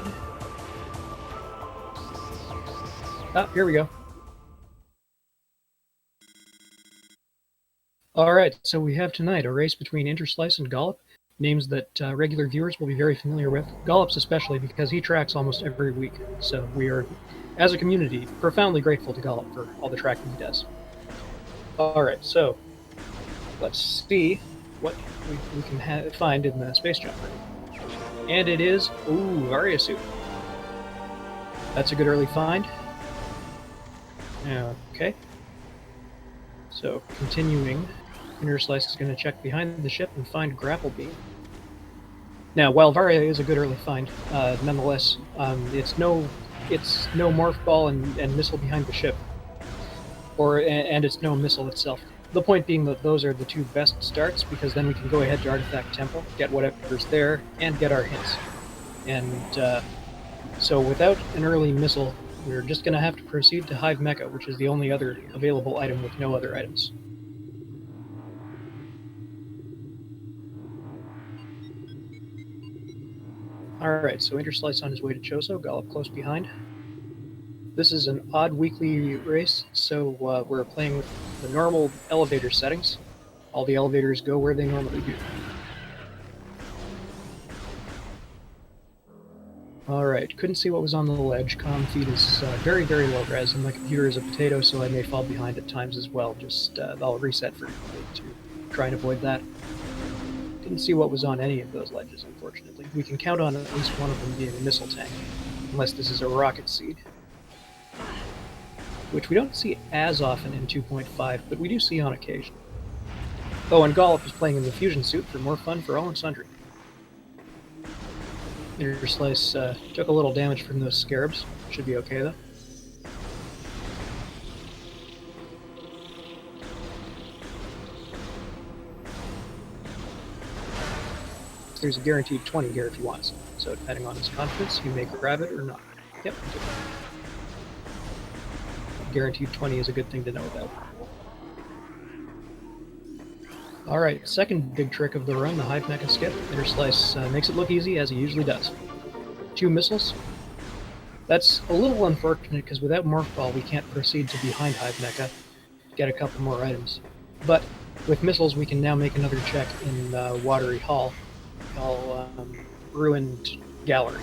pod. Ah, here we go. Alright, so we have tonight a race between Interslice and Gollop, names that regular viewers will be very familiar with. Gollop's especially because he tracks almost every week, so we are, as a community, profoundly grateful to Gollop for all the tracking he does. Alright, so let's see what we can find in the space jumper. And it is, ooh, Varia suit. That's a good early find. Okay. So, continuing, Interslice is going to check behind the ship and find Grapple Beam. Now, while Varia is a good early find, nonetheless, it's no Morph Ball and missile behind the ship, and it's no missile itself. The point being that those are the two best starts, because then we can go ahead to Artifact Temple, get whatever's there, and get our hints. And so without an early missile, we're just going to have to proceed to Hive Mecha, which is the only other available item with no other items. Alright, so Interslice on his way to Choso, Gollop close behind. This is an odd weekly race, so we're playing with the normal elevator settings. All the elevators go where they normally do. Alright, couldn't see what was on the ledge. Comm feed is very, very low res, and my computer is a potato, so I may fall behind at times as well. Just, I'll reset frequently to try and avoid that. Didn't see what was on any of those ledges, unfortunately. We can count on at least one of them being a missile tank, unless this is a rocket seed, which we don't see as often in 2.5, but we do see on occasion. Oh, and Gollop is playing in the fusion suit for more fun for all and sundry. Interslice took a little damage from those scarabs. Should be okay, though. There's a guaranteed 20 here if he wants, so depending on his confidence, he may grab it or not. Yep, guaranteed 20 is a good thing to know about. Alright, second big trick of the run, the Hive Mecha skip. Interslice makes it look easy, as he usually does. 2 missiles. That's a little unfortunate, because without Morph Ball, we can't proceed to behind Hive Mecha, get a couple more items. But with missiles, we can now make another check in Watery Hall, called Ruined Gallery.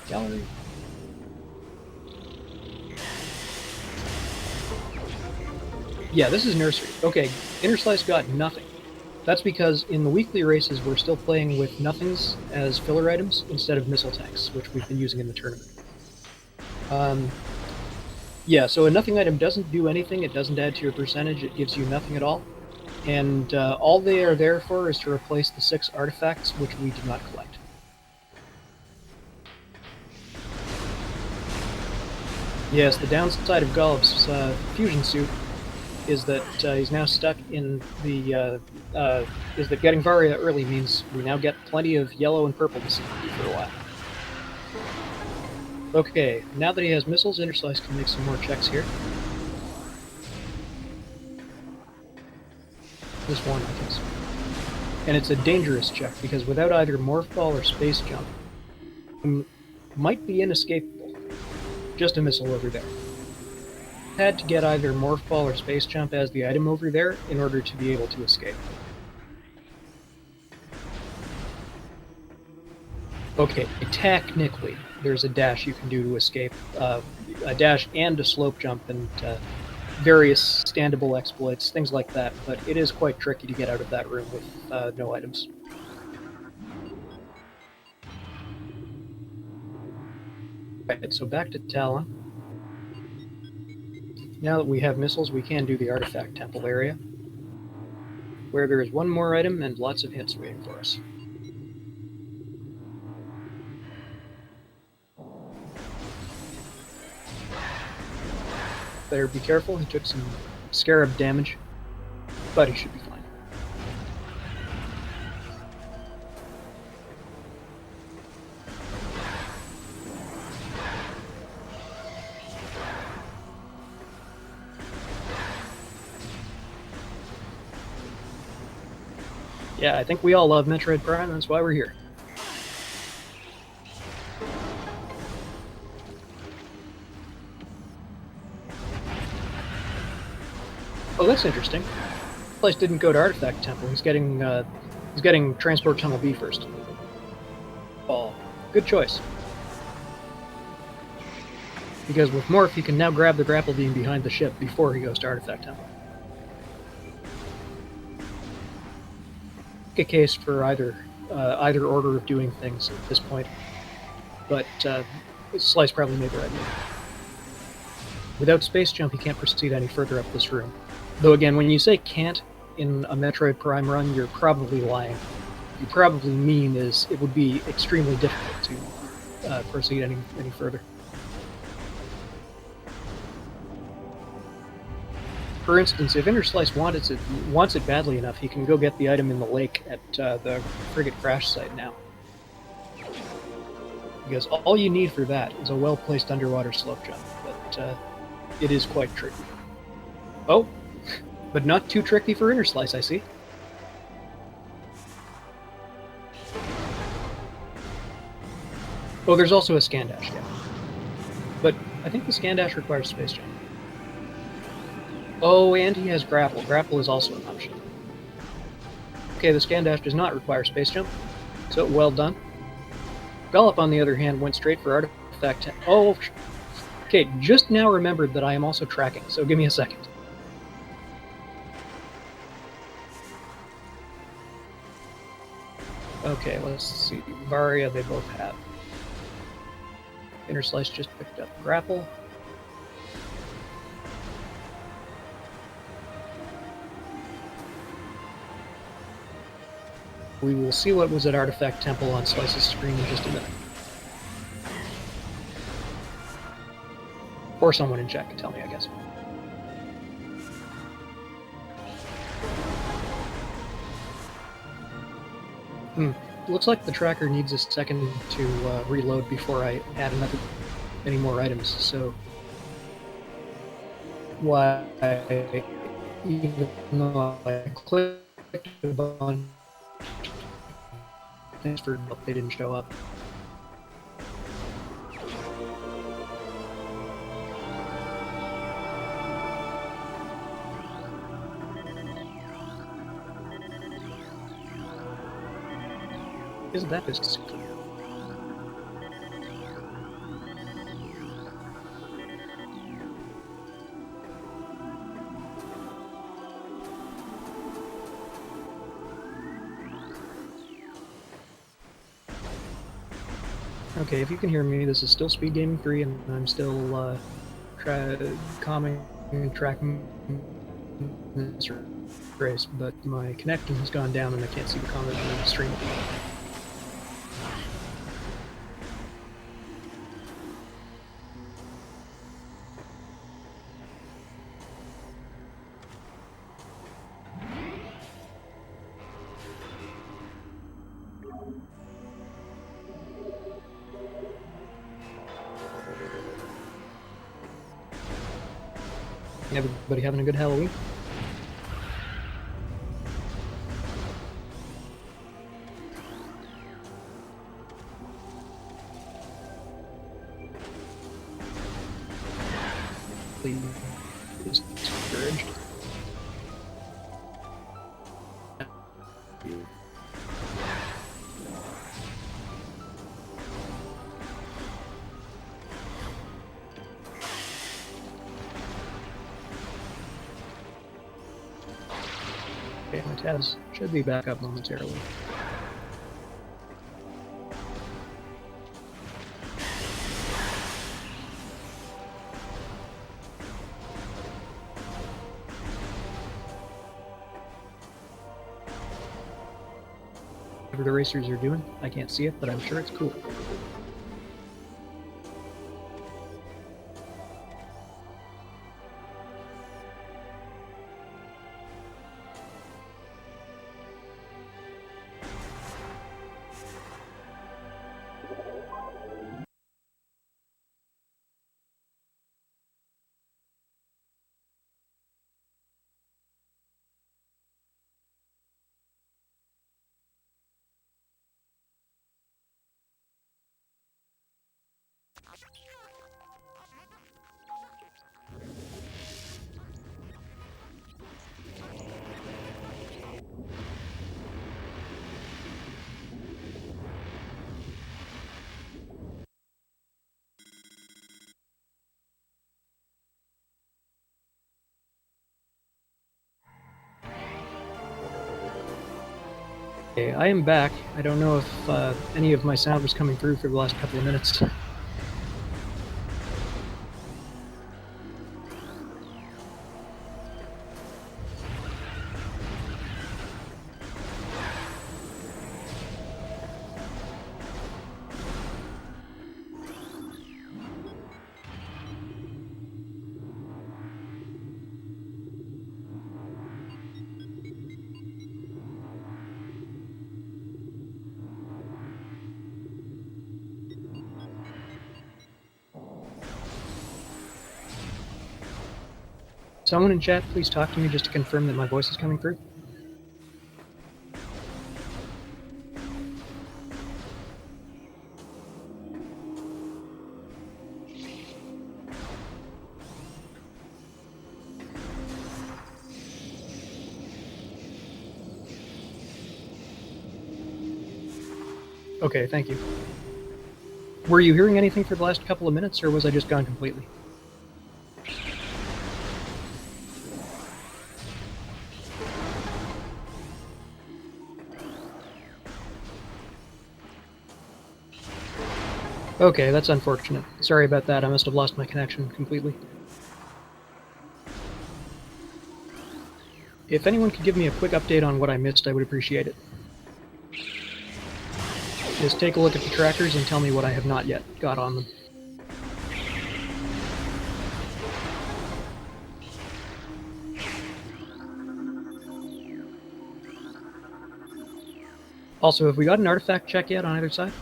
Gallery? Yeah, this is Nursery. Okay, Interslice got nothing. That's because in the weekly races, we're still playing with nothings as filler items instead of missile tanks, which we've been using in the tournament. Yeah, so a nothing item doesn't do anything, it doesn't add to your percentage, it gives you nothing at all. And all they are there for is to replace the 6 artifacts, which we do not collect. Yes, the downside of Gollop's fusion suit is that he's now stuck in the, is that getting Varia early means we now get plenty of yellow and purple to see for a while. Okay, now that he has missiles, Interslice can make some more checks here. This one, I guess. And it's a dangerous check, because without either Morph Ball or Space Jump, might be inescapable. Just a missile over there. Had to get either Morph Ball or Space Jump as the item over there in order to be able to escape. Okay, technically, there's a dash you can do to escape. A dash and a slope jump and various standable exploits, things like that, but it is quite tricky to get out of that room with no items. Right, so back to Talon. Now that we have missiles, we can do the Artifact Temple area, where there is one more item and lots of hits waiting for us. Better be careful, he took some scarab damage, but he should be fine. Yeah, I think we all love Metroid Prime, that's why we're here. Oh, that's interesting. Place didn't go to Artifact Temple. He's getting Transport Tunnel B first. Oh, good choice. Because with Morph, he can now grab the grapple beam behind the ship before he goes to Artifact Temple. A case for either order of doing things at this point, but Slice probably made the right move. Without Space Jump, he can't proceed any further up this room. Though again, when you say can't in a Metroid Prime run, you're probably lying. What you probably mean is it would be extremely difficult to proceed any further. For instance, if Inner Slice wants it badly enough, he can go get the item in the lake at the frigate crash site now. Because all you need for that is a well-placed underwater slope jump, but it is quite tricky. Oh, but not too tricky for Inner Slice, I see. Oh, there's also a scan dash, yeah. But I think the scan dash requires space jump. Oh, and he has grapple. Grapple is also an option. Okay, the scan dash does not require space jump, so well done. Gallop, on the other hand, went straight for Artifact. Oh, okay, just now remembered that I am also tracking, so give me a second. Okay, let's see. Varia, they both have. Inner Slice just picked up grapple. We will see what was at Artifact Temple on Slice's screen in just a minute. Or someone in chat can tell me, I guess. Looks like the tracker needs a second to reload before I add any more items, so why even though I clicked a bunch things for they didn't show up. Isn't that business? Okay, if you can hear me, this is still SpeedGaming 3, and I'm still calming and tracking this race, but my connection has gone down and I can't see the comment on the stream. Everybody having a good Halloween? Please discouraged. Okay, my tabs should be back up momentarily. Whatever the racers are doing, I can't see it, but I'm sure it's cool. Okay, I am back. I don't know if any of my sound was coming through for the last couple of minutes. Someone in chat, please talk to me just to confirm that my voice is coming through. Okay, thank you. Were you hearing anything for the last couple of minutes, or was I just gone completely? Okay, that's unfortunate. Sorry about that, I must have lost my connection completely. If anyone could give me a quick update on what I missed, I would appreciate it. Just take a look at the trackers and tell me what I have not yet got on them. Also, have we got an artifact check yet on either side?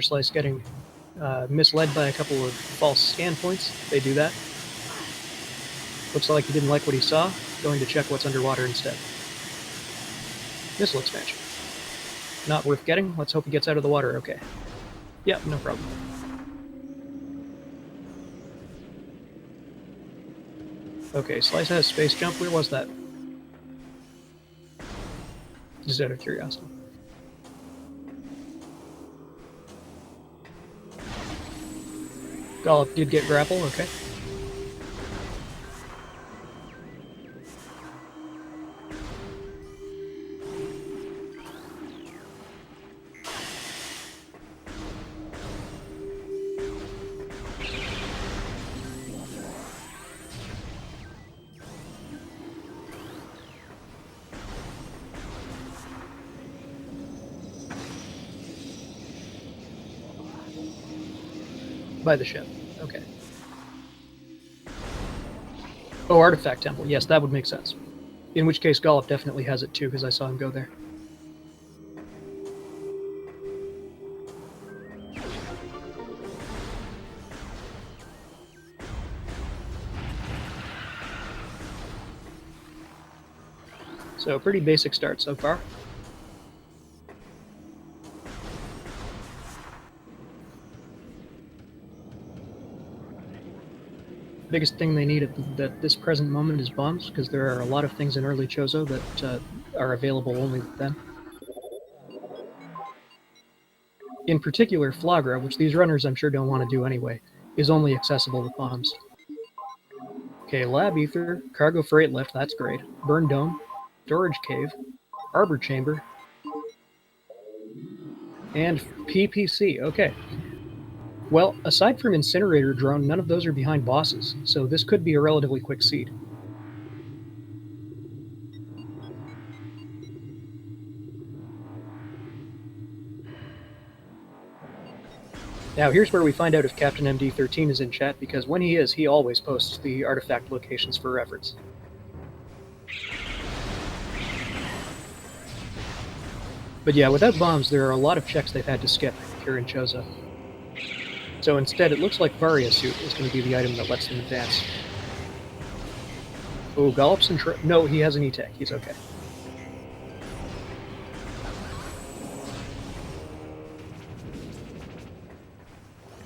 Slice getting misled by a couple of false scan points. They do that. Looks like he didn't like what he saw. Going to check what's underwater instead. Missile expansion. Not worth getting. Let's hope he gets out of the water okay. Yep, no problem. Okay, Slice has space jump. Where was that? Just out of curiosity. Gollop did get grapple, okay. By the ship, okay. Oh, Artifact Temple. Yes, that would make sense. In which case, Gollop definitely has it too, because I saw him go there. So, pretty basic start so far. Biggest thing they need at this present moment is bombs, because there are a lot of things in early Chozo that are available only with them. In particular, Flagra, which these runners I'm sure don't want to do anyway, is only accessible with bombs. Okay, Lab Ether, Cargo Freight Lift, that's great. Burn Dome, Storage Cave, Arbor Chamber, and PPC, okay. Well, aside from Incinerator Drone, none of those are behind bosses, so this could be a relatively quick seed. Now here's where we find out if Captain MD13 is in chat, because when he is, he always posts the artifact locations for reference. But yeah, without bombs, there are a lot of checks they've had to skip here in Chozo. So instead, it looks like Varia Suit is going to be the item that lets them advance. Oh, Gollop's in no, he has an E-Tech. He's okay.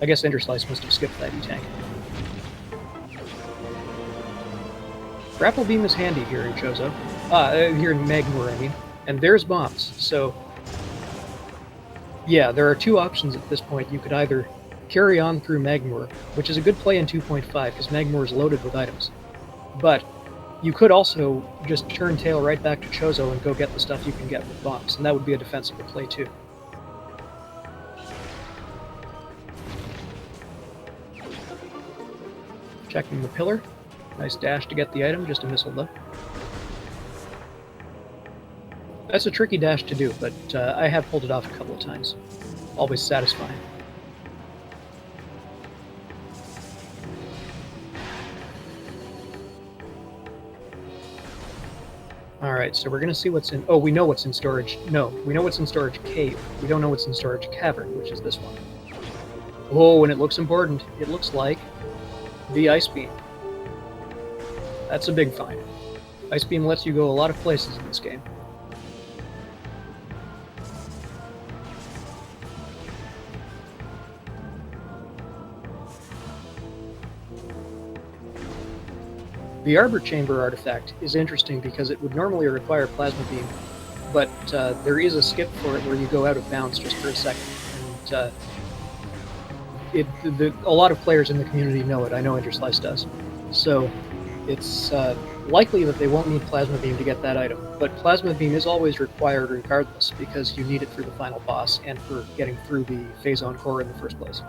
I guess Enderslice must have skipped that E-Tank. Grapple Beam is handy here in Chozo. Here in Magmoor, I mean. And there's bombs, so... Yeah, there are two options at this point. You could either carry on through Magmoor, which is a good play in 2.5 because Magmoor is loaded with items. But you could also just turn tail right back to Chozo and go get the stuff you can get with bombs, and that would be a defensible play too. Checking the pillar. Nice dash to get the item, just a missile though. That's a tricky dash to do, but I have pulled it off a couple of times. Always satisfying. Alright, so we're gonna see what's in... Oh, we know what's in storage. No, we know what's in storage cave. We don't know what's in storage cavern, which is this one. Oh, and it looks important. It looks like the Ice Beam. That's a big find. Ice Beam lets you go a lot of places in this game. The Arbor Chamber artifact is interesting because it would normally require Plasma Beam, but there is a skip for it where you go out of bounds just for a second. And a lot of players in the community know it. I know Interslice does. So it's likely that they won't need Plasma Beam to get that item, but Plasma Beam is always required regardless because you need it for the final boss and for getting through the Phazon core in the first place.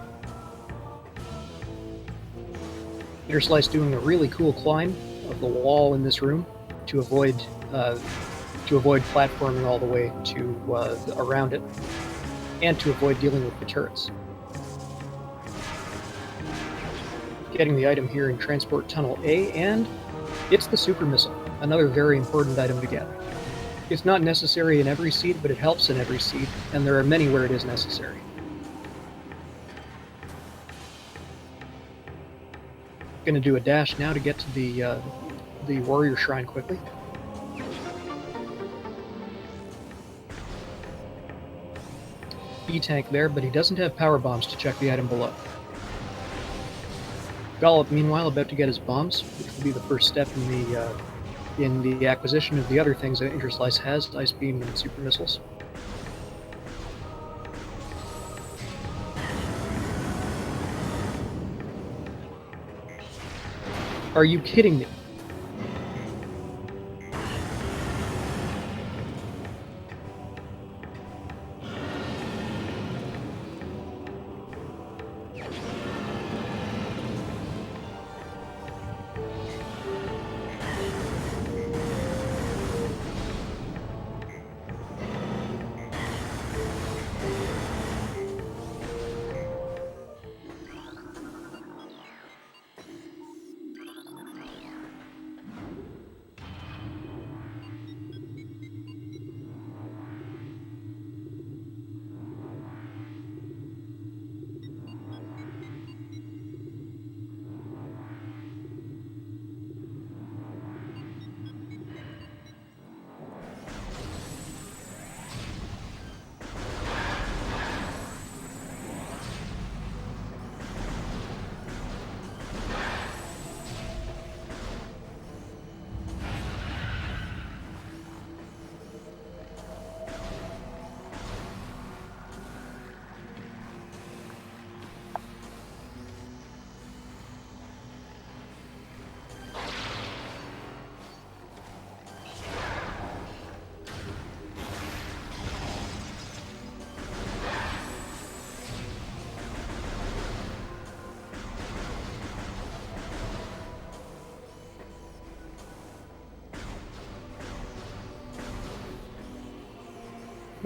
Interslice doing a really cool climb of the wall in this room to avoid platforming all the way to around it, and to avoid dealing with the turrets. Getting the item here in Transport Tunnel A, and it's the Super Missile, another very important item to get. It's not necessary in every seed, but it helps in every seed, and there are many where it is necessary. Going to do a dash now to get to the warrior shrine quickly. E-tank there, but he doesn't have power bombs to check the item below. Gollop, meanwhile, about to get his bombs, which will be the first step in the acquisition of the other things that Interslice has, Ice Beam and Super Missiles. Are you kidding me?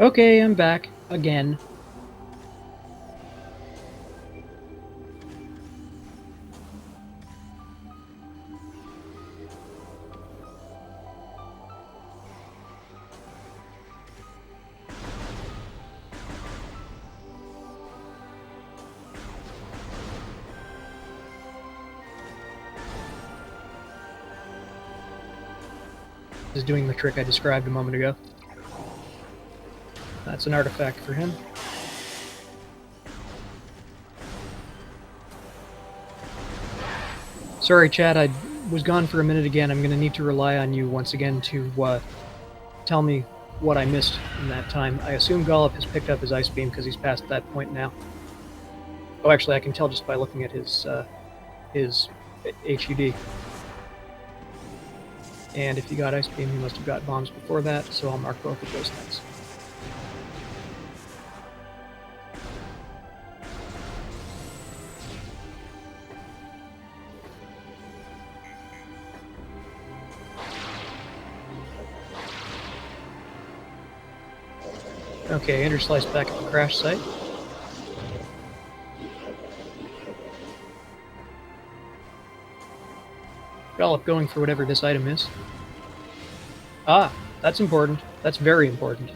Okay, I'm back. Again. Is doing the trick I described a moment ago. That's an artifact for him. Sorry, Chad, I was gone for a minute again. I'm going to need to rely on you once again to tell me what I missed in that time. I assume Gollop has picked up his Ice Beam because he's past that point now. Oh, actually, I can tell just by looking at his HUD. And if he got Ice Beam, he must have got bombs before that, so I'll mark both of those things. Okay, Ender Slice back at the crash site. Gollop going for whatever this item is. Ah, that's important. That's very important.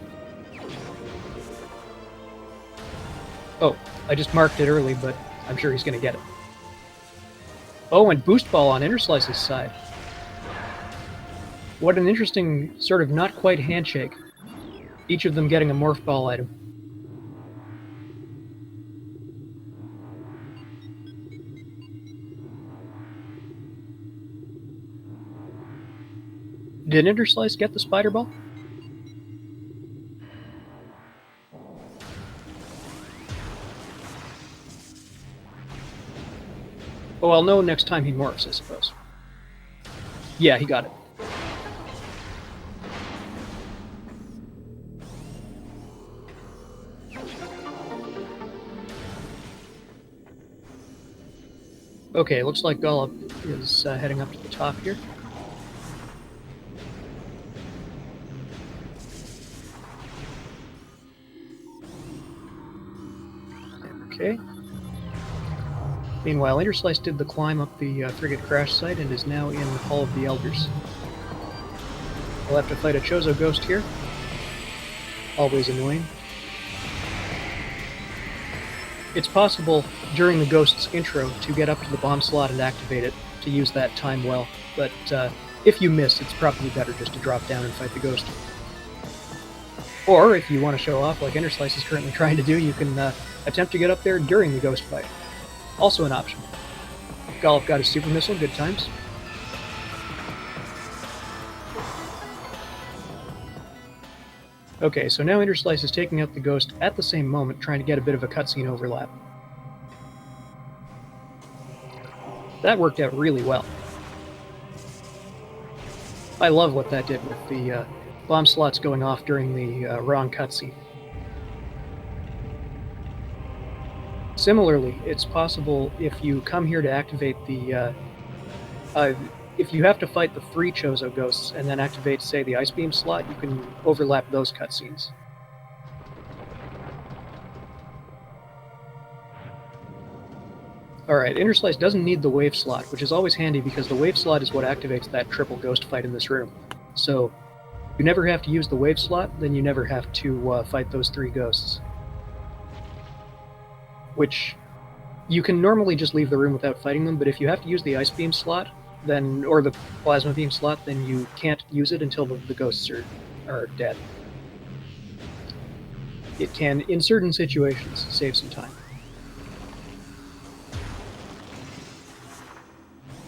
Oh, I just marked it early, but I'm sure he's going to get it. Oh, and Boost Ball on Ender Slice's side. What an interesting sort of not quite handshake. Each of them getting a Morph Ball item. Did Ender Slice get the Spider Ball? Oh, I'll know next time he morphs, I suppose. Yeah, he got it. Okay, looks like Gollop is heading up to the top here. Okay. Meanwhile, Ender Slice did the climb up the frigate crash site and is now in Hall of the Elders. We'll have to fight a Chozo Ghost here. Always annoying. It's possible during the Ghost's intro to get up to the bomb slot and activate it, to use that time well, but if you miss, it's probably better just to drop down and fight the Ghost. Or, if you want to show off like Ender Slice is currently trying to do, you can attempt to get up there during the Ghost fight. Also an option. Gollop got his Super Missile, good times. Okay, so now Ender Slice is taking out the Ghost at the same moment, trying to get a bit of a cutscene overlap. That worked out really well. I love what that did with the bomb slots going off during the wrong cutscene. Similarly, it's possible if you come here to activate the... if you have to fight the 3 Chozo Ghosts and then activate, say, the Ice Beam slot, you can overlap those cutscenes. Alright, Ender Slice doesn't need the Wave slot, which is always handy because the Wave slot is what activates that triple Ghost fight in this room. So, you never have to use the Wave slot, then you never have to fight those 3 Ghosts. Which, you can normally just leave the room without fighting them, but if you have to use the Ice Beam slot, then, or the Plasma Beam slot, then you can't use it until the Ghosts are dead. It can, in certain situations, save some time.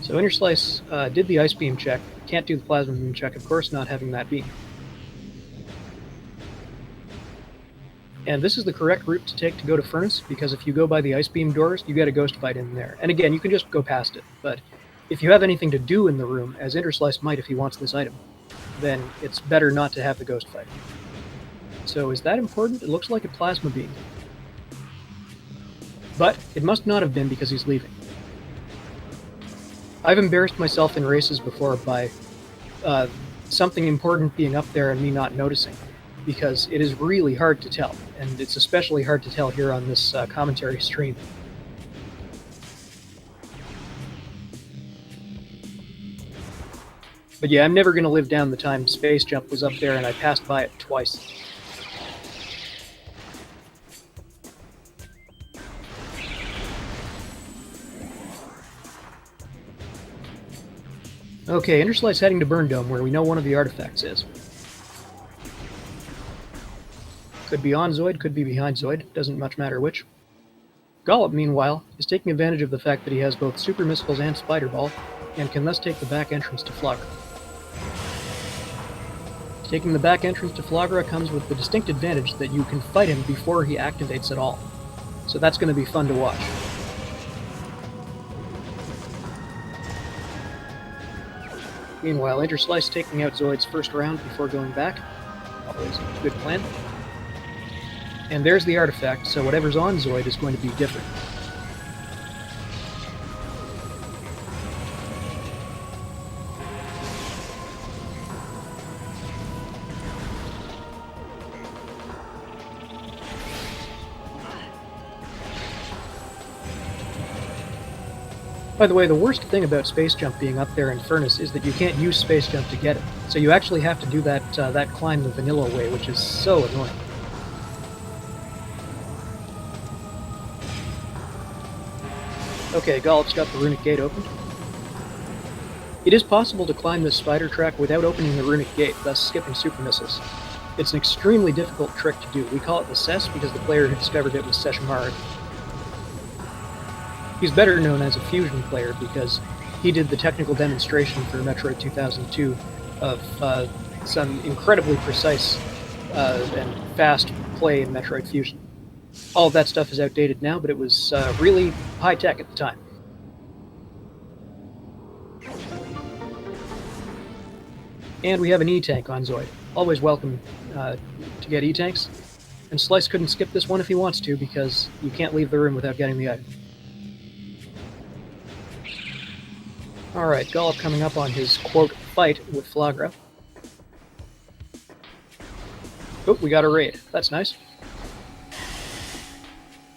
So Ender Slice did the Ice Beam check, can't do the Plasma Beam check, of course, not having that beam. And this is the correct route to take to go to Furnace, because if you go by the Ice Beam doors, you get a Ghost fight in there. And again, you can just go past it, but if you have anything to do in the room, as Ender Slice might if he wants this item, then it's better not to have the Ghost fight. So is that important? It looks like a Plasma Beam. But it must not have been because he's leaving. I've embarrassed myself in races before by something important being up there and me not noticing, because it is really hard to tell, and it's especially hard to tell here on this commentary stream. But yeah, I'm never going to live down the time Space Jump was up there and I passed by it twice. Okay, Ender Slice heading to Burn Dome, where we know one of the artifacts is. Could be on Zoid, could be behind Zoid, doesn't much matter which. Gollop, meanwhile, is taking advantage of the fact that he has both Super Missiles and Spider Ball, and can thus take the back entrance to Flogger. Taking the back entrance to Flagra comes with the distinct advantage that you can fight him before he activates at all. So that's going to be fun to watch. Meanwhile, Interslice taking out Zoid's first round before going back. Always a good plan. And there's the artifact, so whatever's on Zoid is going to be different. By the way, the worst thing about Space Jump being up there in Furnace is that you can't use Space Jump to get it. So you actually have to do that climb the vanilla way, which is so annoying. Okay, Gollop's got the Runic Gate opened. It is possible to climb this spider track without opening the Runic Gate, thus skipping Super Missiles. It's an extremely difficult trick to do. We call it the Cess because the player who discovered it was Seshimari. He's better known as a fusion player because he did the technical demonstration for Metroid 2002 of some incredibly precise and fast play in Metroid Fusion. All of that stuff is outdated now, but it was really high-tech at the time. And we have an E-Tank on Zoid. Always welcome to get E-Tanks. And Slice couldn't skip this one if he wants to, because you can't leave the room without getting the item. Alright, Gollop coming up on his, quote, fight with Flagra. Oh, we got a raid. That's nice.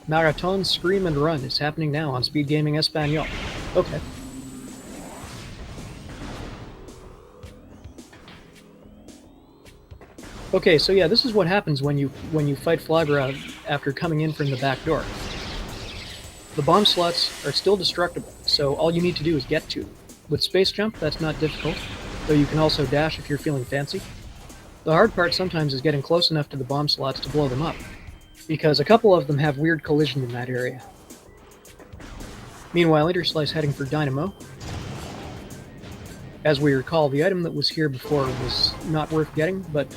Marathon Scream and Run is happening now on SpeedGaming Espanol. Okay. Okay, so yeah, this is what happens when you fight Flagra after coming in from the back door. The bomb slots are still destructible, so all you need to do is get to them. With Space Jump, that's not difficult, though you can also dash if you're feeling fancy. The hard part sometimes is getting close enough to the bomb slots to blow them up, because a couple of them have weird collision in that area. Meanwhile, Interslice heading for Dynamo. As we recall, the item that was here before was not worth getting, but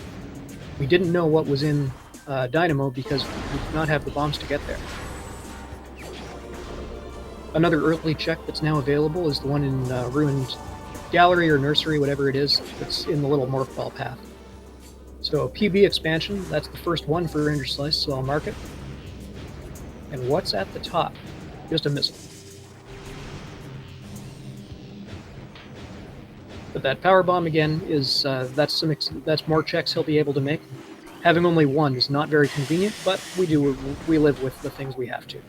we didn't know what was in Dynamo because we did not have the bombs to get there. Another early check that's now available is the one in Ruined Gallery or Nursery, whatever it is, that's in the little Morph Ball path. So PB expansion, that's the first one for Interslice, so I'll mark it. And what's at the top? Just a missile. But that power bomb again is that's more checks he'll be able to make. Having only one is not very convenient, but we live with the things we have to.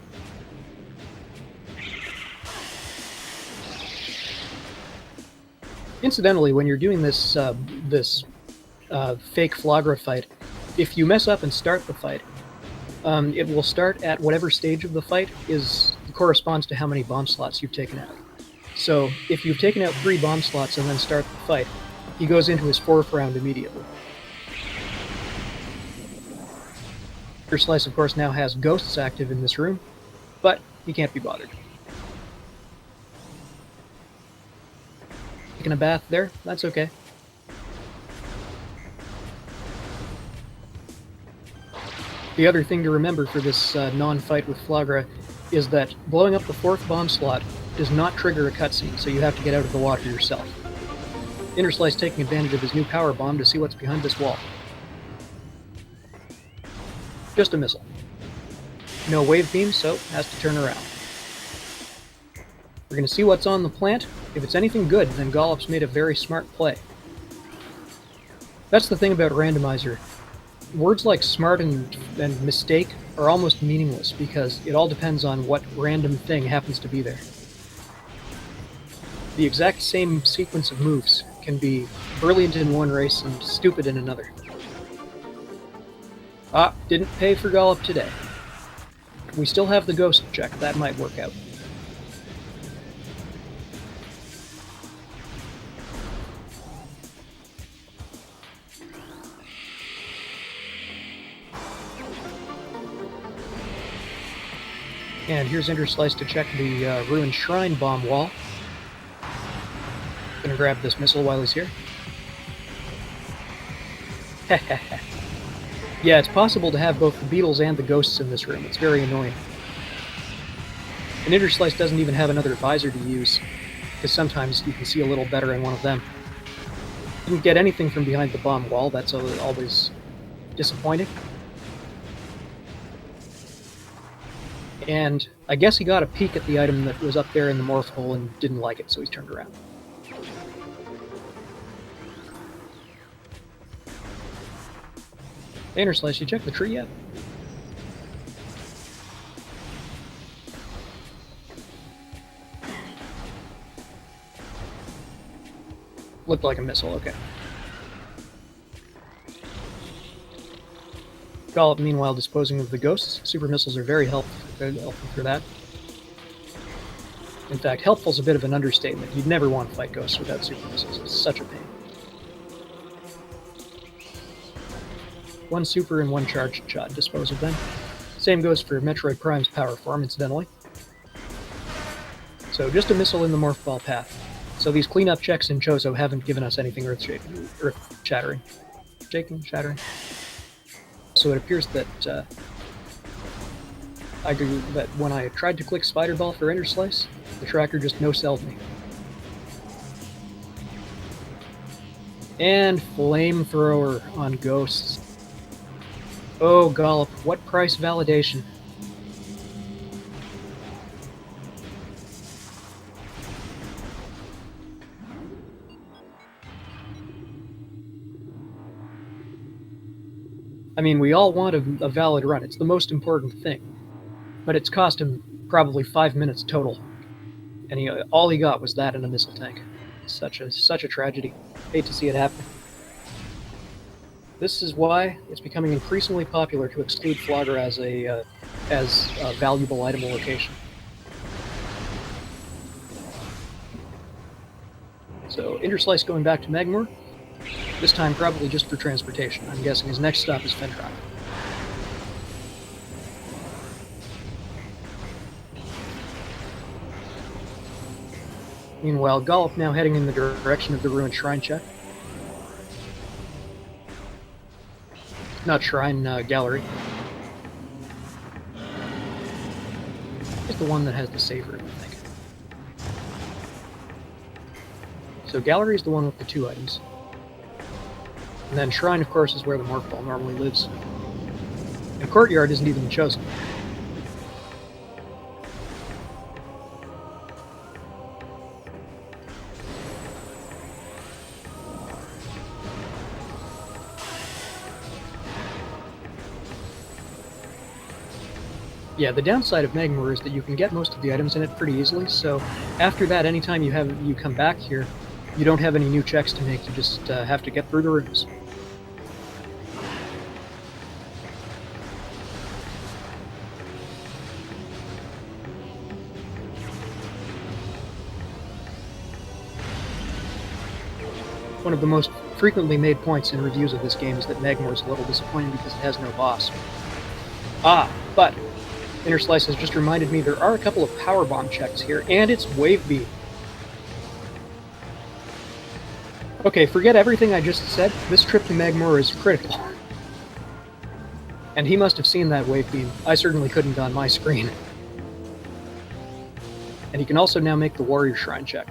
Incidentally, when you're doing this fake Flagra fight, if you mess up and start the fight, it will start at whatever stage of the fight corresponds to how many bomb slots you've taken out. So, if you've taken out 3 bomb slots and then start the fight, he goes into his 4th round immediately. Interslice, of course, now has ghosts active in this room, but he can't be bothered. Taking a bath there, that's okay. The other thing to remember for this non-fight with Flagra is that blowing up the 4th bomb slot does not trigger a cutscene, so you have to get out of the water yourself. Interslice taking advantage of his new power bomb to see what's behind this wall. Just a missile. No wave beam, so has to turn around. We're going to see what's on the plant. If it's anything good, then Gollop's made a very smart play. That's the thing about Randomizer. Words like smart and mistake are almost meaningless because it all depends on what random thing happens to be there. The exact same sequence of moves can be brilliant in one race and stupid in another. Ah, didn't pay for Gollop today. We still have the ghost check, that might work out. And here's Interslice to check the Ruined Shrine bomb wall. Gonna grab this missile while he's here. Yeah, it's possible to have both the beetles and the ghosts in this room. It's very annoying. And Interslice doesn't even have another visor to use, because sometimes you can see a little better in one of them. Didn't get anything from behind the bomb wall, that's always disappointing. And I guess he got a peek at the item that was up there in the morph hole and didn't like it, so he's turned around. Interslice, you checked the tree yet? Looked like a missile, okay. Gollop, meanwhile, disposing of the ghosts. Super missiles are very helpful for that. In fact, helpful's a bit of an understatement. You'd never want to fight ghosts without super missiles. It's such a pain. One super and one charged shot. Dispose of them. Same goes for Metroid Prime's power form, incidentally. So just a missile in the morph ball path. So these cleanup checks in Chozo haven't given us anything earth-shattering. Shattering. So it appears that that when I tried to click Spider Ball for Interslice, the tracker just no-selled me. And Flamethrower on ghosts. Oh, Gollop, what price validation? I mean, we all want a valid run. It's the most important thing. But it's cost him probably 5 minutes total. And all he got was that and a missile tank. Such a tragedy. Hate to see it happen. This is why it's becoming increasingly popular to exclude Flogger as a valuable item location. So, Interslice going back to Magmore. This time probably just for transportation. I'm guessing his next stop is Fentron. Meanwhile, Gollop now heading in the direction of the ruined shrine check. Not shrine, gallery. It's the one that has the save room, I think. So gallery is the one with the 2 items. And then shrine, of course, is where the morph ball normally lives. And courtyard isn't even chosen. Yeah, the downside of Magmore is that you can get most of the items in it pretty easily, so after that, anytime you come back here, you don't have any new checks to make, you just have to get through the rooms. One of the most frequently made points in reviews of this game is that Magmore is a little disappointing because it has no boss. But Interslice has just reminded me there are a couple of power bomb checks here, and it's Wave Beam. Okay, forget everything I just said. This trip to Magmore is critical. And he must have seen that Wave Beam. I certainly couldn't on my screen. And he can also now make the Warrior Shrine check.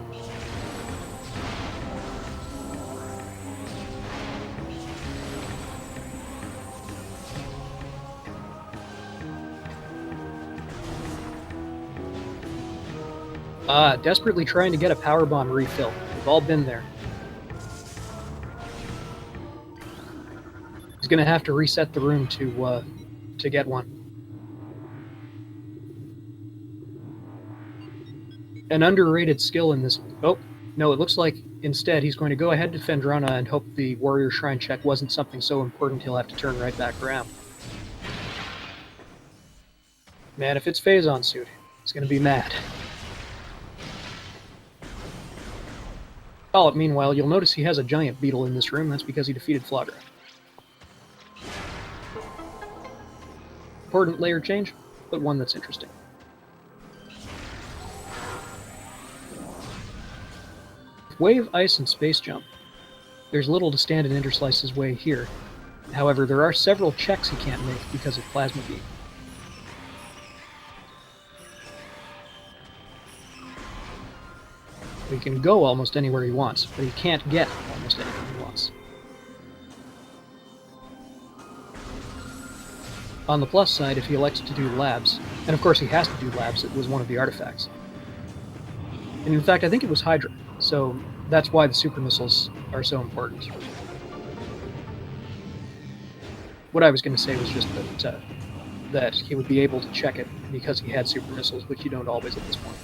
Desperately trying to get a power bomb refill. We've all been there. He's gonna have to reset the room to get one. An underrated skill in this... Oh, no, it looks like instead he's going to go ahead to Fendrana and hope the Warrior Shrine check wasn't something so important he'll have to turn right back around. Man, if it's Phazon suit, he's gonna be mad. Gollop, meanwhile, you'll notice he has a giant beetle in this room. That's because he defeated Flagra. Important layer change, but one that's interesting. With Wave, Ice, and Space Jump, there's little to stand in Interslice's way here. However, there are several checks he can't make because of Plasma Beam. He can go almost anywhere he wants, but he can't get almost anything he wants. On the plus side, if he elects to do labs, and of course he has to do labs, it was one of the artifacts. And in fact, I think it was Hydra, so that's why the super missiles are so important. What I was going to say was just that he would be able to check it because he had super missiles, which you don't always at this point.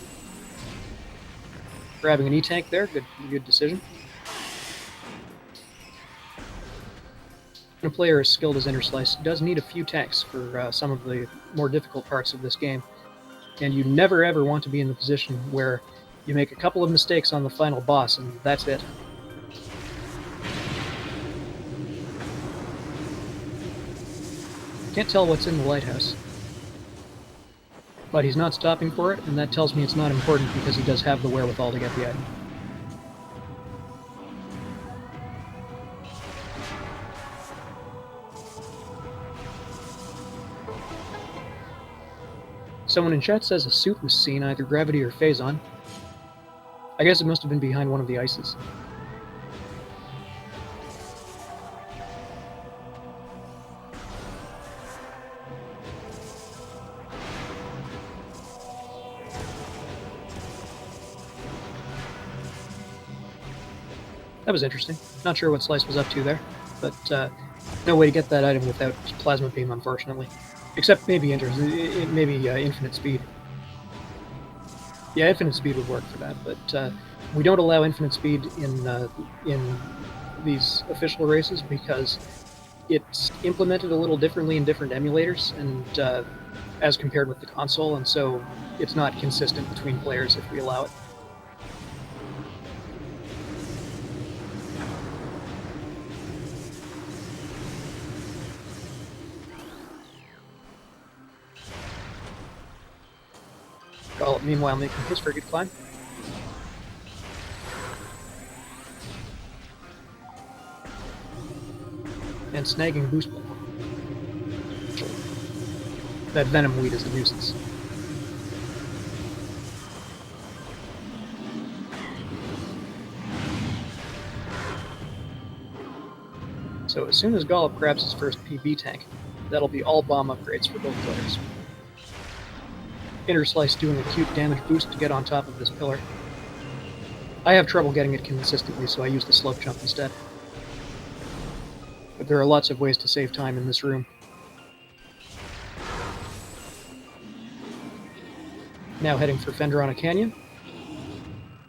Grabbing an E-tank there, good decision. A player as skilled as Interslice does need a few tanks for some of the more difficult parts of this game, and you never ever want to be in the position where you make a couple of mistakes on the final boss and that's it. Can't tell what's in the lighthouse, but he's not stopping for it, and that tells me it's not important because he does have the wherewithal to get the item. Someone in chat says a suit was seen, either Gravity or Phazon. I guess it must have been behind one of the ices. That was interesting. Not sure what Slice was up to there, but no way to get that item without Plasma Beam, unfortunately. Except maybe Infinite Speed. Yeah, Infinite Speed would work for that, but we don't allow Infinite Speed in these official races because it's implemented a little differently in different emulators, and as compared with the console, and so it's not consistent between players if we allow it. Gollop, meanwhile, making his for a good climb. And snagging Boost Ball. That Venom Weed is a nuisance. So as soon as Gollop grabs his first PB tank, that'll be all bomb upgrades for both players. Interslice doing a cute damage boost to get on top of this pillar. I have trouble getting it consistently, so I use the slope jump instead. But there are lots of ways to save time in this room. Now heading for Fenderana Canyon.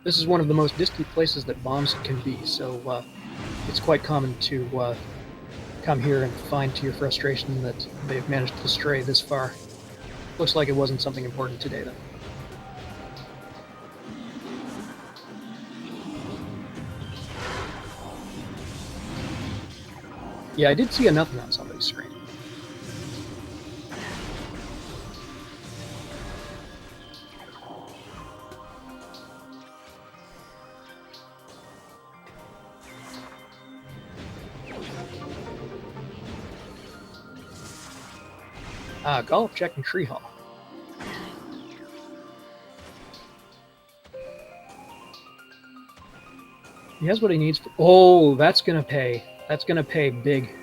This is one of the most distant places that bombs can be, so it's quite common to come here and find to your frustration that they've managed to stray this far. Looks like it wasn't something important today, though. Yeah, I did see a nothing on somebody's screen. Gollop checking Tree Hall. He has what he needs for... Oh, that's gonna pay. That's gonna pay big.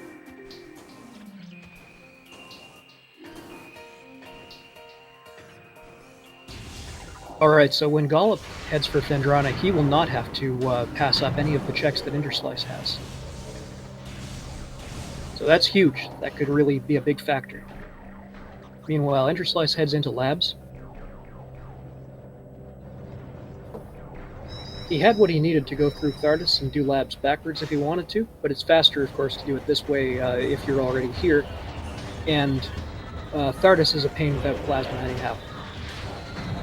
Alright, so when Gollop heads for Fendrana, he will not have to pass up any of the checks that Interslice has. So that's huge. That could really be a big factor. Meanwhile, Interslice heads into labs. He had what he needed to go through Thardus and do labs backwards if he wanted to, but it's faster, of course, to do it this way if you're already here. And Thardus is a pain without plasma anyhow.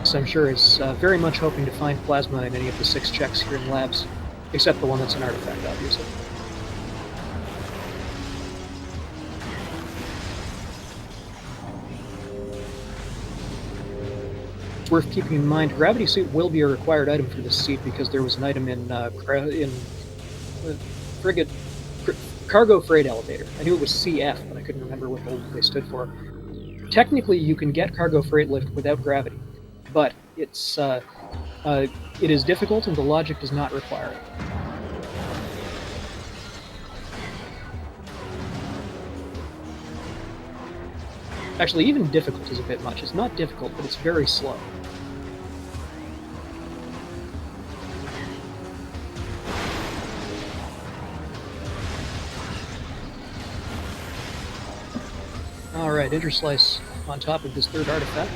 So I'm sure is very much hoping to find plasma in any of the 6 checks here in labs, except the one that's an artifact, obviously. Worth keeping in mind, Gravity Suit will be a required item for this seat because there was an item in cargo freight elevator. I knew it was CF, but I couldn't remember what they stood for. Technically, you can get cargo freight lift without gravity, but it is difficult and the logic does not require it. Actually, even difficult is a bit much. It's not difficult, but it's very slow. Alright, Interslice on top of this third artifact.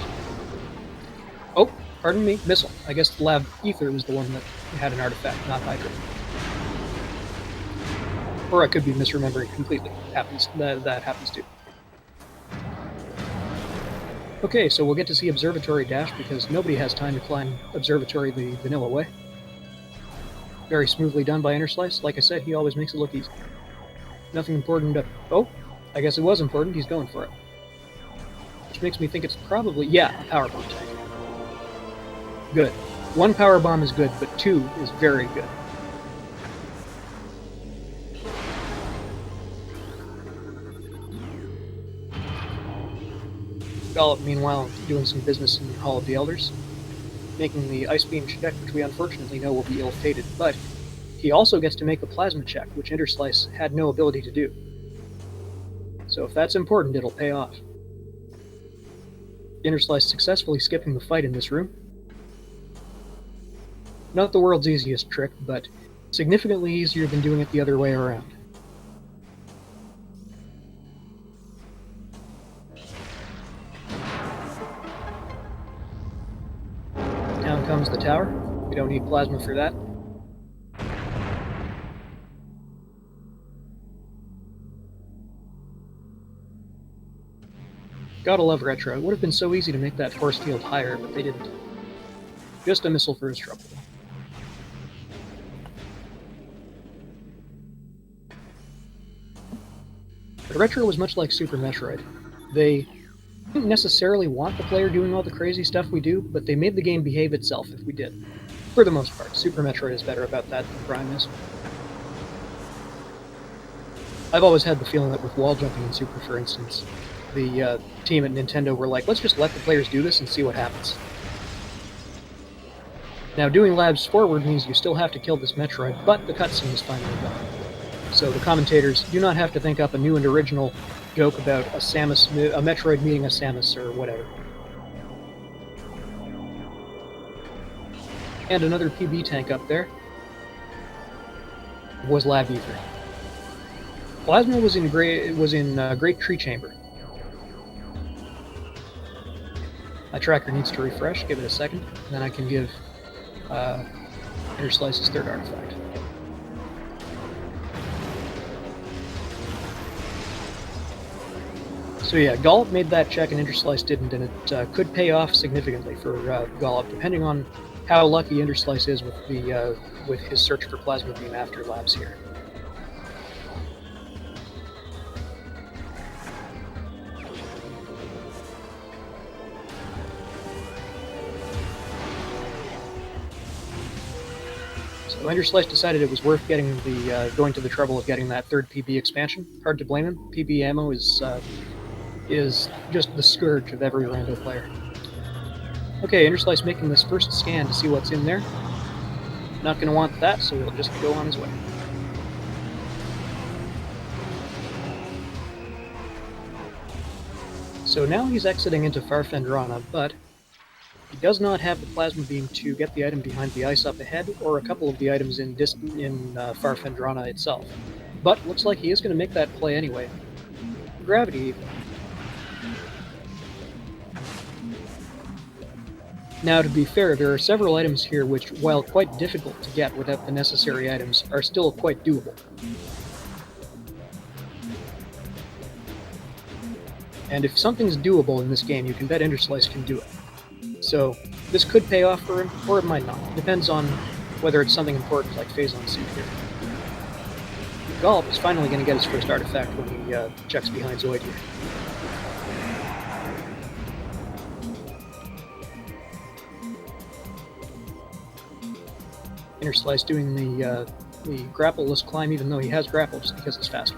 Oh, pardon me, missile. I guess the lab ether was the one that had an artifact, not Hydra. Or I could be misremembering completely. That happens too. Okay, so we'll get to see Observatory Dash because nobody has time to climb Observatory the vanilla way. Very smoothly done by Interslice. Like I said, he always makes it look easy. Nothing important to... Oh, I guess it was important. He's going for it. Which makes me think it's probably... Yeah, a power bomb tank. Good. 1 power bomb is good, but 2 is very good. Gollop, meanwhile, doing some business in Hall of the Elders, making the Ice Beam check, which we unfortunately know will be ill-fated, but he also gets to make the Plasma check, which Interslice had no ability to do. So if that's important, it'll pay off. Interslice successfully skipping the fight in this room. Not the world's easiest trick, but significantly easier than doing it the other way around. Down comes the tower. We don't need plasma for that. Gotta love Retro. It would have been so easy to make that force field higher, but they didn't. Just a missile for his trouble. But Retro was much like Super Metroid. They didn't necessarily want the player doing all the crazy stuff we do, but they made the game behave itself if we did. For the most part, Super Metroid is better about that than Prime is. I've always had the feeling that with wall jumping in Super, for instance, the team at Nintendo were like, let's just let the players do this and see what happens. Now, doing labs forward means you still have to kill this Metroid, but the cutscene is finally done. So the commentators do not have to think up a new and original joke about a Metroid meeting a Samus or whatever. And another PB tank up there was Lab Ether. Plasma was in Great Tree Chamber. My tracker needs to refresh. Give it a second, and then I can give Interslice's third artifact. So yeah, Gollop made that check and Interslice didn't, and it could pay off significantly for Gollop, depending on how lucky Interslice is with his search for Plasma Beam after labs here. So Interslice decided it was worth getting going to the trouble of getting that third PB expansion. Hard to blame him. PB ammo is just the scourge of every rando player. Okay, Interslice making this first scan to see what's in there. Not going to want that, so he'll just go on his way. So now he's exiting into Farfendrana, but he does not have the Plasma Beam to get the item behind the ice up ahead, or a couple of the items in Farfendrana itself. But looks like he is going to make that play anyway. Gravity. Now, to be fair, there are several items here which, while quite difficult to get without the necessary items, are still quite doable. And if something's doable in this game, you can bet Interslice can do it. So, this could pay off for him, or it might not. Depends on whether it's something important like Phazon Suit here. Gollop is finally going to get his first artifact when he checks behind Zoid here. Interslice doing the the grapple-less climb even though he has grapple, just because it's faster.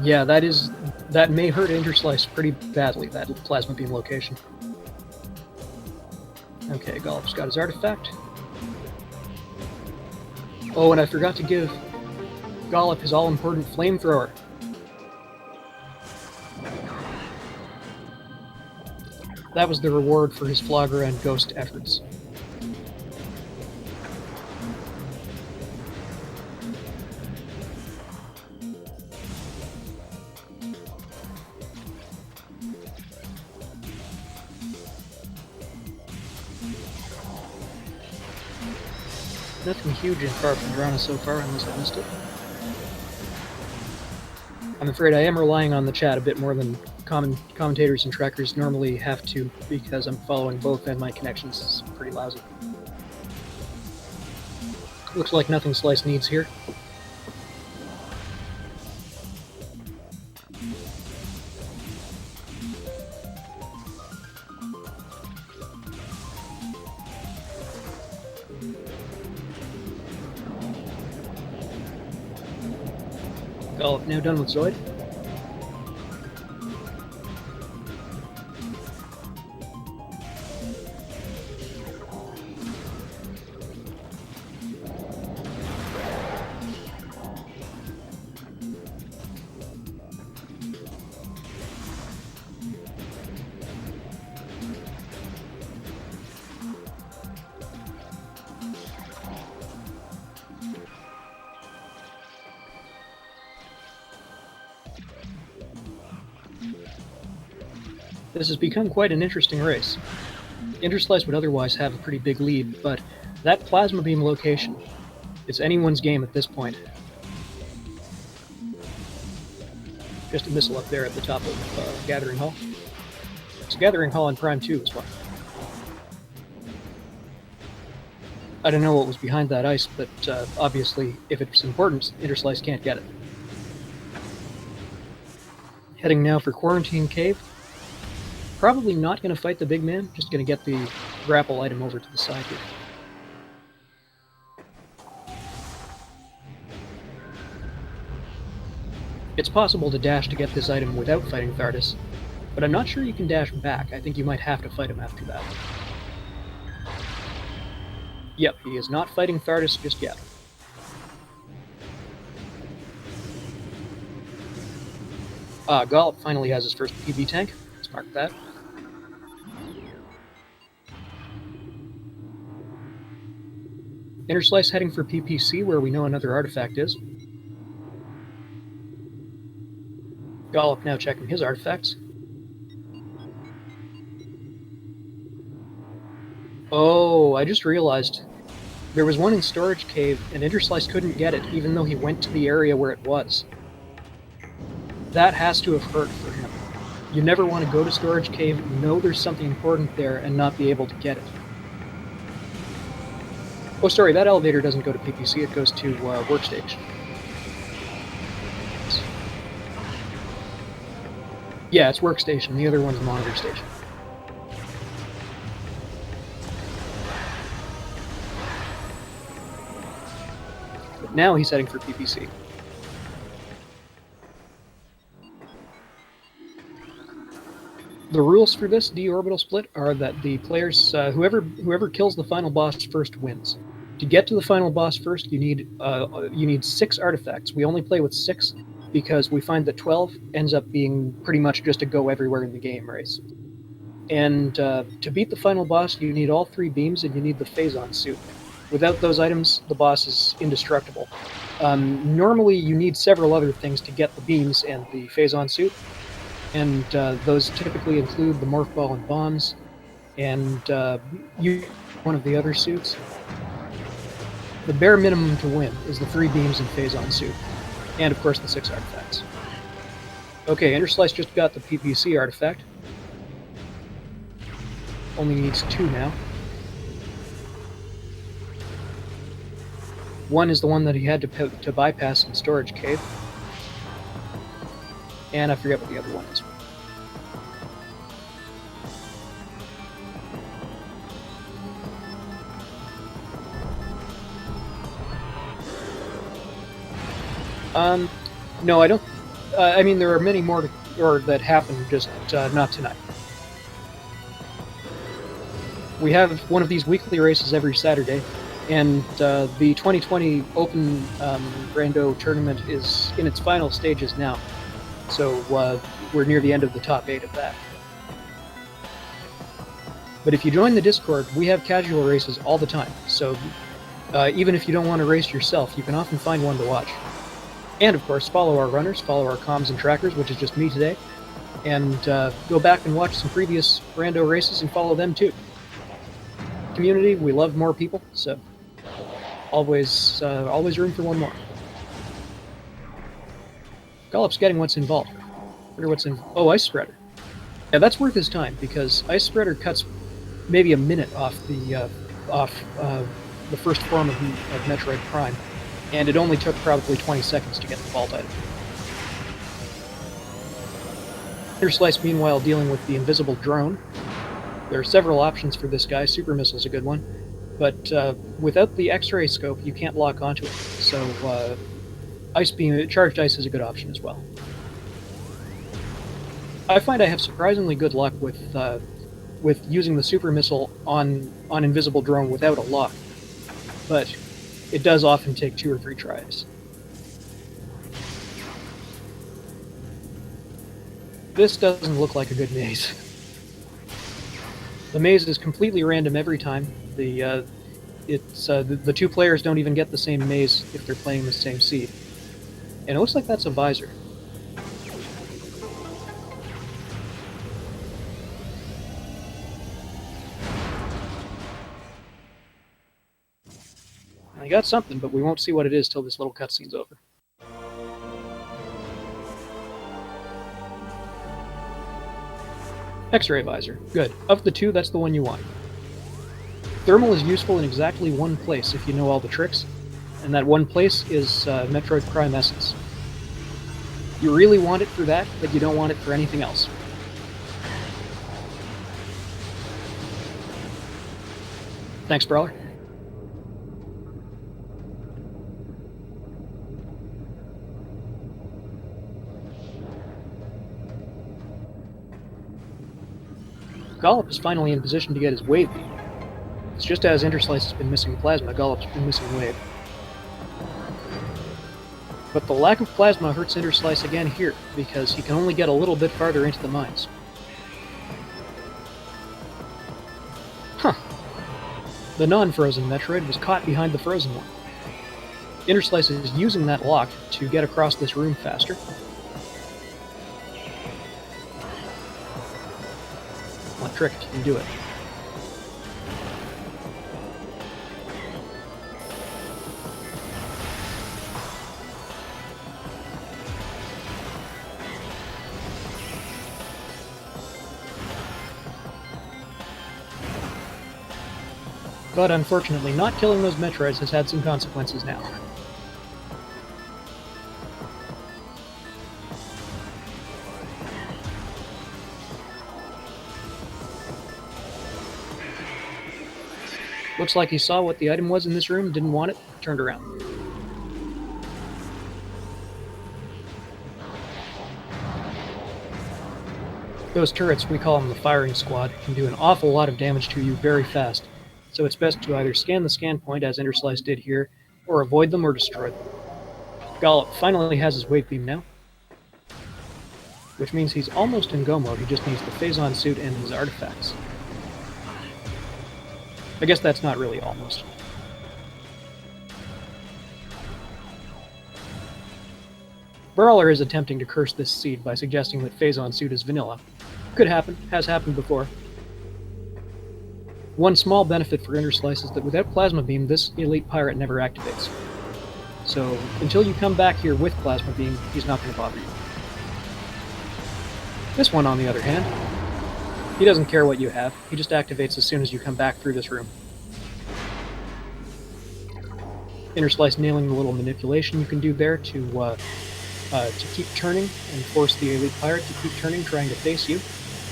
Yeah, that may hurt Interslice pretty badly, that plasma beam location. Okay, Gollop's got his artifact. Oh, and I forgot to give Gollop his all-important flamethrower. That was the reward for his Flogger and Ghost efforts. Nothing huge in Far from Nirvana so far, unless I missed it. I'm afraid I am relying on the chat a bit more than commentators and trackers normally have to, because I'm following both and my connections is pretty lousy. Looks like nothing Slice needs here. Gollop now done with Zoid. This has become quite an interesting race. Interslice would otherwise have a pretty big lead, but that plasma beam location, it's anyone's game at this point. Just a missile up there at the top of Gathering Hall. It's a Gathering Hall in Prime 2 as well. I don't know what was behind that ice, but obviously, if it's important, Interslice can't get it. Heading now for Quarantine Cave. Probably not going to fight the big man, just going to get the grapple item over to the side here. It's possible to dash to get this item without fighting Thardus, but I'm not sure you can dash back. I think you might have to fight him after that. Yep, he is not fighting Thardus just yet. Gollop finally has his first PB tank. Let's mark that. Interslice heading for PPC, where we know another artifact is. Gollop now checking his artifacts. Oh, I just realized there was one in Storage Cave, and Interslice couldn't get it, even though he went to the area where it was. That has to have hurt for him. You never want to go to Storage Cave, know there's something important there, and not be able to get it. Oh, sorry, that elevator doesn't go to PPC, it goes to Workstation. Yeah, it's Workstation, the other one's Monitor Station. But now he's heading for PPC. The rules for this D-orbital split are that the players, whoever kills the final boss first wins. To get to the final boss first, you need 6 artifacts. We only play with 6 because we find that 12 ends up being pretty much just a go everywhere in the game race. And to beat the final boss, you need all 3 beams and you need the Phazon suit. Without those items, the boss is indestructible. Normally, you need several other things to get the beams and the Phazon suit, and those typically include the Morph Ball and bombs, and one of the other suits. The bare minimum to win is the 3 beams and Phazon suit, and of course the 6 artifacts. Okay, Interslice just got the PPC artifact. Only needs 2 now. One is the one that he had to bypass in Storage Cave. And I forget what the other one is. No, I don't. I mean, there are many more that happen, just not tonight. We have one of these weekly races every Saturday, and the 2020 Open Rando tournament is in its final stages now. So we're near the end of the top 8 of that. But if you join the Discord, we have casual races all the time, so even if you don't want to race yourself, you can often find one to watch. And of course, follow our runners, follow our comms and trackers, which is just me today, and go back and watch some previous Rando races and follow them too. Community, we love more people, so always room for one more. Gollop's getting what's involved. Wonder what's in. Oh, Ice Spreader. Yeah, that's worth his time because Ice Spreader cuts maybe a minute off the first form of Metroid Prime, and it only took probably 20 seconds to get the vault item. Slice, meanwhile, dealing with the invisible drone. There are several options for this guy. Super Missile's a good one, but without the X-ray scope, you can't lock onto it. So Ice Beam, Charged Ice is a good option as well. I find I have surprisingly good luck with using the Super Missile on invisible drone without a lock, but it does often take 2 or 3 tries. This doesn't look like a good maze. The maze is completely random every time. The 2 players don't even get the same maze if they're playing the same seed. And it looks like that's a visor. I got something, but we won't see what it is till this little cutscene's over. X-ray visor. Good. Of the 2, that's the one you want. Thermal is useful in exactly one place if you know all the tricks, and that one place is Metroid Prime Essence. You really want it for that, but you don't want it for anything else. Thanks, Brawler. Gollop is finally in position to get his Wave Beam. It's just as Interslice has been missing Plasma, Gollop's been missing Wave. But the lack of Plasma hurts Interslice again here, because he can only get a little bit farther into the mines. Huh. The non-frozen Metroid was caught behind the frozen one. Interslice is using that lock to get across this room faster. What trick can do it? But unfortunately, not killing those Metroids has had some consequences now. Looks like he saw what the item was in this room, didn't want it, turned around. Those turrets, we call them the firing squad, can do an awful lot of damage to you very fast, so it's best to either scan the scan point, as Interslice did here, or avoid them or destroy them. Gollop finally has his Wave Beam now, which means he's almost in go mode, he just needs the Phazon suit and his artifacts. I guess that's not really almost. Brawler is attempting to curse this seed by suggesting that Phazon suit is vanilla. Could happen, has happened before. One small benefit for Interslice is that without Plasma Beam, this elite pirate never activates. So until you come back here with Plasma Beam, he's not going to bother you. This one, on the other hand, he doesn't care what you have, he just activates as soon as you come back through this room. Interslice nailing the little manipulation you can do there to keep turning and force the elite pirate to keep turning, trying to face you,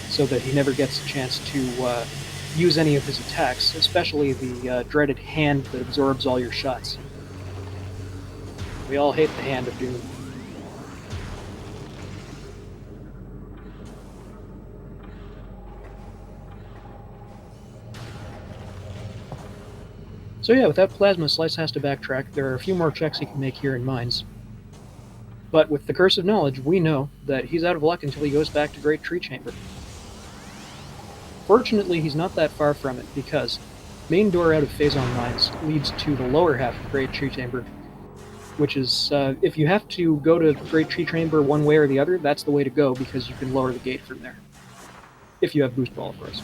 so that he never gets a chance to use any of his attacks, especially the dreaded hand that absorbs all your shots. We all hate the hand of Doom. So yeah, without plasma, Slice has to backtrack. There are a few more checks he can make here in mines. But with the Curse of Knowledge, we know that he's out of luck until he goes back to Great Tree Chamber. Fortunately, he's not that far from it, because main door out of Phazon Mines leads to the lower half of Great Tree Chamber, which is, if you have to go to Great Tree Chamber one way or the other, that's the way to go, because you can lower the gate from there. If you have Boost Ball, of course.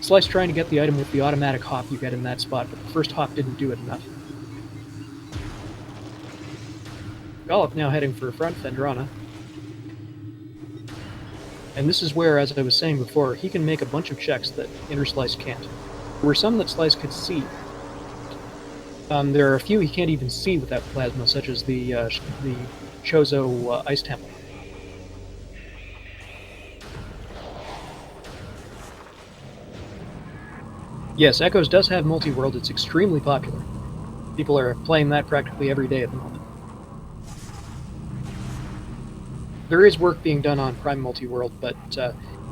Slice trying to get the item with the automatic hop you get in that spot, but the first hop didn't do it enough. Gollop now heading for front Fendrana. And this is where, as I was saying before, he can make a bunch of checks that Inner Slice can't. There were some that Slice could see. There are a few he can't even see without plasma, such as the Chozo Ice Temple. Yes, Echoes does have multi-world. It's extremely popular. People are playing that practically every day at the moment. There is work being done on Prime Multi-World, but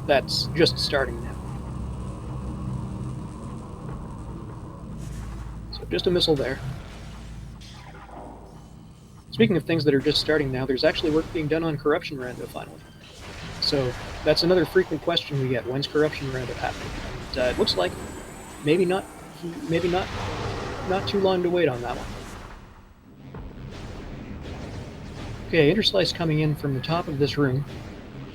that's just starting now. So just a missile there. Speaking of things that are just starting now, there's actually work being done on Corruption Rando finally. So that's another frequent question we get: when's Corruption Rando happening? And it looks like maybe not too long to wait on that one. Okay, Interslice coming in from the top of this room.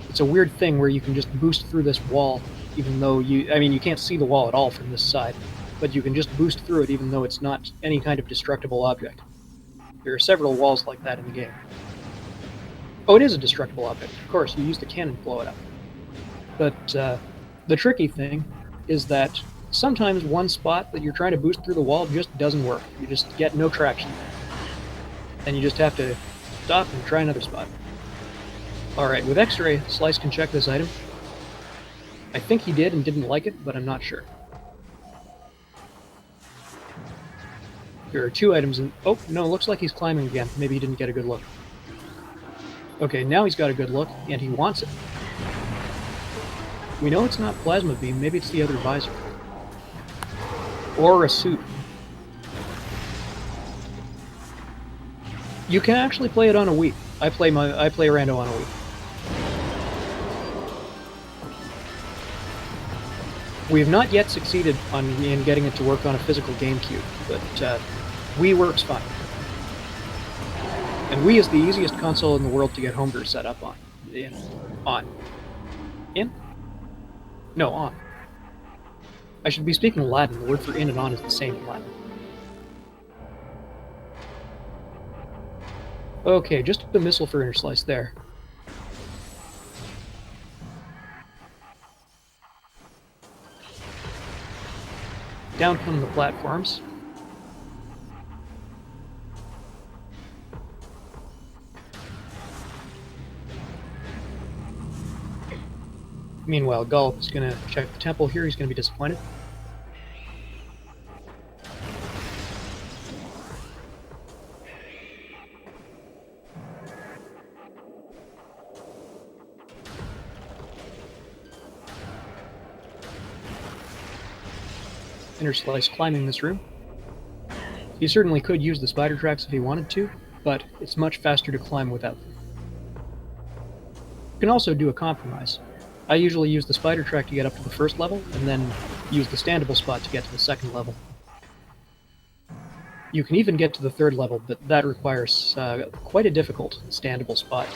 It's a weird thing where you can just boost through this wall, even though you can't see the wall at all from this side, but you can just boost through it even though it's not any kind of destructible object. There are several walls like that in the game. Oh, it is a destructible object. Of course, you use the cannon to blow it up. But the tricky thing is that sometimes one spot that you're trying to boost through the wall just doesn't work. You just get no traction there. And you just have to stop and try another spot. Alright, with X-Ray, Slice can check this item. I think he did and didn't like it, but I'm not sure. There are two items in... Oh, no, looks like he's climbing again. Maybe he didn't get a good look. Okay, now he's got a good look, and he wants it. We know it's not Plasma Beam, maybe it's the other visor. Or a suit. You can actually play it on a Wii. I play Rando on a Wii. We have not yet succeeded in getting it to work on a physical GameCube, but Wii works fine. And Wii is the easiest console in the world to get homebrew set up on. On. No, on. I should be speaking Latin. The word for in and on is the same in Latin. Okay, just a missile for Interslice there. Down come the platforms. Meanwhile, Gollop is going to check the temple here. He's going to be disappointed. Interslice climbing this room. He certainly could use the spider tracks if he wanted to, but it's much faster to climb without them. You can also do a compromise. I usually use the spider track to get up to the first level, and then use the standable spot to get to the second level. You can even get to the third level, but that requires quite a difficult standable spot.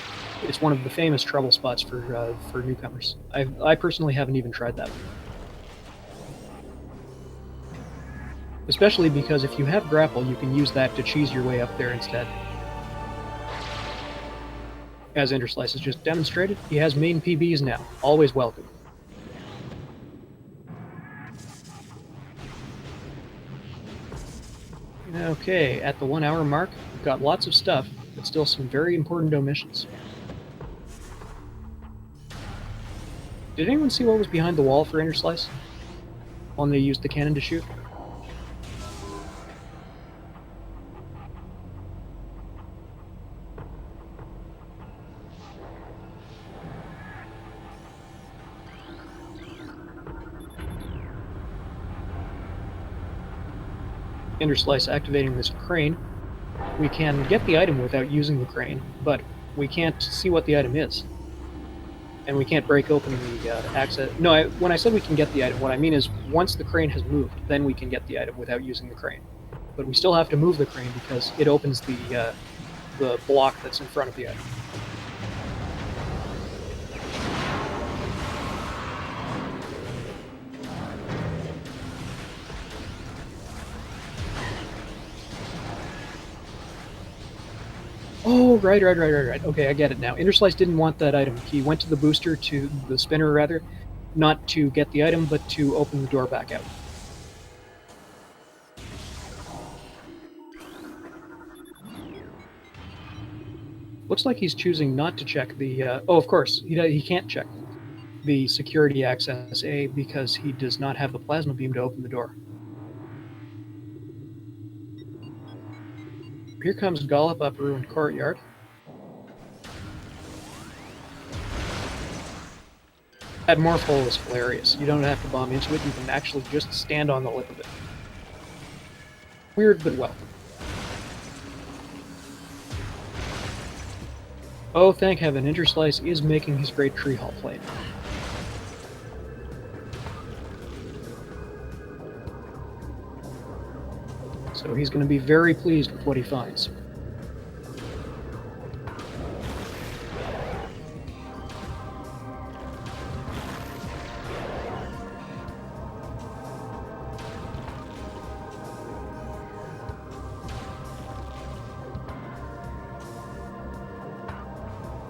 It's one of the famous trouble spots for newcomers. I personally haven't even tried that one. Especially because if you have grapple, you can use that to cheese your way up there instead. As Interslice has just demonstrated, he has main PBs now. Always welcome. Okay, at the 1 hour mark, we've got lots of stuff, but still some very important omissions. Did anyone see what was behind the wall for Interslice? One they used the cannon to shoot? Interslice activating this crane, we can get the item without using the crane, but we can't see what the item is. And we can't break open the access. No, when I said we can get the item, what I mean is once the crane has moved, then we can get the item without using the crane. But we still have to move the crane because it opens the block that's in front of the item. Oh, right. Okay, I get it now. Interslice didn't want that item. He went to the booster, to the spinner rather, not to get the item, but to open the door back out. Looks like he's choosing not to check the... oh, of course, he can't check the security access A because he does not have the plasma beam to open the door. Here comes Gollop up Ruined Courtyard. That morph hole is hilarious. You don't have to bomb into it, you can actually just stand on the lip of it. Weird, but well. Oh, thank heaven, Interslice is making his great tree hall play. So he's going to be very pleased with what he finds.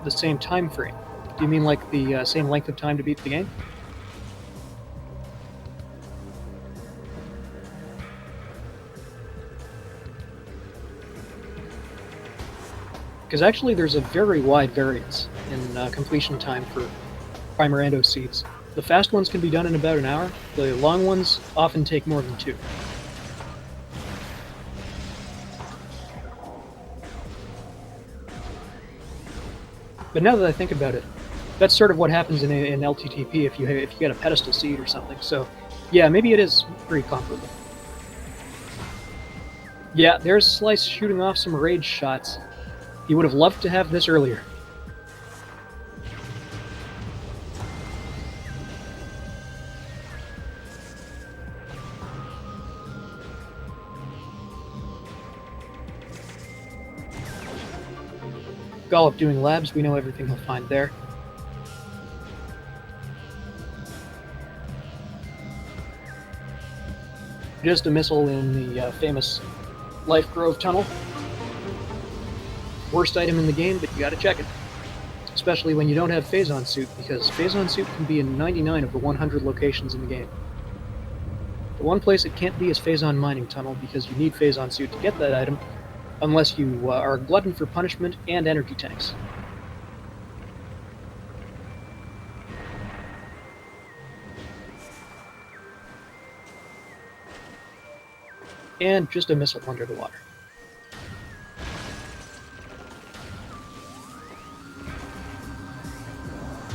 The same time frame. Do you mean like the same length of time to beat the game? Because actually there's a very wide variance in completion time for Prime Rando seeds. The fast ones can be done in about an hour, the long ones often take more than 2. But now that I think about it, that's sort of what happens in LTTP if you get a pedestal seed or something. So, yeah, maybe it is pretty comparable. Yeah, there's Slice shooting off some rage shots. He would have loved to have this earlier. Gollop doing labs, we know everything he'll find there. Just a missile in the famous Life Grove tunnel. Worst item in the game, but you gotta check it. Especially when you don't have Phazon Suit, because Phazon Suit can be in 99 of the 100 locations in the game. The one place it can't be is Phazon Mining Tunnel, because you need Phazon Suit to get that item, unless you are a glutton for punishment and energy tanks. And just a missile under the water.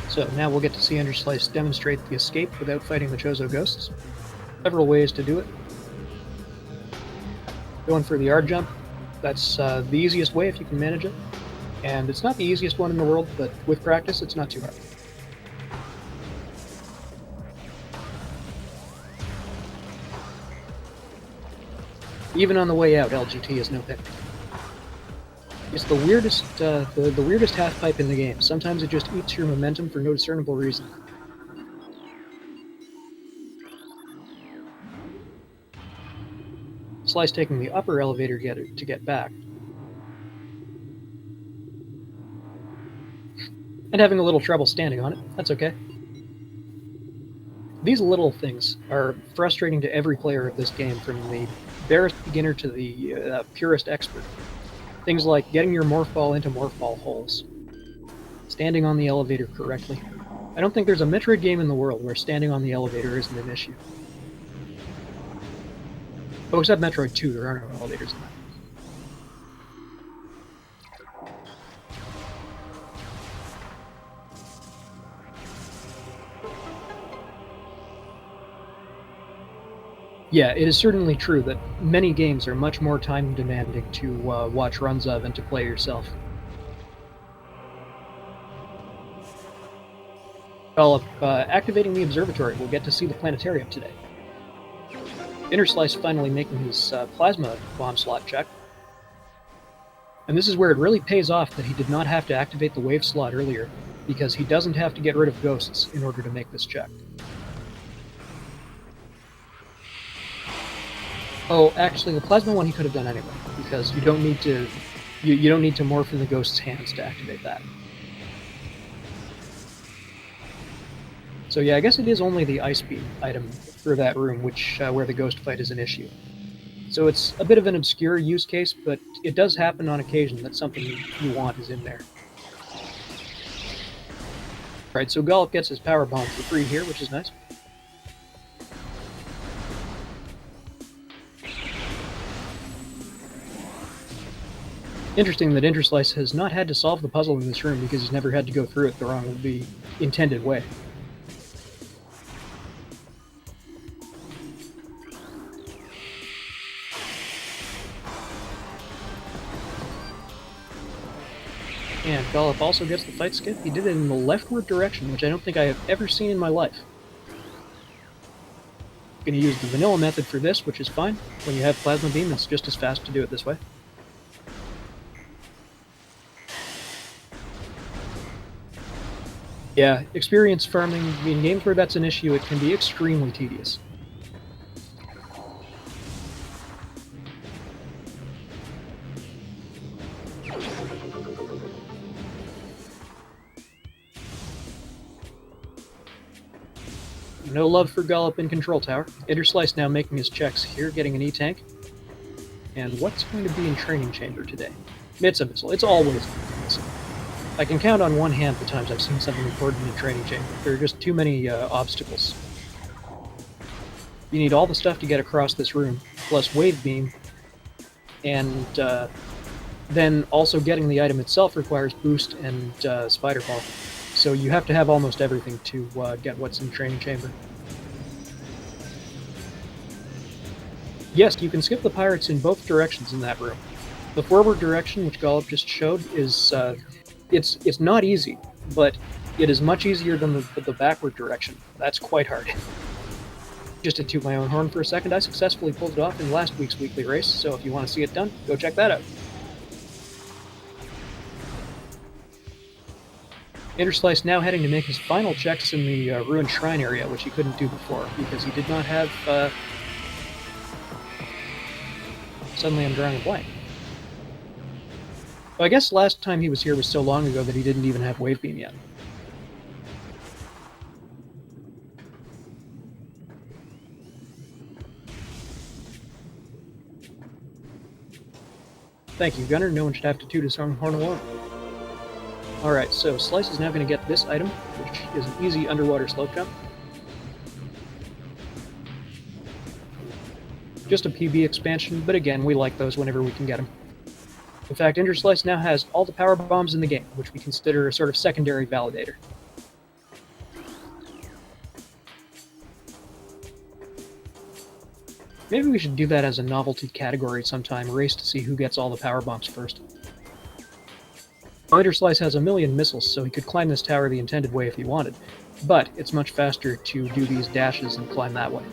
So now we'll get to see Interslice demonstrate the escape without fighting the Chozo ghosts. Several ways to do it. Going for the R jump. That's the easiest way if you can manage it. And it's not the easiest one in the world, but with practice it's not too hard. Even on the way out, LGT is no picnic. It's the weirdest, the weirdest half pipe in the game. Sometimes it just eats your momentum for no discernible reason. Slice taking the upper elevator to get back. And having a little trouble standing on it. That's okay. These little things are frustrating to every player of this game, from the barest beginner to the purest expert. Things like getting your morph ball into morph ball holes, standing on the elevator correctly. I don't think there's a Metroid game in the world where standing on the elevator isn't an issue. Oh, except Metroid 2, there are no elevators in that. Yeah, it is certainly true that many games are much more time demanding to watch runs of and to play yourself. Well, activating the observatory, we'll get to see the planetarium today. Innerslice finally making his plasma bomb slot check. And this is where it really pays off that he did not have to activate the wave slot earlier, because he doesn't have to get rid of ghosts in order to make this check. Oh, actually, the plasma one he could have done anyway, because you don't need to you don't need to morph in the ghost's hands to activate that. So yeah, I guess it is only the ice beam item for that room, which where the ghost fight is an issue. So it's a bit of an obscure use case, but it does happen on occasion that something you want is in there. Alright, so Gollop gets his power bomb for free here, which is nice. Interesting that Interslice has not had to solve the puzzle in this room because he's never had to go through it the intended way. And Gollop also gets the fight skip. He did it in the leftward direction, which I don't think I have ever seen in my life. Gonna use the vanilla method for this, which is fine. When you have Plasma Beam, it's just as fast to do it this way. Yeah, experience farming, in games where that's an issue, it can be extremely tedious. No love for Gollop in Control Tower. Interslice now making his checks here, getting an E-Tank. And what's going to be in Training Chamber today? It's a missile. It's always a missile. I can count on one hand the times I've seen something important in Training Chamber. There are just too many obstacles. You need all the stuff to get across this room, plus Wave Beam, and then also getting the item itself requires Boost and Spider Ball. So you have to have almost everything to get what's in Training Chamber. Yes, you can skip the pirates in both directions in that room. The forward direction, which Gollop just showed, is it's not easy, but it is much easier than the backward direction. That's quite hard. Just to toot my own horn for a second, I successfully pulled it off in last week's weekly race, so if you want to see it done, go check that out. Interslice now heading to make his final checks in the Ruined Shrine area, which he couldn't do before, because he did not have... Suddenly I'm drawing a blank. Well, I guess last time he was here was so long ago that he didn't even have Wave Beam yet. Thank you, Gunner. No one should have to toot his own horn alone. Alright, so Slice is now going to get this item, which is an easy underwater slope jump. Just a PB expansion, but again, we like those whenever we can get them. In fact, Interslice now has all the power bombs in the game, which we consider a sort of secondary validator. Maybe we should do that as a novelty category sometime, race to see who gets all the power bombs first. Interslice has a million missiles, so he could climb this tower the intended way if he wanted, but it's much faster to do these dashes and climb that way.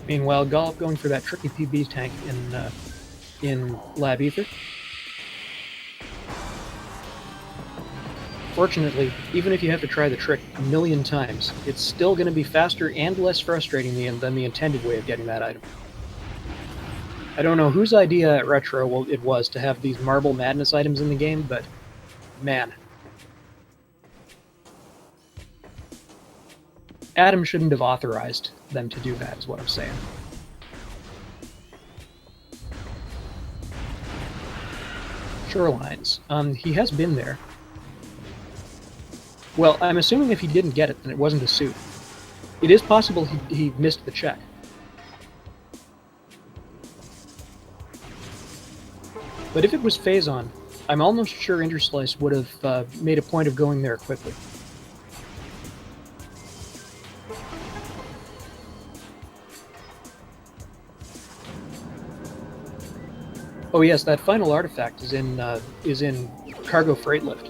Meanwhile, Gollop going for that tricky PB tank in Lab Ether. Fortunately, even if you have to try the trick a million times, it's still going to be faster and less frustrating than the intended way of getting that item. I don't know whose idea at Retro it was to have these Marble Madness items in the game, but man. Adam shouldn't have authorized them to do that, is what I'm saying. Shorelines. He has been there. Well, I'm assuming if he didn't get it, then it wasn't a suit. It is possible he missed the check. But if it was Phazon, I'm almost sure Interslice would have made a point of going there quickly. Oh yes, that final artifact is in cargo freight lift,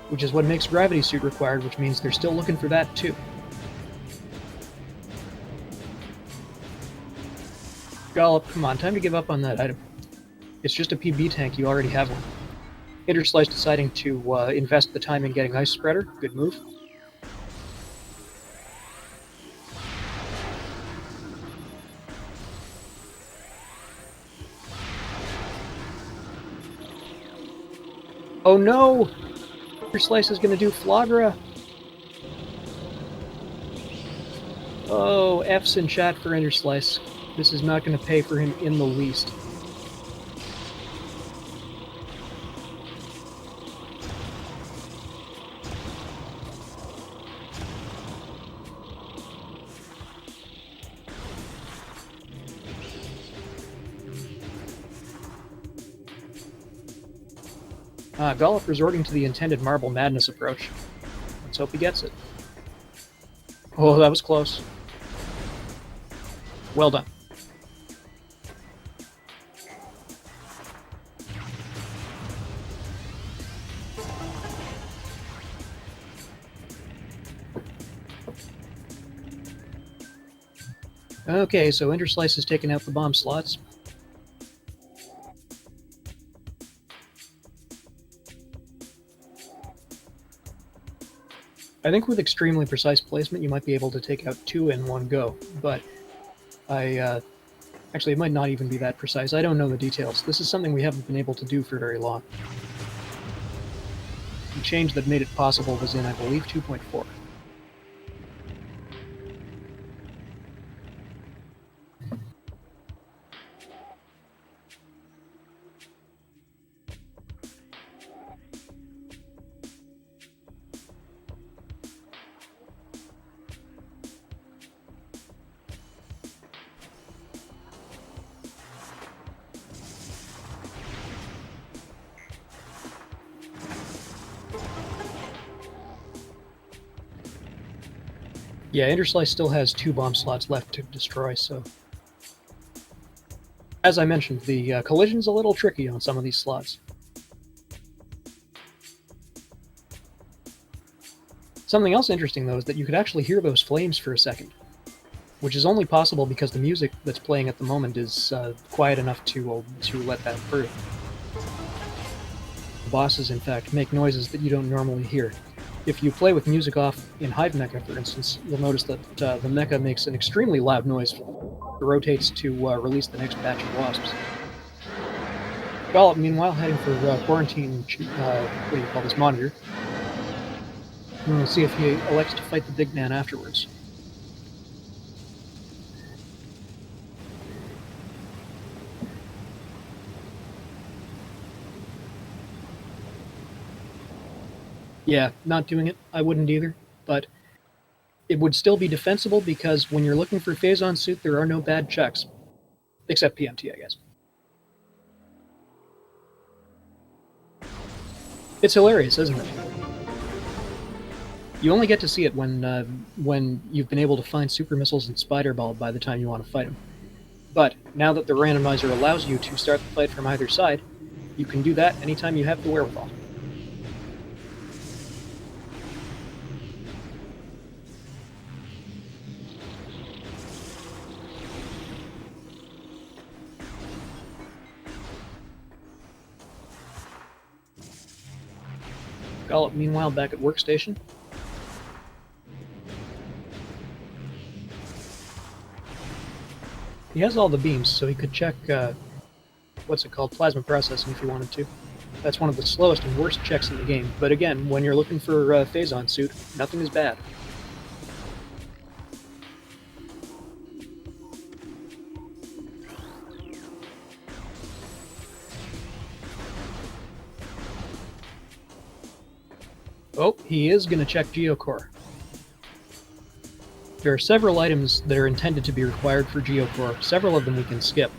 which is what makes gravity suit required, which means they're still looking for that too. Gollop, come on, time to give up on that item. It's just a PB tank, you already have one. Interslice deciding to invest the time in getting Ice Spreader, good move. Oh no! Interslice is gonna do Flagra! Oh, F's in chat for Interslice. This is not gonna pay for him in the least. Gollop resorting to the intended Marble Madness approach. Let's hope he gets it. Oh, that was close. Well done. Okay, so Interslice has taken out the bomb slots. I think with extremely precise placement, you might be able to take out 2 in one go, but actually, it might not even be that precise. I don't know the details. This is something we haven't been able to do for very long. The change that made it possible was in, I believe, 2.4. Yeah, Interslice still has 2 bomb slots left to destroy, so... As I mentioned, the collision's a little tricky on some of these slots. Something else interesting, though, is that you could actually hear those flames for a second, which is only possible because the music that's playing at the moment is quiet enough to let that through. The bosses, in fact, make noises that you don't normally hear. If you play with music off in Hive Mecha, for instance, you'll notice that the mecha makes an extremely loud noise. It rotates to release the next batch of wasps. Gollop, meanwhile, heading for quarantine, what do you call this, monitor. And we'll see if he elects to fight the big man afterwards. Yeah, not doing it. I wouldn't either, but it would still be defensible because when you're looking for Phazon Suit, there are no bad checks. Except PMT, I guess. It's hilarious, isn't it? You only get to see it when you've been able to find Super Missiles and Spider Ball by the time you want to fight them. But now that the randomizer allows you to start the fight from either side, you can do that anytime you have the wherewithal. Gollop, meanwhile, back at workstation. He has all the beams, so he could check, what's it called, plasma processing if he wanted to. That's one of the slowest and worst checks in the game, but again, when you're looking for Phazon Suit, nothing is bad. Oh, he is going to check Geocore. There are several items that are intended to be required for Geocore. Several of them we can skip.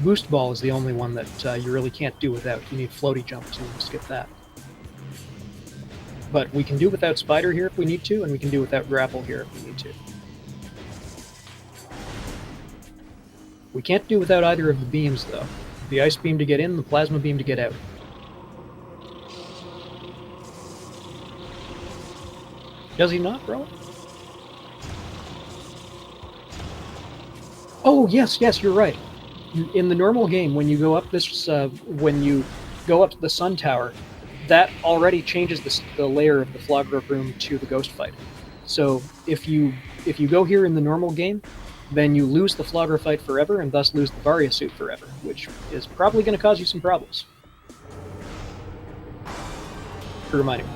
Boost Ball is the only one that you really can't do without. You need Floaty Jump to skip that. But we can do without Spider here if we need to, and we can do without Grapple here if we need to. We can't do without either of the beams, though. The Ice Beam to get in, the Plasma Beam to get out. Does he not, bro? Oh, yes, you're right. In the normal game, when you go up this, when you go up to the Sun Tower, that already changes the layer of the Flogra room to the Ghost Fight. So if you go here in the normal game, then you lose the Flogra fight forever, and thus lose the Varia suit forever, which is probably going to cause you some problems. For reminding me.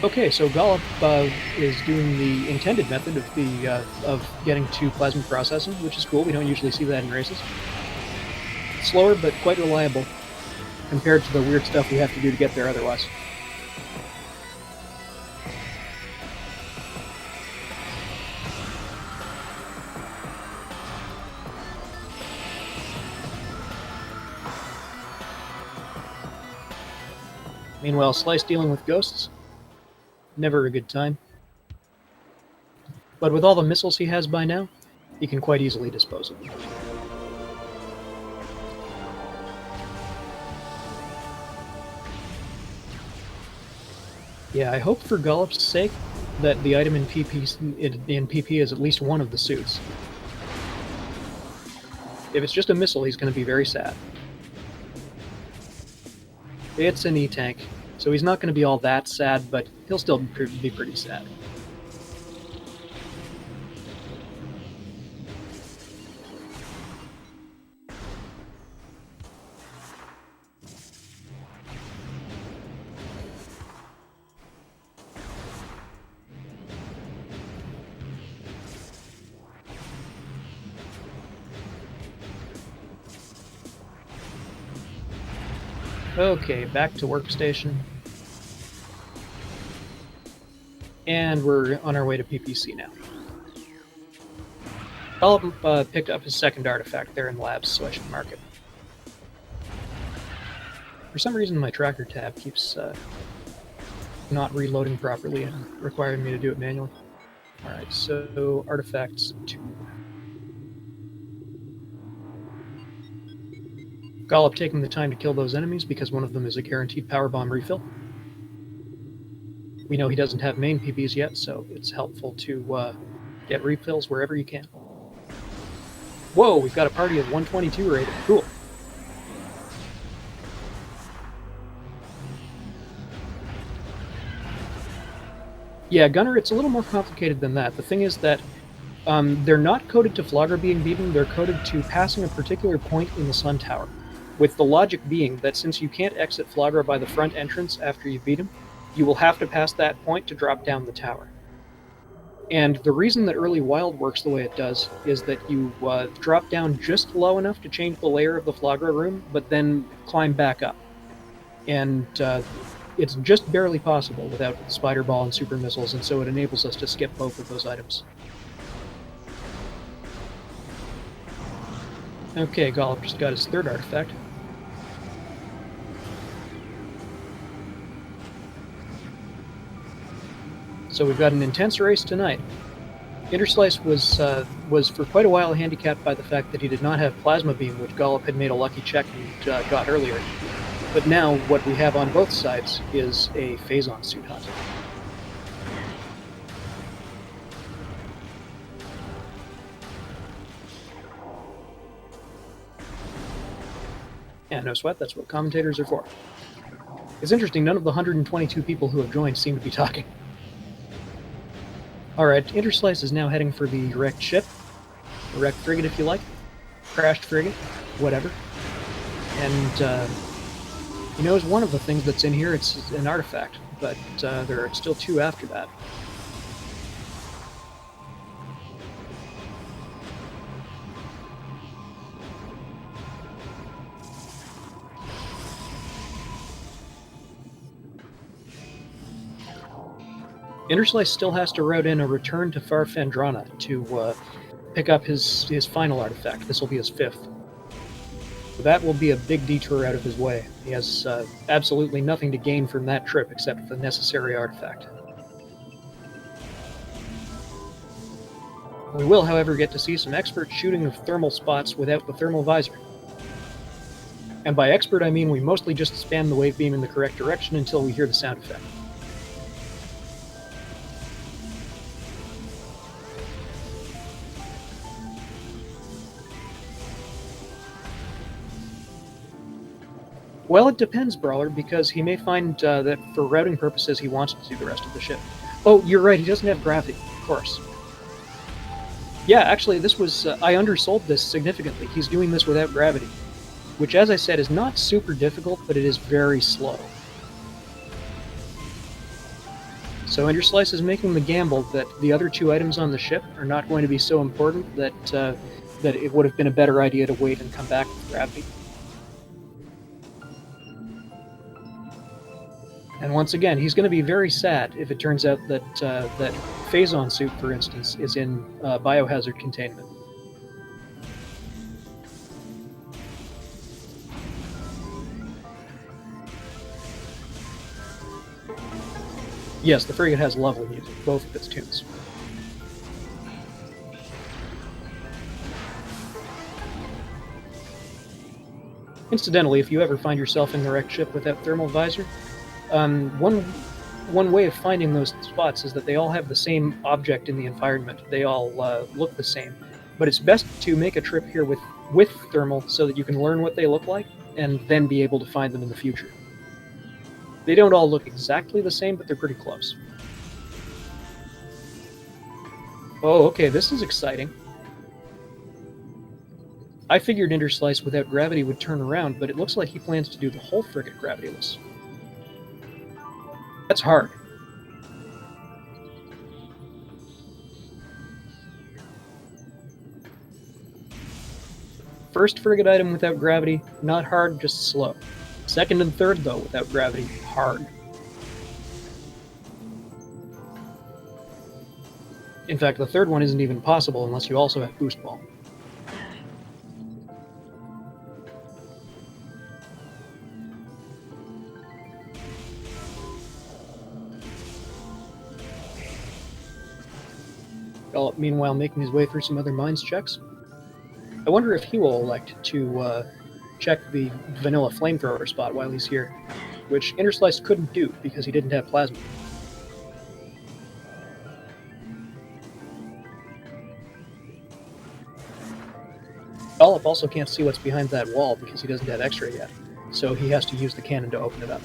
Okay, so Gollop is doing the intended method of getting to plasma processing, which is cool. We don't usually see that in races. Slower, but quite reliable compared to the weird stuff we have to do to get there otherwise. Meanwhile, Slice dealing with ghosts. Never a good time. But with all the missiles he has by now, he can quite easily dispose of them. Yeah, I hope for Gollop's sake that the item in PP is at least one of the suits. If it's just a missile, he's going to be very sad. It's an E-Tank, so he's not going to be all that sad, but he'll still be pretty sad. Okay, back to workstation. And we're on our way to PPC now. Gollop picked up his second artifact there in labs, so I should mark it. For some reason my tracker tab keeps not reloading properly and requiring me to do it manually. Alright, so artifacts 2. Gollop taking the time to kill those enemies because one of them is a guaranteed power bomb refill. We know he doesn't have main PBs yet, so it's helpful to get refills wherever you can. Whoa, we've got a party of 122 rated. Cool. Yeah, Gunner, it's a little more complicated than that. The thing is that they're not coded to Flogra being beaten, they're coded to passing a particular point in the Sun Tower, with the logic being that since you can't exit Flogra by the front entrance after you beat him, you will have to pass that point to drop down the tower. And the reason that early Wild works the way it does is that you drop down just low enough to change the layer of the Flogra room, but then climb back up. And it's just barely possible without Spider Ball and Super Missiles, and so it enables us to skip both of those items. Okay, Gollop just got his third artifact. So we've got an intense race tonight. Interslice was for quite a while handicapped by the fact that he did not have Plasma Beam, which Gollop had made a lucky check and got earlier. But now what we have on both sides is a Phazon suit hunt. Yeah, no sweat, that's what commentators are for. It's interesting, none of the 122 people who have joined seem to be talking. Alright, Interslice is now heading for the wrecked ship. A wrecked frigate, if you like. Crashed frigate. Whatever. And, he knows one of the things that's in here, it's an artifact, but there are still two after that. Interslice still has to route in a return to Farfendrana to pick up his final artifact. This will be his 5th. So that will be a big detour out of his way. He has absolutely nothing to gain from that trip except the necessary artifact. We will, however, get to see some expert shooting of thermal spots without the thermal visor. And by expert, I mean we mostly just spam the wave beam in the correct direction until we hear the sound effect. Well, it depends, Brawler, because he may find that for routing purposes he wants to do the rest of the ship. Oh, you're right, he doesn't have gravity, of course. Yeah, actually, this was... I undersold this significantly. He's doing this without gravity, which, as I said, is not super difficult, but it is very slow. So Interslice is making the gamble that the other 2 items on the ship are not going to be so important that, that it would have been a better idea to wait and come back with gravity. And once again, he's going to be very sad if it turns out that that Phazon suit, for instance, is in biohazard containment. Yes, the frigate has lovely music, both of its tunes. Incidentally, if you ever find yourself in the wrecked ship without thermal visor, one way of finding those spots is that they all have the same object in the environment. They all look the same. But it's best to make a trip here with thermal so that you can learn what they look like and then be able to find them in the future. They don't all look exactly the same, but they're pretty close. Oh, okay, this is exciting. I figured Interslice without gravity would turn around, but it looks like he plans to do the whole frigate gravityless. That's hard. First frigate item without gravity, not hard, just slow. Second and third, though, without gravity, hard. In fact, the third one isn't even possible unless you also have boost ball. Meanwhile, making his way through some other mines checks. I wonder if he will elect to check the vanilla flamethrower spot while he's here, which Interslice couldn't do because he didn't have plasma. Dollop also can't see what's behind that wall because he doesn't have X-ray yet, so he has to use the cannon to open it up.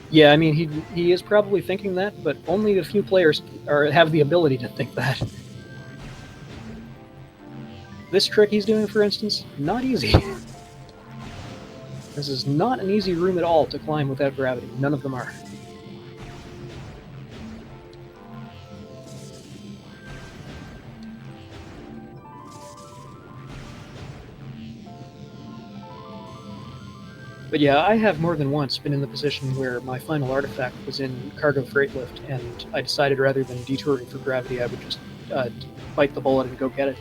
Yeah, I mean, he is probably thinking that, but only a few players have the ability to think that. This trick he's doing, for instance, not easy. This is not an easy room at all to climb without gravity. None of them are. But yeah, I have more than once been in the position where my final artifact was in cargo freight lift, and I decided rather than detouring for gravity, I would just bite the bullet and go get it.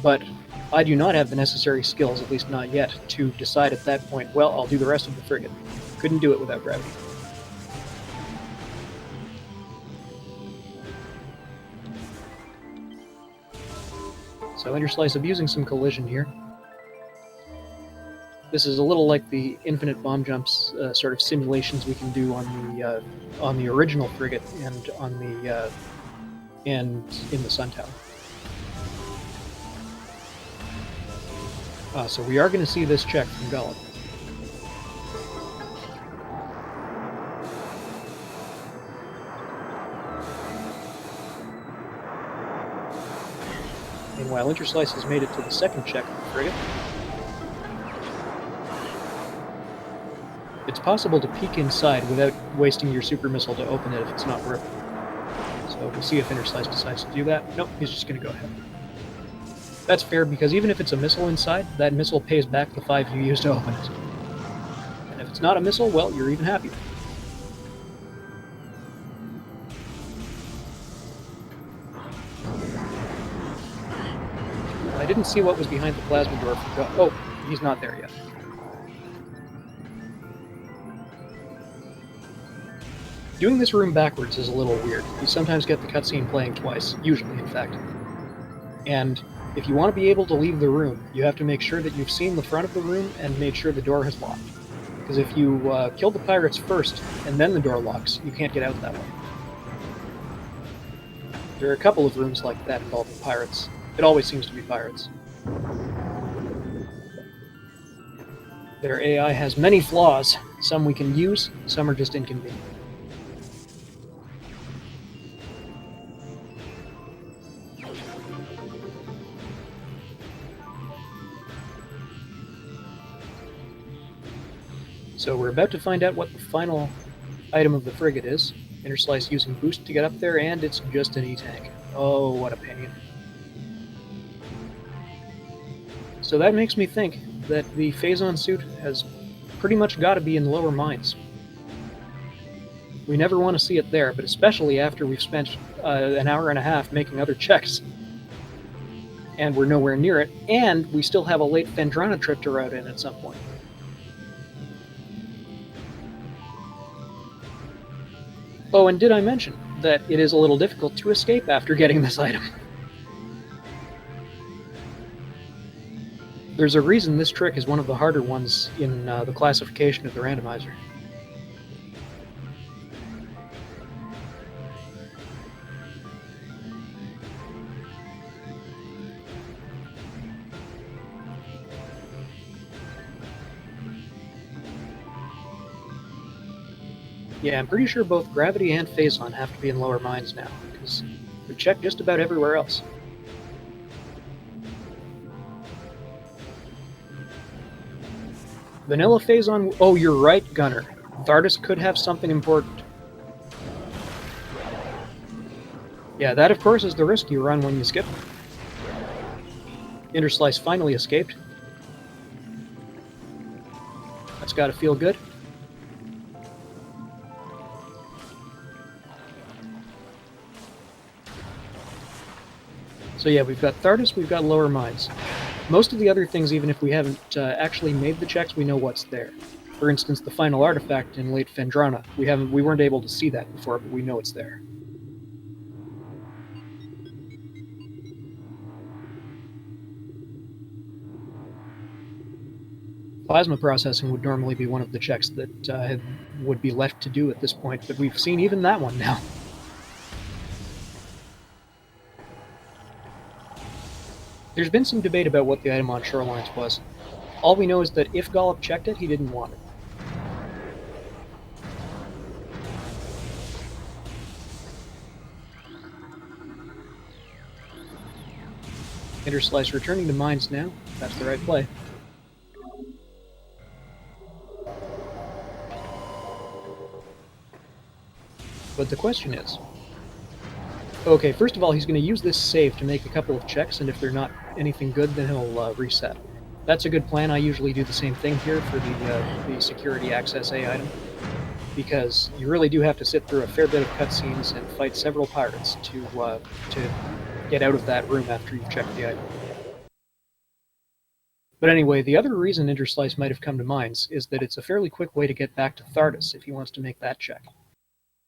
But I do not have the necessary skills, at least not yet, to decide at that point, well, I'll do the rest of the frigate. Couldn't do it without gravity. So Interslice abusing some collision here. This is a little like the infinite bomb jumps sort of simulations we can do on the original frigate and on the and in the Sun Tower. So we are going to see this check from Dollop. Meanwhile, Interslice has made it to the second check of the frigate. It's possible to peek inside without wasting your super missile to open it if it's not worth it. So we'll see if Interslice decides to do that. Nope, he's just going to go ahead. That's fair, because even if it's a missile inside, that missile pays back the 5 you used to open it. And if it's not a missile, well, you're even happier. I didn't see what was behind the plasma door. Oh, he's not there yet. Doing this room backwards is a little weird. You sometimes get the cutscene playing twice, usually in fact. And if you want to be able to leave the room, you have to make sure that you've seen the front of the room and made sure the door has locked. Because if you kill the pirates first and then the door locks, you can't get out that way. There are a couple of rooms like that involving pirates. It always seems to be pirates. Their AI has many flaws. Some we can use, some are just inconvenient. So we're about to find out what the final item of the frigate is. Interslice using boost to get up there, and it's just an E-tank. Oh, what a pain. So that makes me think that the Phazon suit has pretty much got to be in the lower mines. We never want to see it there, but especially after we've spent an hour and a half making other checks. And we're nowhere near it, and we still have a late Phendrana trip to route in at some point. Oh, and did I mention that it is a little difficult to escape after getting this item? There's a reason this trick is one of the harder ones in the classification of the randomizer. Yeah, I'm pretty sure both Gravity and Phazon have to be in lower mines now, because we've checked just about everywhere else. Vanilla Phazon... Oh, you're right, Gunner. Thardus could have something important. Yeah, that of course is the risk you run when you skip. Interslice finally escaped. That's gotta feel good. So yeah, we've got Thardus, we've got lower mines. Most of the other things, even if we haven't actually made the checks, we know what's there. For instance, the final artifact in late Phendrana. We weren't able to see that before, but we know it's there. Plasma processing would normally be one of the checks that would be left to do at this point, but we've seen even that one now. There's been some debate about what the item on Shorelines was. All we know is that if Gollop checked it, he didn't want it. Interslice returning to mines now. That's the right play. But the question is... Okay, first of all, he's going to use this save to make a couple of checks, and if they're not anything good, then he'll reset. That's a good plan. I usually do the same thing here for the security access A item, because you really do have to sit through a fair bit of cutscenes and fight several pirates to get out of that room after you've checked the item. But anyway, the other reason Interslice might have come to mines is that it's a fairly quick way to get back to Thardus if he wants to make that check.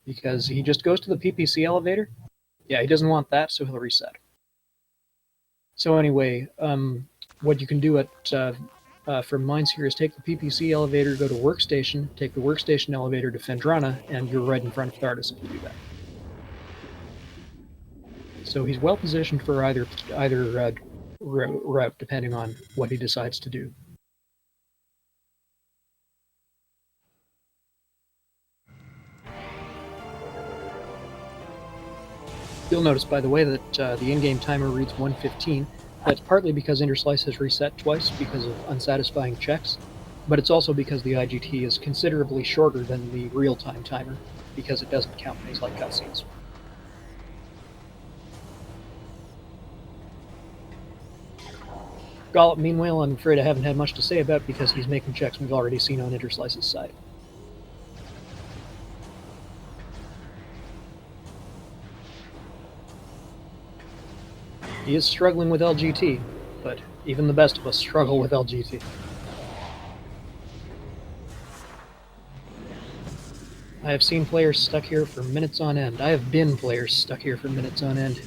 Because he just goes to the PPC elevator. Yeah, he doesn't want that, so he'll reset. So anyway, what you can do from mines here is take the PPC elevator, go to Workstation, take the Workstation elevator to Phendrana, and you're right in front of Thardus if you do that. So he's well positioned for either route, depending on what he decides to do. You'll notice, by the way, that the in-game timer reads 1:15. That's partly because Interslice has reset twice because of unsatisfying checks, but it's also because the IGT is considerably shorter than the real-time timer, because it doesn't count things like cutscenes. Gollop, meanwhile, I'm afraid I haven't had much to say about because he's making checks we've already seen on Interslice's side. He is struggling with LGT, but even the best of us struggle with LGT. I have seen players stuck here for minutes on end. I have been players stuck here for minutes on end.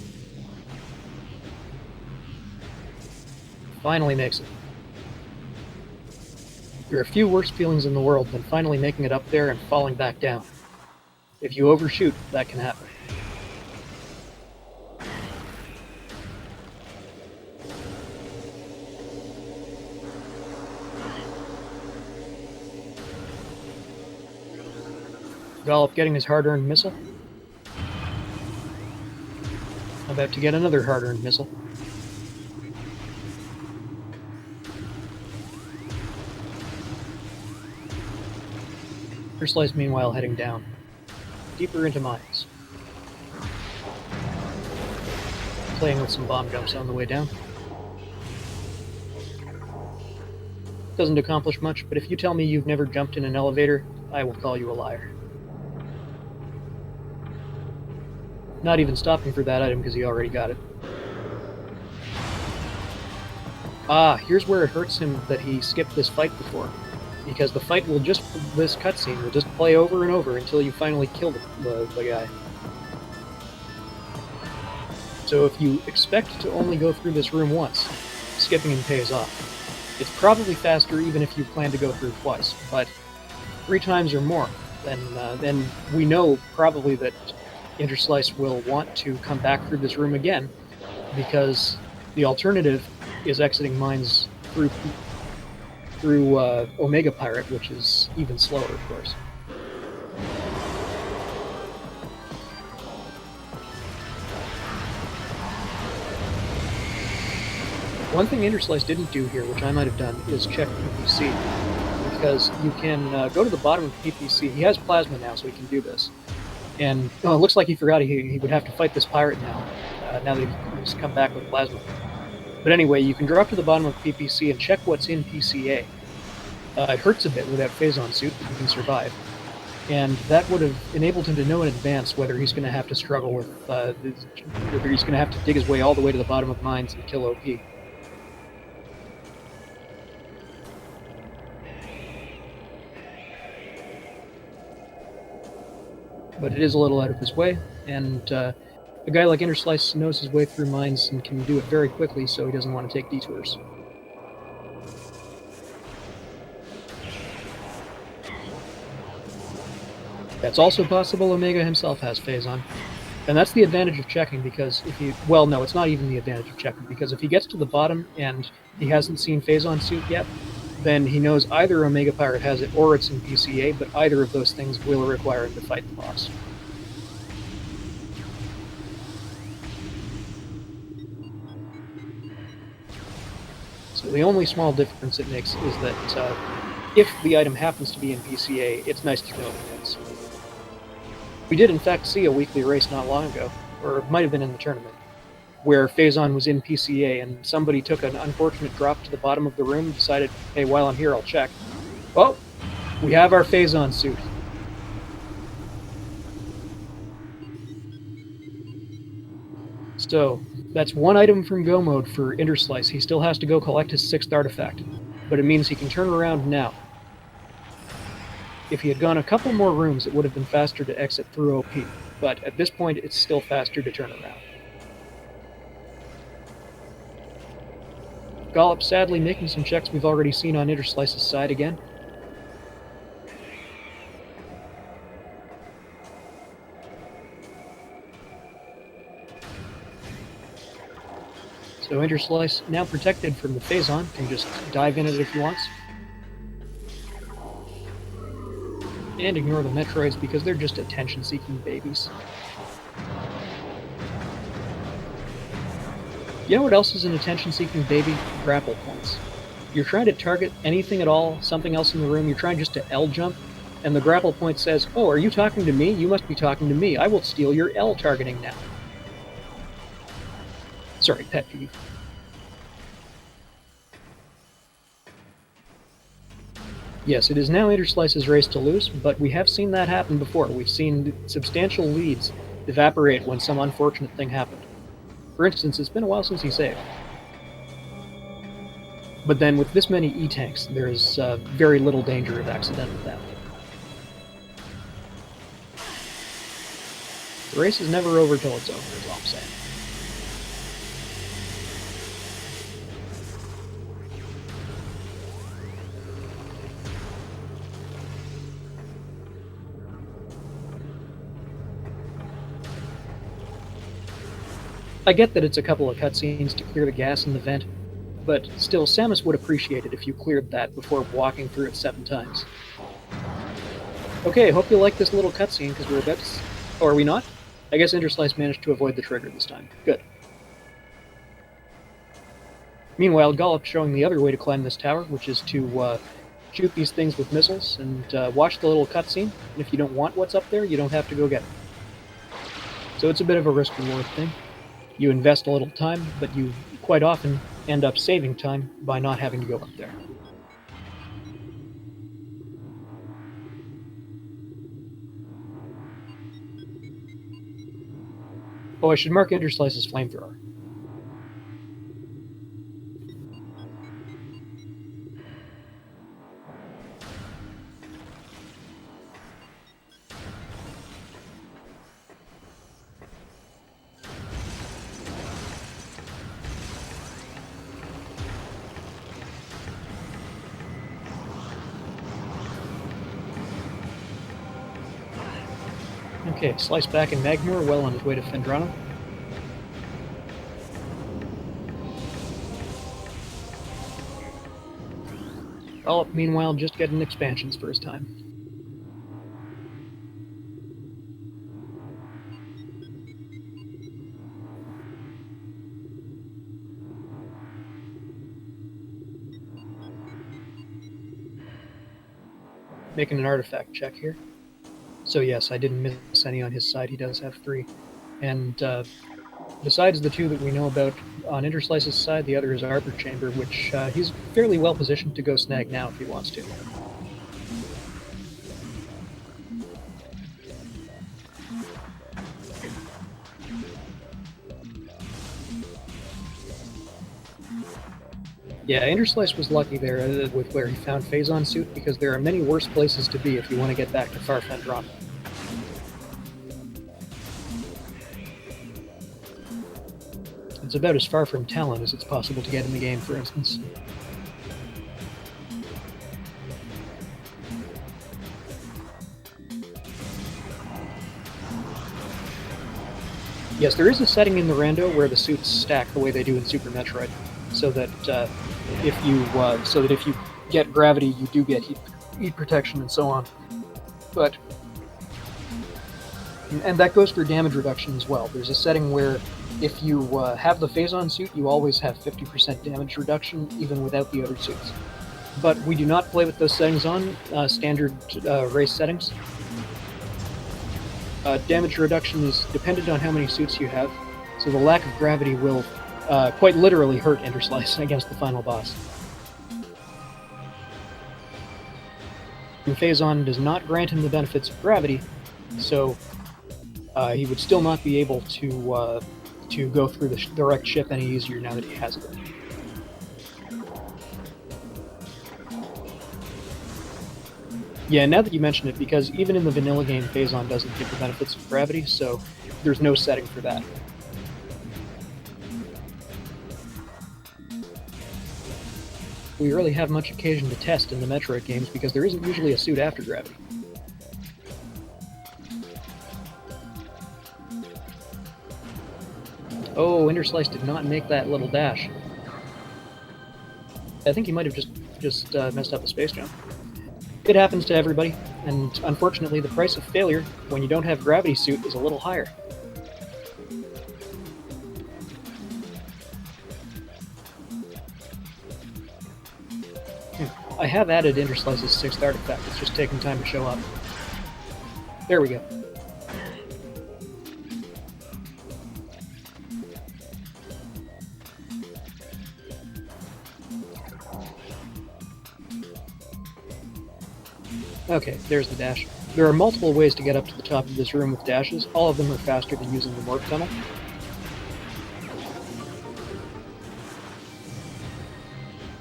Finally makes it. There are few worse feelings in the world than finally making it up there and falling back down. If you overshoot, that can happen. Gollop getting his hard-earned missile. About to get another hard-earned missile. Slice, meanwhile, heading down, deeper into mines. Playing with some bomb jumps on the way down. Doesn't accomplish much, but if you tell me you've never jumped in an elevator, I will call you a liar. Not even stopping for that item because he already got it. Ah, here's where it hurts him that he skipped this fight before. Because the fight will just, this cutscene will just play over and over until you finally kill the guy. So if you expect to only go through this room once, skipping him pays off. It's probably faster even if you plan to go through twice, but 3 times or more, then we know probably that Interslice will want to come back through this room again, because the alternative is exiting mines through Omega Pirate, which is even slower, of course. One thing Interslice didn't do here, which I might have done, is check PPC, because you can go to the bottom of PPC. He has plasma now, so he can do this. And it looks like he forgot he would have to fight this pirate now, now that he's come back with plasma. But anyway, you can drop to the bottom of PPC and check what's in PCA. It hurts a bit without Phazon suit, but he can survive. And that would have enabled him to know in advance whether he's going to have to struggle with, whether he's going to have to dig his way all the way to the bottom of mines and kill OP. But it is a little out of his way, and a guy like Interslice knows his way through mines and can do it very quickly, so he doesn't want to take detours. That's also possible Omega himself has Phazon. And that's the advantage of checking, because if you... Well, no, it's not even the advantage of checking, because if he gets to the bottom and he hasn't seen Phazon suit yet, then he knows either Omega Pirate has it or it's in PCA, but either of those things will require him to fight the boss. So the only small difference it makes is that if the item happens to be in PCA, it's nice to know that it's. We did in fact see a weekly race not long ago, or it might have been in the tournament, where Phazon was in PCA and somebody took an unfortunate drop to the bottom of the room and decided, hey, while I'm here, I'll check. Well, we have our Phazon suit. So, that's one item from Go Mode for Interslice. He still has to go collect his 6th artifact, but it means he can turn around now. If he had gone a couple more rooms, it would have been faster to exit through OP, but at this point, it's still faster to turn around. Gollop sadly making some checks we've already seen on Interslice's side again. So Interslice, now protected from the Phazon, can just dive in it if he wants. And ignore the Metroids because they're just attention-seeking babies. You know what else is an attention-seeking baby? Grapple points. You're trying to target anything at all, something else in the room, you're trying just to L-jump, and the grapple point says, oh, are you talking to me? You must be talking to me. I will steal your L targeting now. Sorry, pet peeve. Yes, it is now Interslice's race to lose, but we have seen that happen before. We've seen substantial leads evaporate when some unfortunate thing happened. For instance, it's been a while since he saved. But then with this many E-tanks, there is very little danger of accidental death. The race is never over till it's over, is all I'm saying. I get that it's a couple of cutscenes to clear the gas in the vent, but still, Samus would appreciate it if you cleared that before walking through it 7 times. Okay, hope you like this little cutscene, because we're about to... Oh, are we not? I guess Interslice managed to avoid the trigger this time. Good. Meanwhile, Gollop's showing the other way to climb this tower, which is to shoot these things with missiles, and watch the little cutscene, and if you don't want what's up there, you don't have to go get it. So it's a bit of a risk-reward thing. You invest a little time, but you quite often end up saving time by not having to go up there. Oh, I should mark Interslice's flamethrower. Okay, Slice back in Magmore, well on his way to Fendrano. Gollop, meanwhile, just getting expansions for his time. Making an artifact check here. So yes, I didn't miss any on his side. He does have 3. And besides the 2 that we know about on Interslice's side, the other is Arbor Chamber, which he's fairly well positioned to go snag now if he wants to. Yeah, Interslice was lucky there with where he found Phazon Suit, because there are many worse places to be if you want to get back to Far Fendrano. It's about as far from Talon as it's possible to get in the game, for instance. Yes, there is a setting in the Rando where the suits stack the way they do in Super Metroid, so that if you get gravity, you do get heat protection and so on. But and that goes for damage reduction as well. There's a setting where if you have the Phazon suit, you always have 50% damage reduction, even without the other suits. But we do not play with those settings on standard race settings. Damage reduction is dependent on how many suits you have, so the lack of gravity will quite literally hurt Interslice against the final boss. And Phazon does not grant him the benefits of gravity, so he would still not be able to go through the wrecked ship any easier now that he has it. Yeah, now that you mention it, because even in the vanilla game, Phazon doesn't give the benefits of gravity, so there's no setting for that. We rarely have much occasion to test in the Metroid games because there isn't usually a suit after gravity. Oh, Interslice did not make that little dash. I think he might have just messed up a space jump. It happens to everybody, and unfortunately the price of failure when you don't have gravity suit is a little higher. I have added Interslice's 6th artifact, it's just taking time to show up. There we go. Okay, there's the dash. There are multiple ways to get up to the top of this room with dashes. All of them are faster than using the warp tunnel.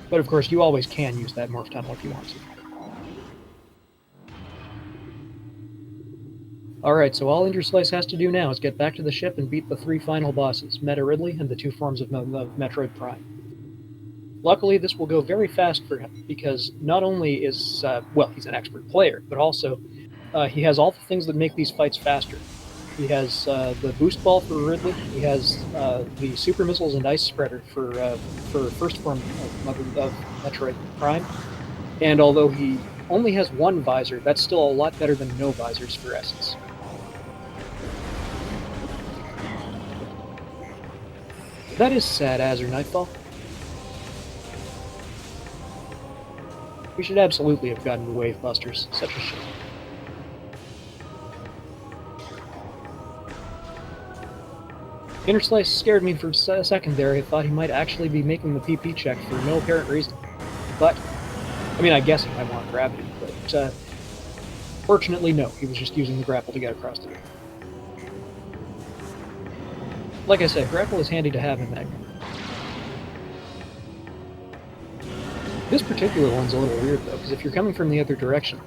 But of course, you always can use that morph tunnel if you want to. Alright, so all Interslice has to do now is get back to the ship and beat the 3 final bosses, Meta Ridley and the 2 forms of Metroid Prime. Luckily, this will go very fast for him, because not only is, well, he's an expert player, but also he has all the things that make these fights faster. He has the boost ball for Ridley, he has the super missiles and ice spreader for first form of Metroid Prime, and although he only has 1 visor, that's still a lot better than no visors for Essence. That is sad, Azure Nightfall. We should absolutely have gotten the Wave Busters. Such a shame. Interslice scared me for a second there. I thought he might actually be making the PP check for no apparent reason. But, I mean, I guess he might want gravity, but fortunately, no. He was just using the grapple to get across the room. Like I said, grapple is handy to have in that game. This particular one's a little weird, though, because if you're coming from the other direction,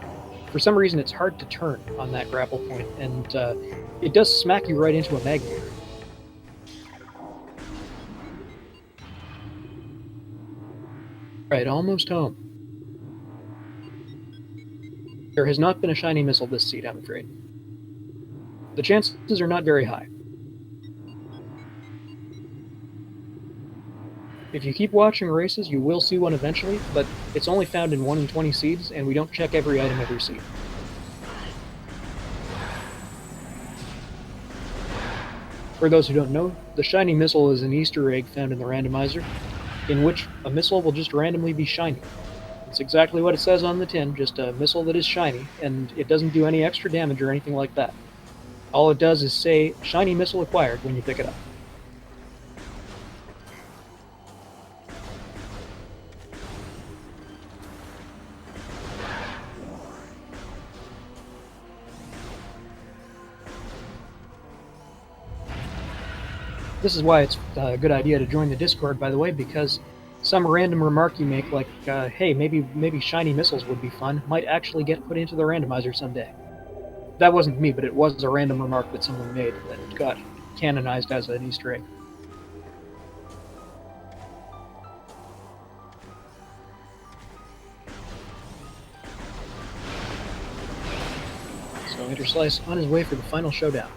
for some reason it's hard to turn on that grapple point, and it does smack you right into a magnet. Right, almost home. There has not been a shiny missile this seed, I'm afraid. The chances are not very high. If you keep watching races, you will see one eventually, but it's only found in 1 in 20 seeds, and we don't check every item every seed. For those who don't know, the shiny missile is an Easter egg found in the randomizer, in which a missile will just randomly be shiny. It's exactly what it says on the tin, just a missile that is shiny, and it doesn't do any extra damage or anything like that. All it does is say, shiny missile acquired, when you pick it up. This is why it's a good idea to join the Discord, by the way, because some random remark you make, like, hey, maybe shiny missiles would be fun, might actually get put into the randomizer someday. That wasn't me, but it was a random remark that someone made that got canonized as an Easter egg. So Interslice on his way for the final showdown.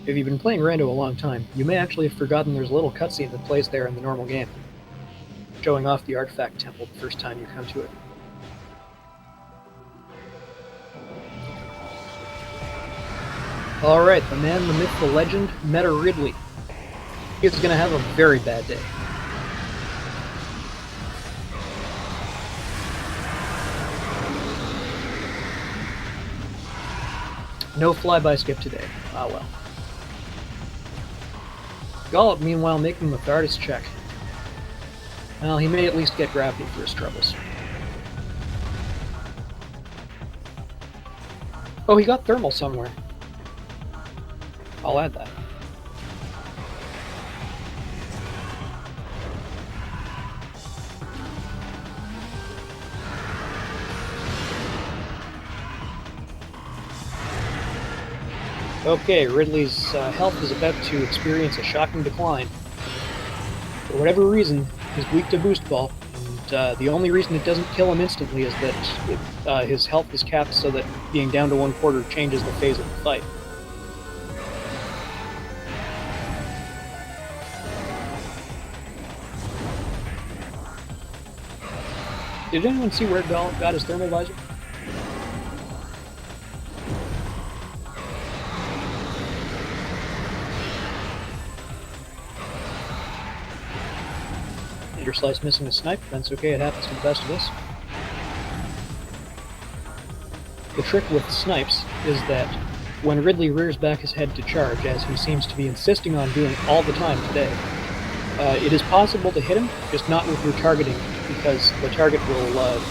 If you've been playing Rando a long time, you may actually have forgotten there's a little cutscene that plays there in the normal game, showing off the artifact temple the first time you come to it. Alright, the man, the myth, the legend, Meta Ridley. He's gonna have a very bad day. No flyby skip today. Ah well. Gollop, meanwhile, making the Thardas check. Well, he may at least get gravity for his troubles. Oh, he got thermal somewhere. I'll add that. Okay, Ridley's health is about to experience a shocking decline. For whatever reason, he's weak to boost ball, and the only reason it doesn't kill him instantly is that his health is capped so that being down to 1/4 changes the phase of the fight. Did anyone see where Gollop got his thermal visor? Slice missing a snipe, that's okay, it happens to the best of us. The trick with snipes is that when Ridley rears back his head to charge, as he seems to be insisting on doing all the time today, it is possible to hit him, just not with your targeting, because the target will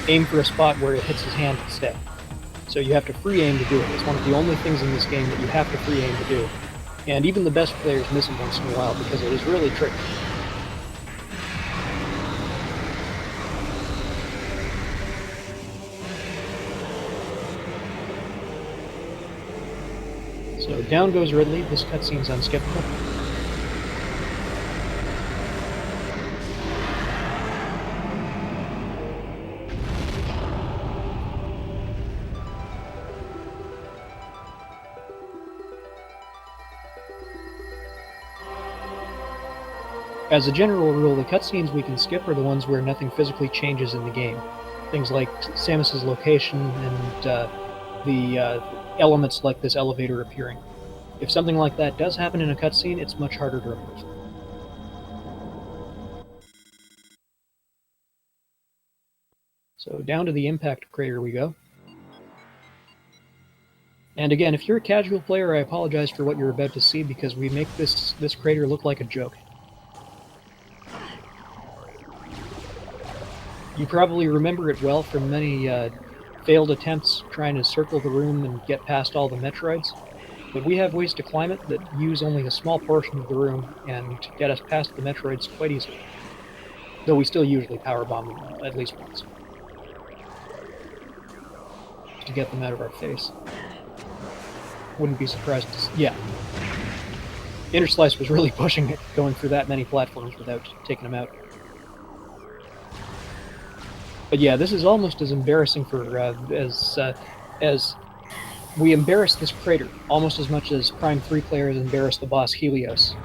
aim for a spot where it hits his hand instead. So you have to free aim to do it. It's one of the only things in this game that you have to free aim to do. And even the best players miss it once in a while because it is really tricky. So down goes Ridley. This cutscene's unskippable. As a general rule, the cutscenes we can skip are the ones where nothing physically changes in the game. Things like Samus's location and the elements like this elevator appearing. If something like that does happen in a cutscene, it's much harder to remove. So down to the impact crater we go. And again, if you're a casual player, I apologize for what you're about to see because we make this crater look like a joke. You probably remember it well from many failed attempts trying to circle the room and get past all the Metroids, but we have ways to climb it that use only a small portion of the room and get us past the Metroids quite easily. Though we still usually powerbomb them at least once. To get them out of our face. Wouldn't be surprised to see. Yeah. Interslice was really pushing it, going through that many platforms without taking them out. But yeah, this is almost as embarrassing for as we embarrass this crater almost as much as Prime 3 players embarrass the boss Helios.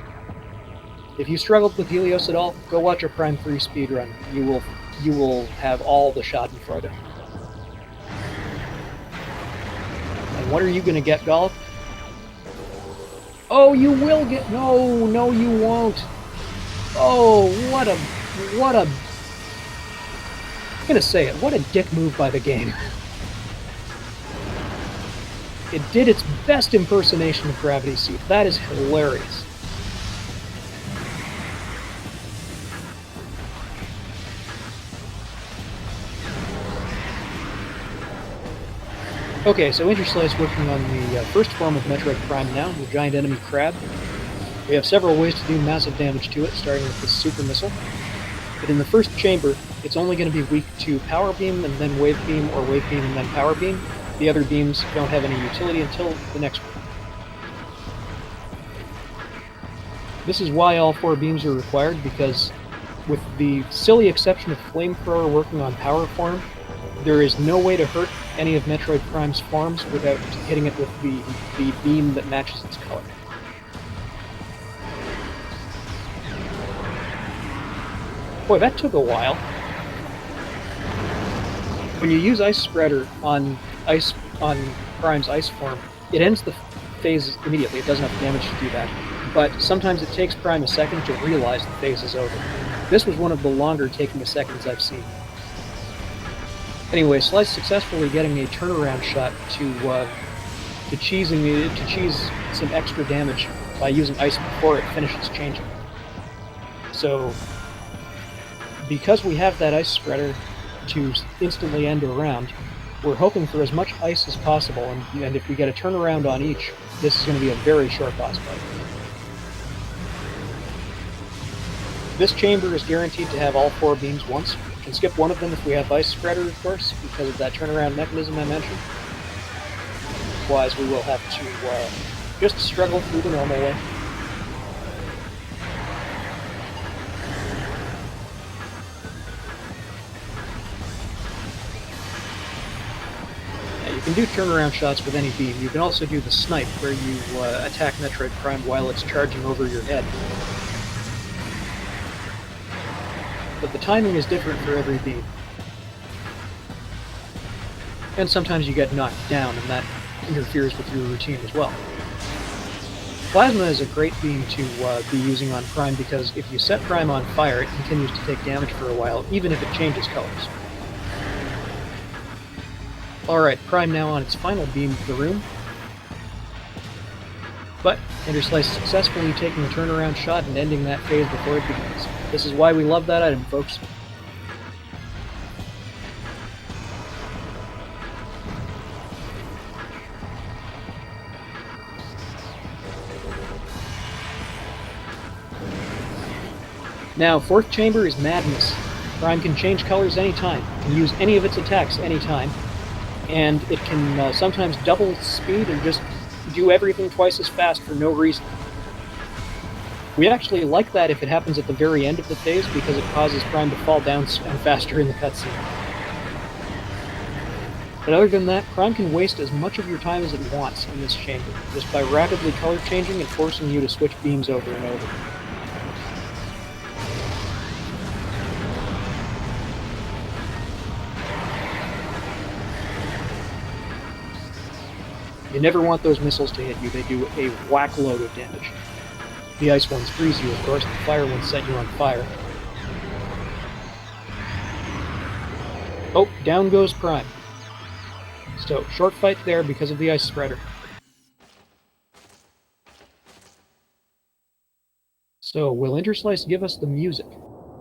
If you struggled with Helios at all, go watch a Prime 3 speedrun. You will have all the schadenfreude. And what are you gonna get, Golf? Oh, you will get. No, you won't. Oh, what a. I'm gonna say it, what a dick move by the game. It did its best impersonation of Gravity Suit. That is hilarious. Okay, so Interslice working on the first form of Metroid Prime now, the giant enemy crab. We have several ways to do massive damage to it, starting with this super missile. But in the first chamber, it's only going to be weak to Power Beam and then Wave Beam, or Wave Beam and then Power Beam. The other beams don't have any utility until the next one. This is why all 4 beams are required, because with the silly exception of Flamethrower working on Power Form, there is no way to hurt any of Metroid Prime's forms without hitting it with the beam that matches its color. Boy, that took a while. When you use Ice Spreader on Prime's ice form, it ends the phase immediately. It doesn't have damage to do that. But sometimes it takes Prime a second to realize the phase is over. This was one of the longer taking a seconds I've seen. Anyway, Slice successfully getting a turnaround shot to cheese some extra damage by using ice before it finishes changing. So, because we have that ice spreader to instantly end a round, we're hoping for as much ice as possible, and if we get a turnaround on each, this is going to be a very short boss fight. This chamber is guaranteed to have all 4 beams once. We can skip one of them if we have ice spreader, of course, because of that turnaround mechanism I mentioned. Otherwise, we will have to just struggle through the normal way. You can do turnaround shots with any beam. You can also do the snipe, where you attack Metroid Prime while it's charging over your head. But the timing is different for every beam. And sometimes you get knocked down, and that interferes with your routine as well. Plasma is a great beam to be using on Prime, because if you set Prime on fire, it continues to take damage for a while, even if it changes colors. Alright, Prime now on its final beam of the room. But Interslice successfully taking the turnaround shot and ending that phase before it begins. This is why we love that item, folks. Now, fourth chamber is madness. Prime can change colors anytime, can use any of its attacks anytime, and it can sometimes double its speed and just do everything twice as fast for no reason. We actually like that if it happens at the very end of the phase because it causes Prime to fall down and faster in the cutscene. But other than that, Prime can waste as much of your time as it wants in this chamber, just by rapidly color changing and forcing you to switch beams over and over. You never want those missiles to hit you, they do a whack load of damage. The ice ones freeze you, of course, the fire ones set you on fire. Oh, down goes Prime. So, short fight there because of the ice spreader. So, will Interslice give us the music?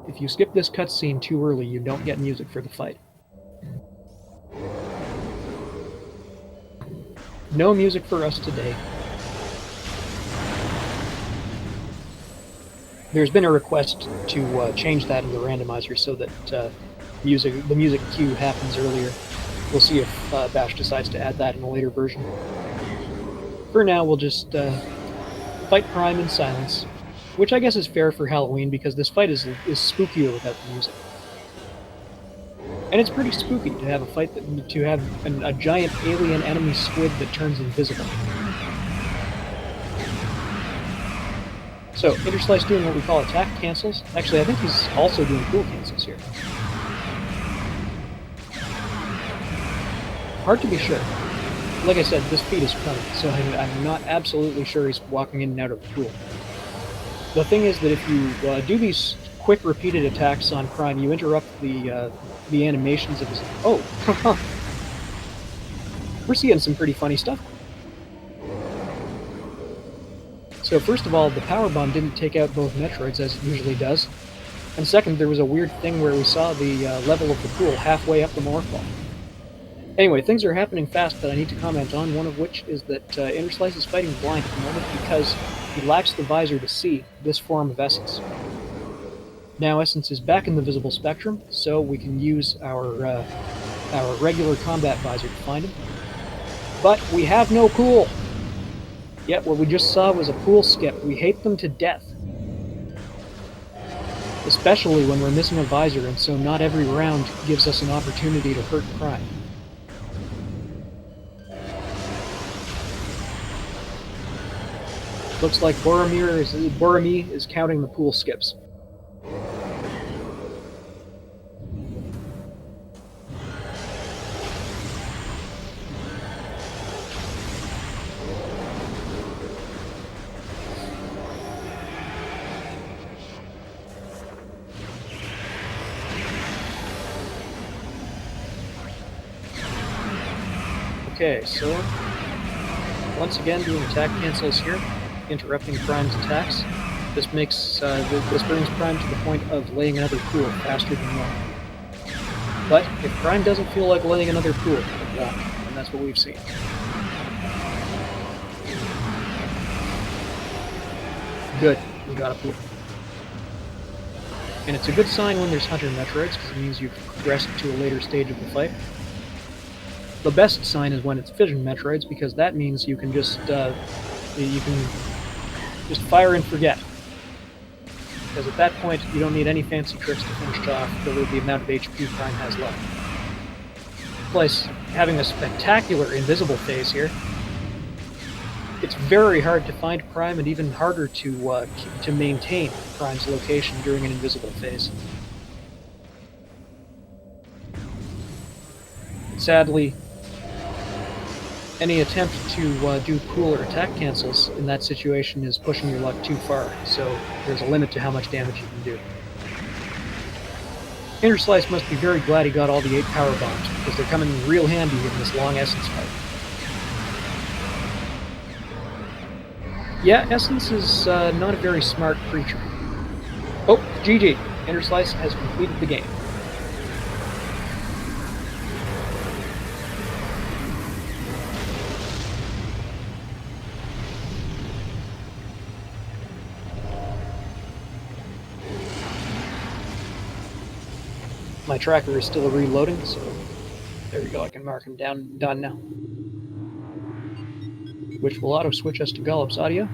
If you skip this cutscene too early, you don't get music for the fight. No music for us today. There's been a request to change that in the randomizer so that the music cue happens earlier. We'll see if Bash decides to add that in a later version. For now, we'll just fight Prime in silence, which I guess is fair for Halloween because this fight is spookier without the music. And it's pretty spooky to have a fight to have a giant alien enemy squid that turns invisible. So, Interslice doing what we call attack cancels. Actually, I think he's also doing cool cancels here. Hard to be sure. Like I said, this feat is permanent, so I'm not absolutely sure he's walking in and out of the pool. The thing is that if you do these quick repeated attacks on Prime, you interrupt the animations of his... Oh! We're seeing some pretty funny stuff. So first of all, the power bomb didn't take out both Metroids as it usually does. And second, there was a weird thing where we saw the level of the pool halfway up the morphball. Anyway, things are happening fast that I need to comment on, one of which is that Interslice is fighting blind at the moment because he lacks the visor to see this form of Essence. Now Essence is back in the visible spectrum, so we can use our regular combat visor to find him. But we have no pool! Yet what we just saw was a pool skip. We hate them to death. Especially when we're missing a visor, and so not every round gives us an opportunity to hurt Prime. Looks like Boromir is counting the pool skips. Okay, so once again doing attack cancels here, interrupting Prime's attacks. This makes this brings Prime to the point of laying another pool faster than normal. But if Prime doesn't feel like laying another pool, it won't, and that's what we've seen. Good, we got a pool. And it's a good sign when there's Hunter Metroids, because it means you've progressed to a later stage of the fight. The best sign is when it's Fission Metroids, because that means you can just fire and forget. Because at that point, you don't need any fancy tricks to finish off the amount of HP Prime has left. Plus, having a spectacular invisible phase here, it's very hard to find Prime and even harder to maintain Prime's location during an invisible phase. Sadly, any attempt to do pool or attack cancels in that situation is pushing your luck too far, so there's a limit to how much damage you can do. Interslice must be very glad he got all the 8 power bombs, because they're coming in real handy in this long Essence fight. Yeah, Essence is not a very smart creature. Oh, GG. Interslice has completed the game. My tracker is still reloading, so there we go. I can mark him down, done now. Which will auto-switch us to Gollop's audio.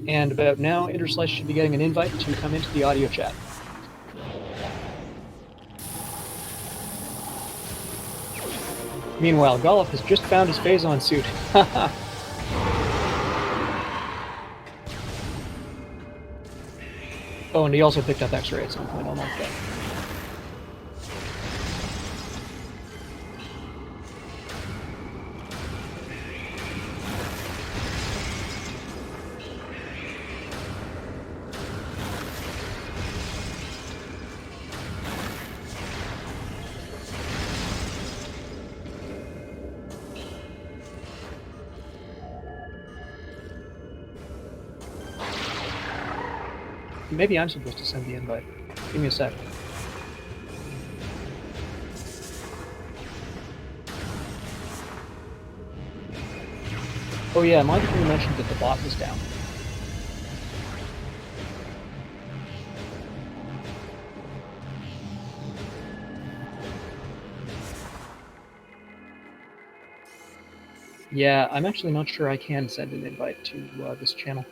And about now, Interslice should be getting an invite to come into the audio chat. Meanwhile, Gollop has just found his Phazon suit. Haha. Oh, and he also picked up X-Ray at some point. I'll mark that. Maybe I'm supposed to send the invite. Give me a sec. Oh yeah, Montague mentioned that the bot was down. Yeah, I'm actually not sure I can send an invite to this channel.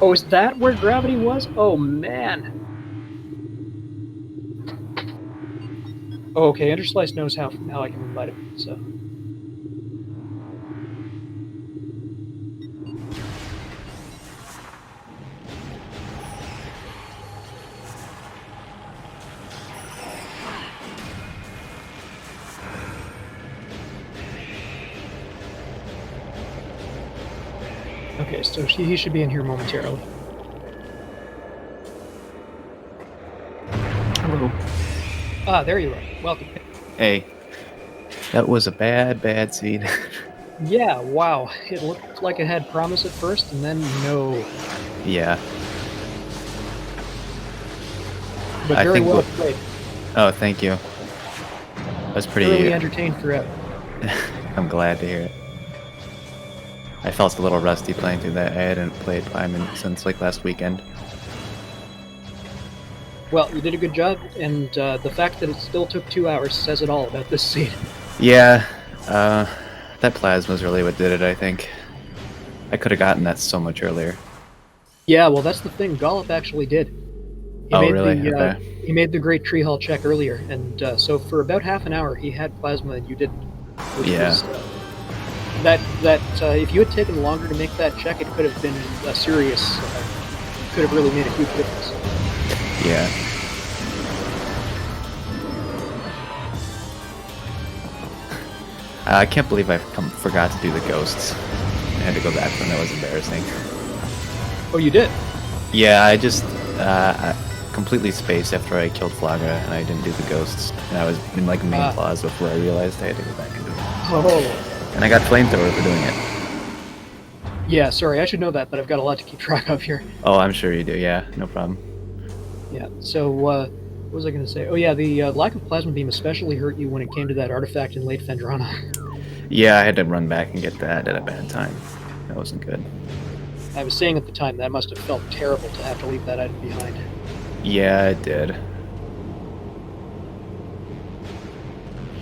Oh, is that where gravity was? Oh, man. Oh, okay, Interslice knows how I can invite him, so... Okay, so he should be in here momentarily. Hello. Ah, there you are. Welcome. Hey. That was a bad seed. Yeah, wow. It looked like it had promise at first, and then no. Yeah. But very well played. Oh, thank you. That was pretty... Really entertained throughout. I'm glad to hear it. I felt a little rusty playing through that. I hadn't played Paimon since like last weekend. Well, you did a good job, and the fact that it still took 2 hours says it all about this seed. Yeah, that plasma's really what did it, I think. I could have gotten that so much earlier. Yeah, well, that's the thing. Gollop actually did. Really? Okay. He made the great tree hull check earlier, and so for about half an hour he had plasma and you didn't. Yeah. Was, if you had taken longer to make that check, it could have been a serious... could have really made a huge difference. Yeah. I can't believe I forgot to do the ghosts. I had to go back to them. That was embarrassing. Oh, you did? Yeah, I just I completely spaced after I killed Flaga, and I didn't do the ghosts. And I was in like main clause before I realized I had to go back and do it. Oh. And I got flamethrower for doing it. Yeah, sorry, I should know that, but I've got a lot to keep track of here. Oh, I'm sure you do. Yeah, no problem. Yeah, so what was I going to say? Oh yeah, the lack of plasma beam especially hurt you when it came to that artifact in late Fendrana. Yeah, I had to run back and get that at a bad time. That wasn't good. I was saying at the time that must have felt terrible to have to leave that item behind. Yeah, it did.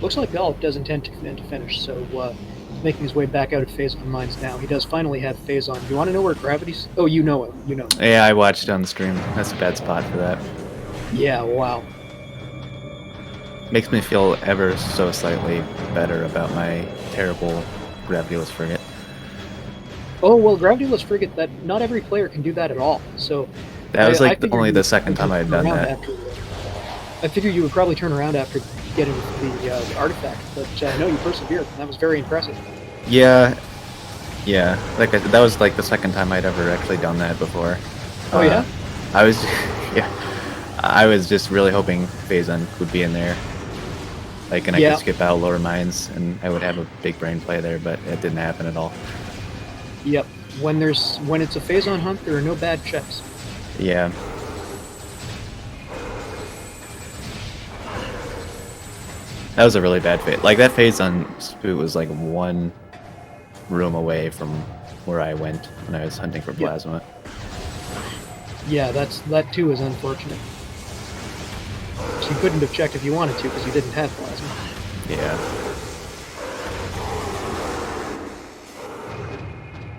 Looks like Golub does intend to finish, so he's making his way back out of Phazon Mines now. He does finally have Phazon. Do you want to know where Gravity's... Oh, you know it. You know it. Yeah, I watched it on the stream. That's a bad spot for that. Yeah, wow. Makes me feel ever so slightly better about my terrible gravityless frigate. Oh, well, Gravityless Frigate, that not every player can do that at all, so... That was like figured only you the would second time I had done that. I figured you would probably turn around after getting the artifact, but no, you persevered. That was very impressive. Yeah, yeah. Like that was like the second time I'd ever actually done that before. Oh yeah. I was, yeah. I was just really hoping Phazon would be in there, like, and I could skip out lower mines, and I would have a big brain play there, but it didn't happen at all. Yep. When it's a Phazon hunt, there are no bad checks. Yeah. That was a really bad phase. Like, that phase on Spoot was like one room away from where I went when I was hunting for plasma. Yeah, that too is unfortunate. So you couldn't have checked if you wanted to because you didn't have plasma. Yeah.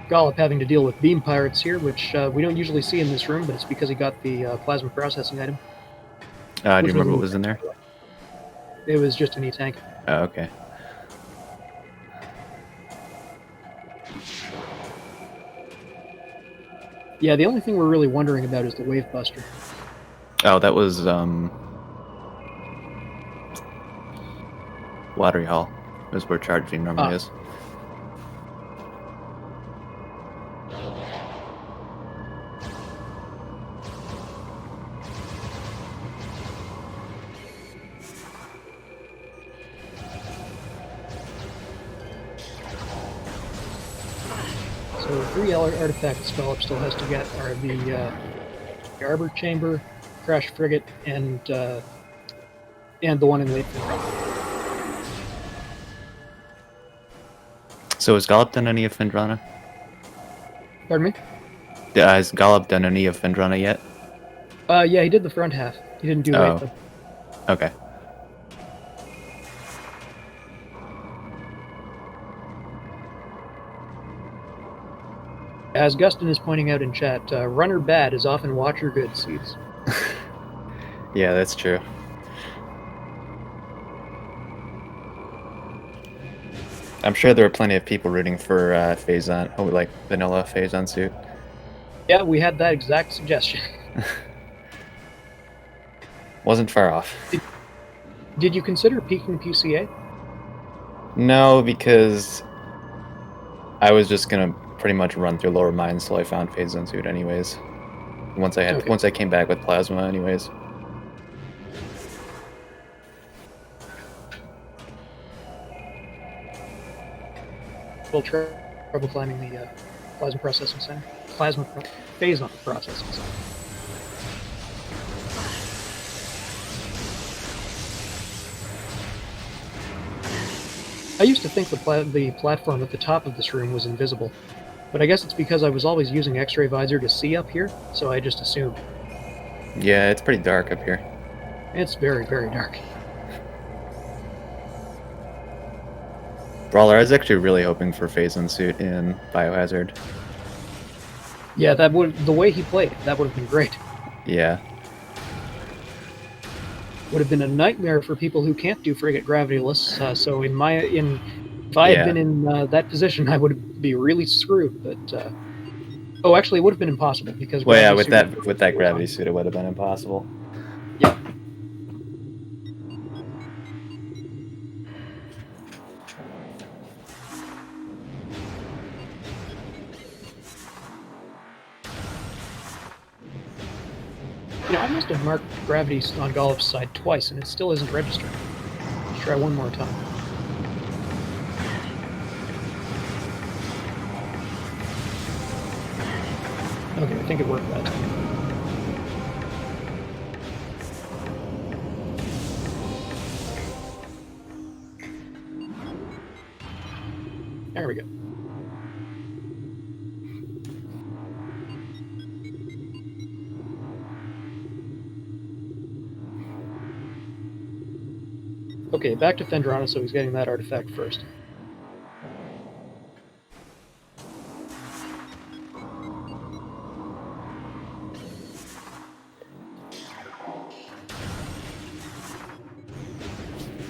Golub having to deal with beam pirates here, which we don't usually see in this room, but it's because he got the plasma processing item. Do you remember what was in there? It was just an E-tank. Oh, okay. Yeah, the only thing we're really wondering about is the Wave Buster. Oh, that was, Watery Hall. That's where Charge Beam normally is. So the 3 artifacts Golub still has to get are the Arbor Chamber, Crash Frigate, and the one in Late Fendrana. So has Golub done any of Fendrana? Pardon me? Has Golub done any of Fendrana yet? Yeah, he did the front half. He didn't do it, though. Okay. As Gustin is pointing out in chat, runner bad is often watcher good seeds. Yeah, that's true. I'm sure there were plenty of people rooting for Phazon, like vanilla Phazon suit. Yeah, we had that exact suggestion. Wasn't far off. Did you consider peaking PCA? No, because I was just gonna pretty much run through lower mines till I found Phazon suit anyways. Once I came back with plasma anyways. We'll trouble climbing the plasma processing center. Phazon processing center. I used to think the platform at the top of this room was invisible, but I guess it's because I was always using X-ray visor to see up here, so I just assumed. Yeah, it's pretty dark up here. It's very, very dark. Brawler, I was actually really hoping for Phazon suit in Biohazard. Yeah, the way he played, that would have been great. Yeah. Would have been a nightmare for people who can't do frigate gravityless. So if I had been in that position, I would be really screwed. But oh, actually, it would have been impossible because well, yeah, with that gravity suit, it would have been impossible. Yeah. I must have marked gravity on Gollop's side twice, and it still isn't registering. Let's try one more time. Okay, I think it worked that time. There we go. Okay, back to Fendrana, so he's getting that artifact first.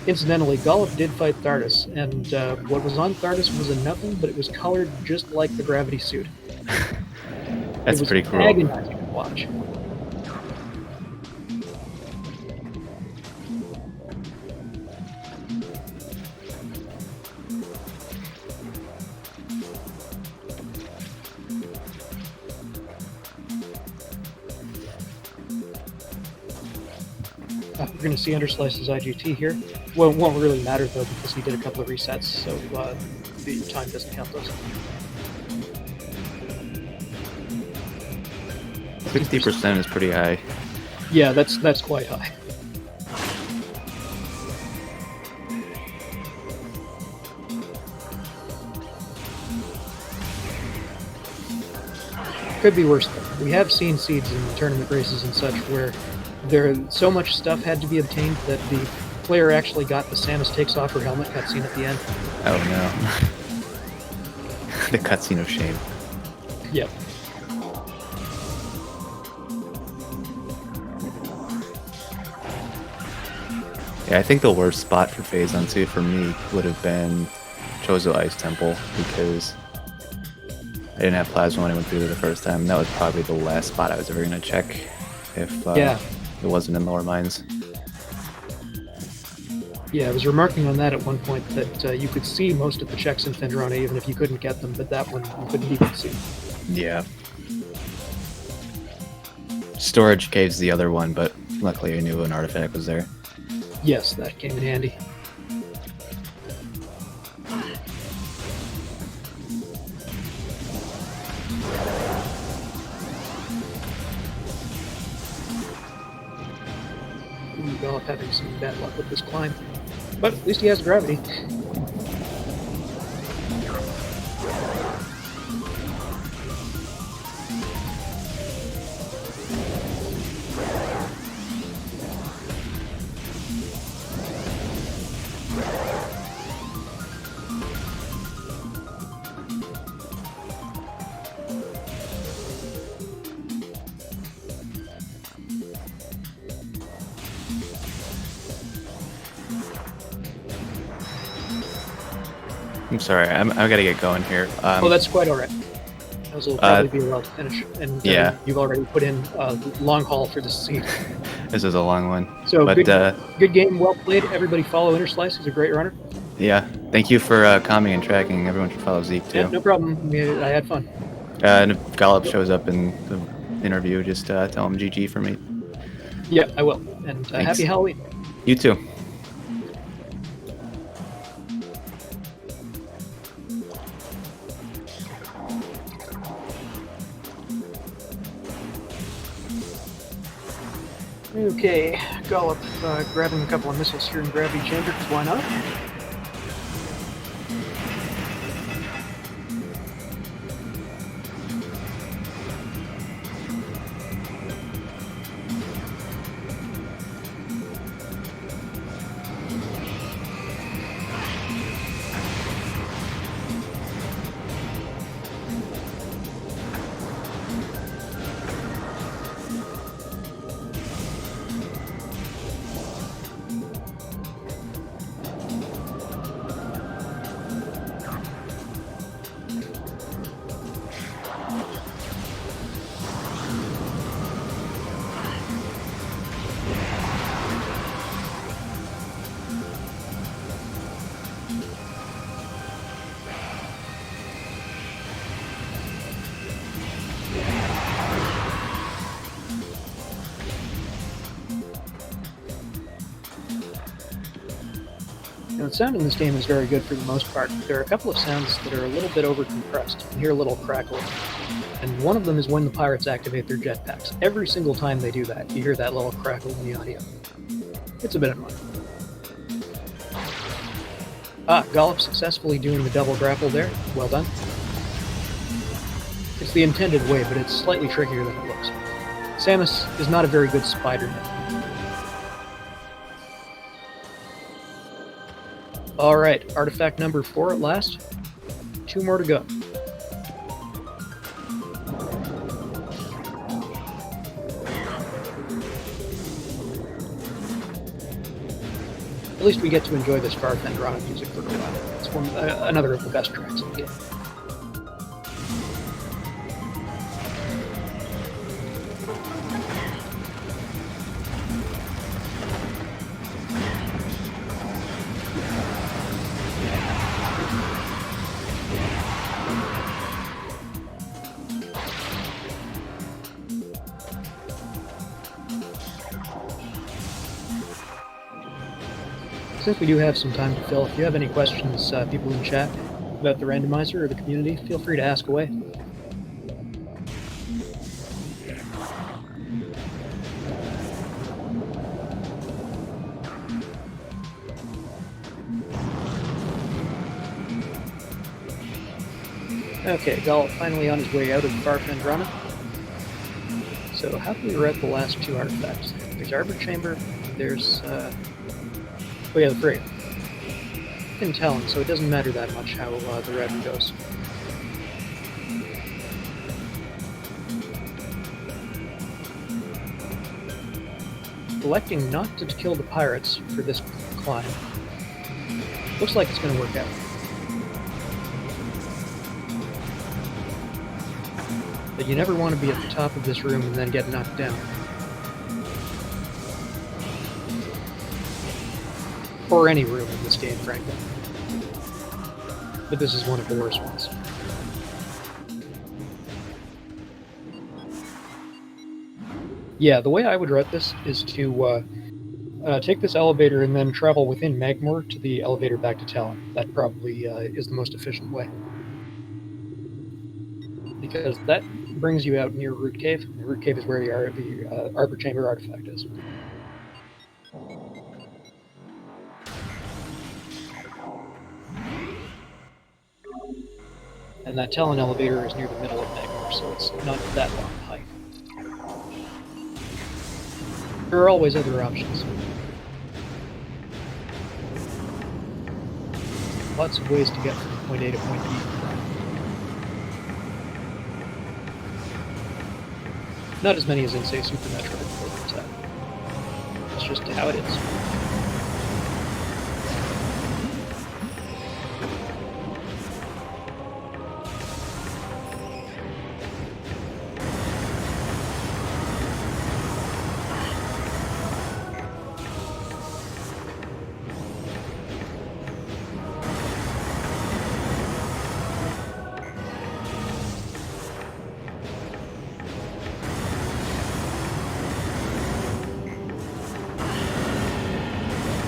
Incidentally, Gollop did fight Thardus, and what was on Thardus was a nothing, but it was colored just like the gravity suit. That's pretty cool. It was agonizing to watch. We're going to see Underslice's IGT here. Well, it won't really matter, though, because he did a couple of resets, so the time doesn't count those. 60% is pretty high. Yeah, that's quite high. Could be worse, though. We have seen seeds in the tournament races and such where so much stuff had to be obtained that the player actually got the Samus takes off her helmet cutscene at the end. Oh no. The cutscene of shame. Yep. Yeah, I think the worst spot for Phazon Suit for me would have been Chozo Ice Temple, because I didn't have Plasma when I went through there the first time. That was probably the last spot I was ever going to check if it wasn't in Lower Mines. Yeah, I was remarking on that at one point, that you could see most of the checks in Fendrana even if you couldn't get them, but that one you couldn't even see. Yeah. Storage Cave's the other one, but luckily I knew an artifact was there. Yes, that came in handy. Gollop having some bad luck with this climb. But at least he has gravity. I'm sorry, I gotta get going here. Oh, that's quite alright. Those will probably be a while to finish. And yeah. You've already put in a long haul for this scene. This is a long one. So but, good game, well played. Everybody follow Interslice. He's a great runner. Yeah, thank you for calming and tracking. Everyone should follow Zeke too. Yeah, no problem. I had fun. And if Gollop shows up in the interview, just tell him GG for me. Yeah, I will. And happy Halloween. You too. Okay, Gollop grabbing a couple of missiles here in Gravity Chamber, because why not? Now, the sound in this game is very good for the most part. There are a couple of sounds that are a little bit over-compressed. You can hear a little crackling. And one of them is when the pirates activate their jetpacks. Every single time they do that, you hear that little crackle in the audio. It's a bit annoying. Gollop successfully doing the double grapple there. Well done. It's the intended way, but it's slightly trickier than it looks. Samus is not a very good spider net. Alright, artifact number 4 at last. 2 more to go. At least we get to enjoy this Farfendrana music for a while. It's another of the best tracks in the game. Since we do have some time to fill, if you have any questions, people in chat, about the randomizer or the community, feel free to ask away. Okay, Gollop finally on his way out of Farfendrana. So how can we route the last 2 artifacts? There's Arbor Chamber, there's oh yeah, the frigate. You can tell him, so it doesn't matter that much how the routing goes. Electing not to kill the pirates for this climb looks like it's going to work out. But you never want to be at the top of this room and then get knocked down. Or any room in this game, frankly. But this is one of the worst ones. Yeah, the way I would route this is to take this elevator and then travel within Magmor to the elevator back to Talon. That probably is the most efficient way. Because that brings you out near Root Cave. Root Cave is where the Arbor Chamber artifact is. And that Talon elevator is near the middle of Magmor, so it's not that long a hike. There are always other options. Lots of ways to get from point A to point B. Not as many as in, say, Super Metroid, but that's just how it is.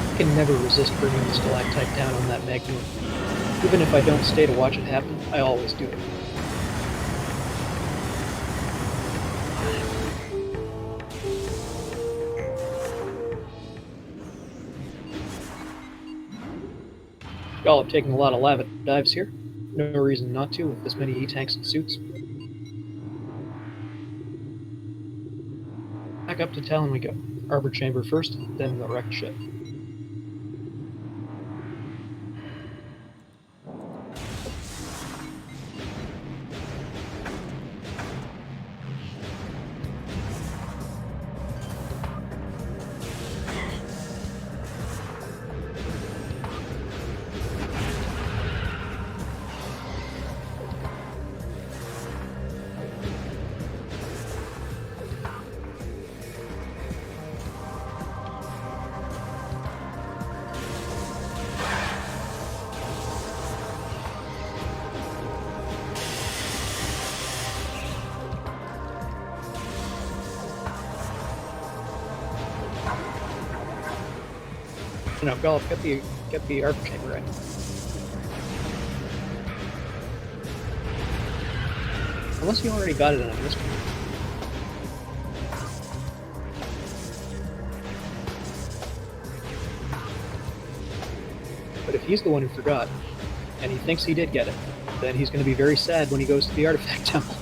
I can never resist bringing the stalactite down on that Magmor. Even if I don't stay to watch it happen, I always do it. Gollop taking a lot of lava dives here. No reason not to with this many E-tanks and suits. Back up to Talon we go. Arbor Chamber first, then the wrecked ship. No, Golf, get the arbor chamber right. Unless you already got it on this one. But if he's the one who forgot, and he thinks he did get it, then he's going to be very sad when he goes to the artifact temple.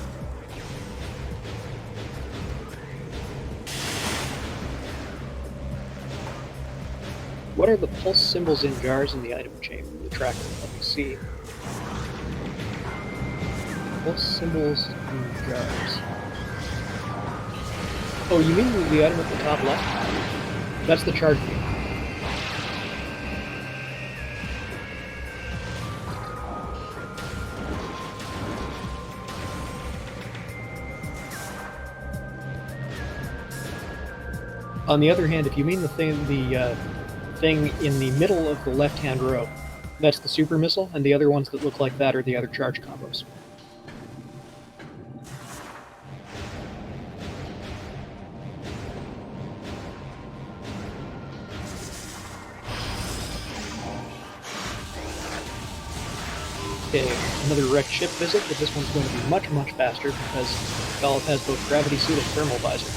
What are the pulse symbols in jars in the item chamber, the tracker? Let me see. Pulse symbols in jars. Oh, you mean the item at the top left? That's the charge beam. On the other hand, if you mean the thing in the middle of the left-hand row, that's the super missile, and the other ones that look like that are the other charge combos. Okay, another wrecked ship visit, but this one's going to be much, much faster because Golf has both gravity suit and thermal visor.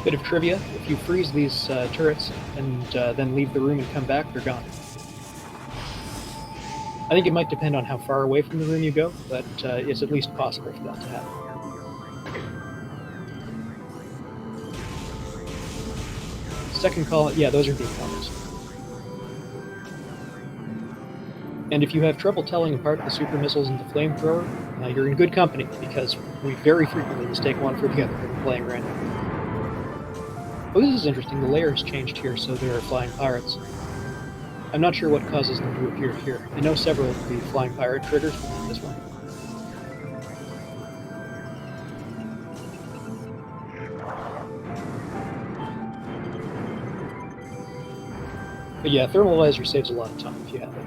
Bit of trivia, if you freeze these turrets and then leave the room and come back, they're gone. I think it might depend on how far away from the room you go, but it's at least possible for that to happen. Second call, yeah, those are beam combos. And if you have trouble telling apart the super missiles and the flamethrower, you're in good company, because we very frequently mistake one for the other when we're playing random. Oh, this is interesting. The layer has changed here, so there are flying pirates. I'm not sure what causes them to appear here. I know several of the flying pirate triggers, but not this one. But yeah, thermal visor saves a lot of time if you have it.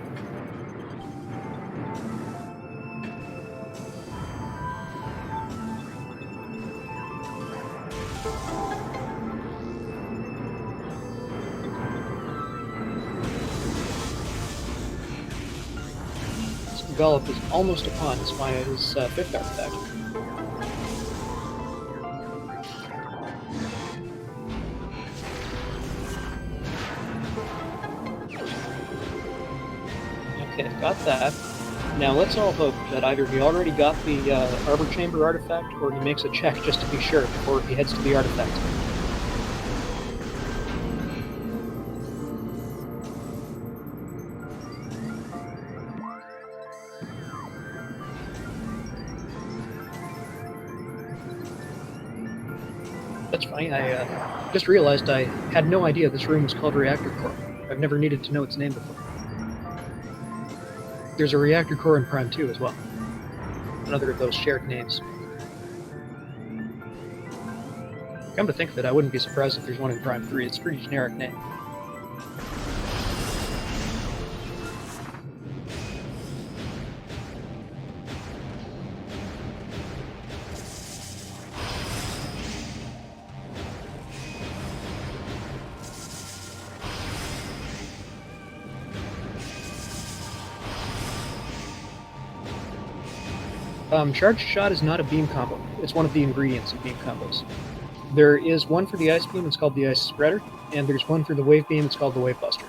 Golf is almost upon his fifth artifact. Okay, got that. Now let's all hope that either he already got the Arbor Chamber artifact, or he makes a check just to be sure before he heads to the artifact. That's funny, I just realized I had no idea this room was called Reactor Core. I've never needed to know its name before. There's a Reactor Core in Prime 2 as well. Another of those shared names. Come to think of it, I wouldn't be surprised if there's one in Prime 3. It's a pretty generic name. Charged Shot is not a beam combo. It's one of the ingredients of beam combos. There is one for the Ice Beam, it's called the Ice Spreader, and there's one for the Wave Beam, it's called the Wave Buster.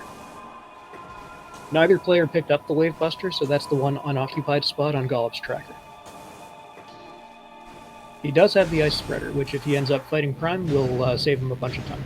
Neither player picked up the Wave Buster, so that's the one unoccupied spot on Gollop's tracker. He does have the Ice Spreader, which if he ends up fighting Prime, will save him a bunch of time.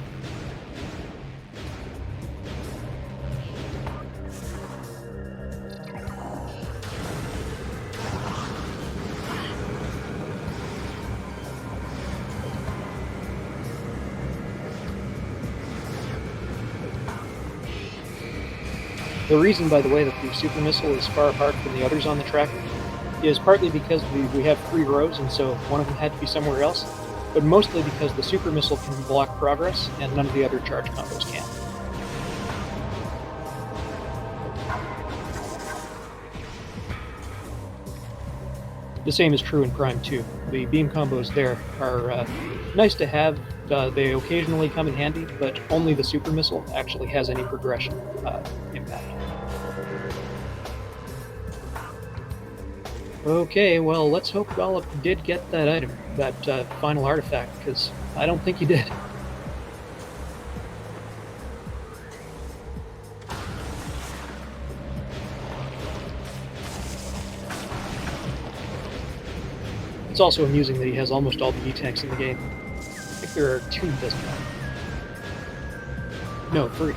The reason, by the way, that the super missile is far apart from the others on the tracker is partly because we have 3 rows, and so one of them had to be somewhere else, but mostly because the super missile can block progress, and none of the other charge combos can. The same is true in Prime 2. The beam combos there are nice to have. They occasionally come in handy, but only the super missile actually has any progression impact. Okay, well, let's hope Gollop did get that item, that final artifact, because I don't think he did. It's also amusing that he has almost all the E-tanks in the game. I think there are 2 he doesn't have. No, 3.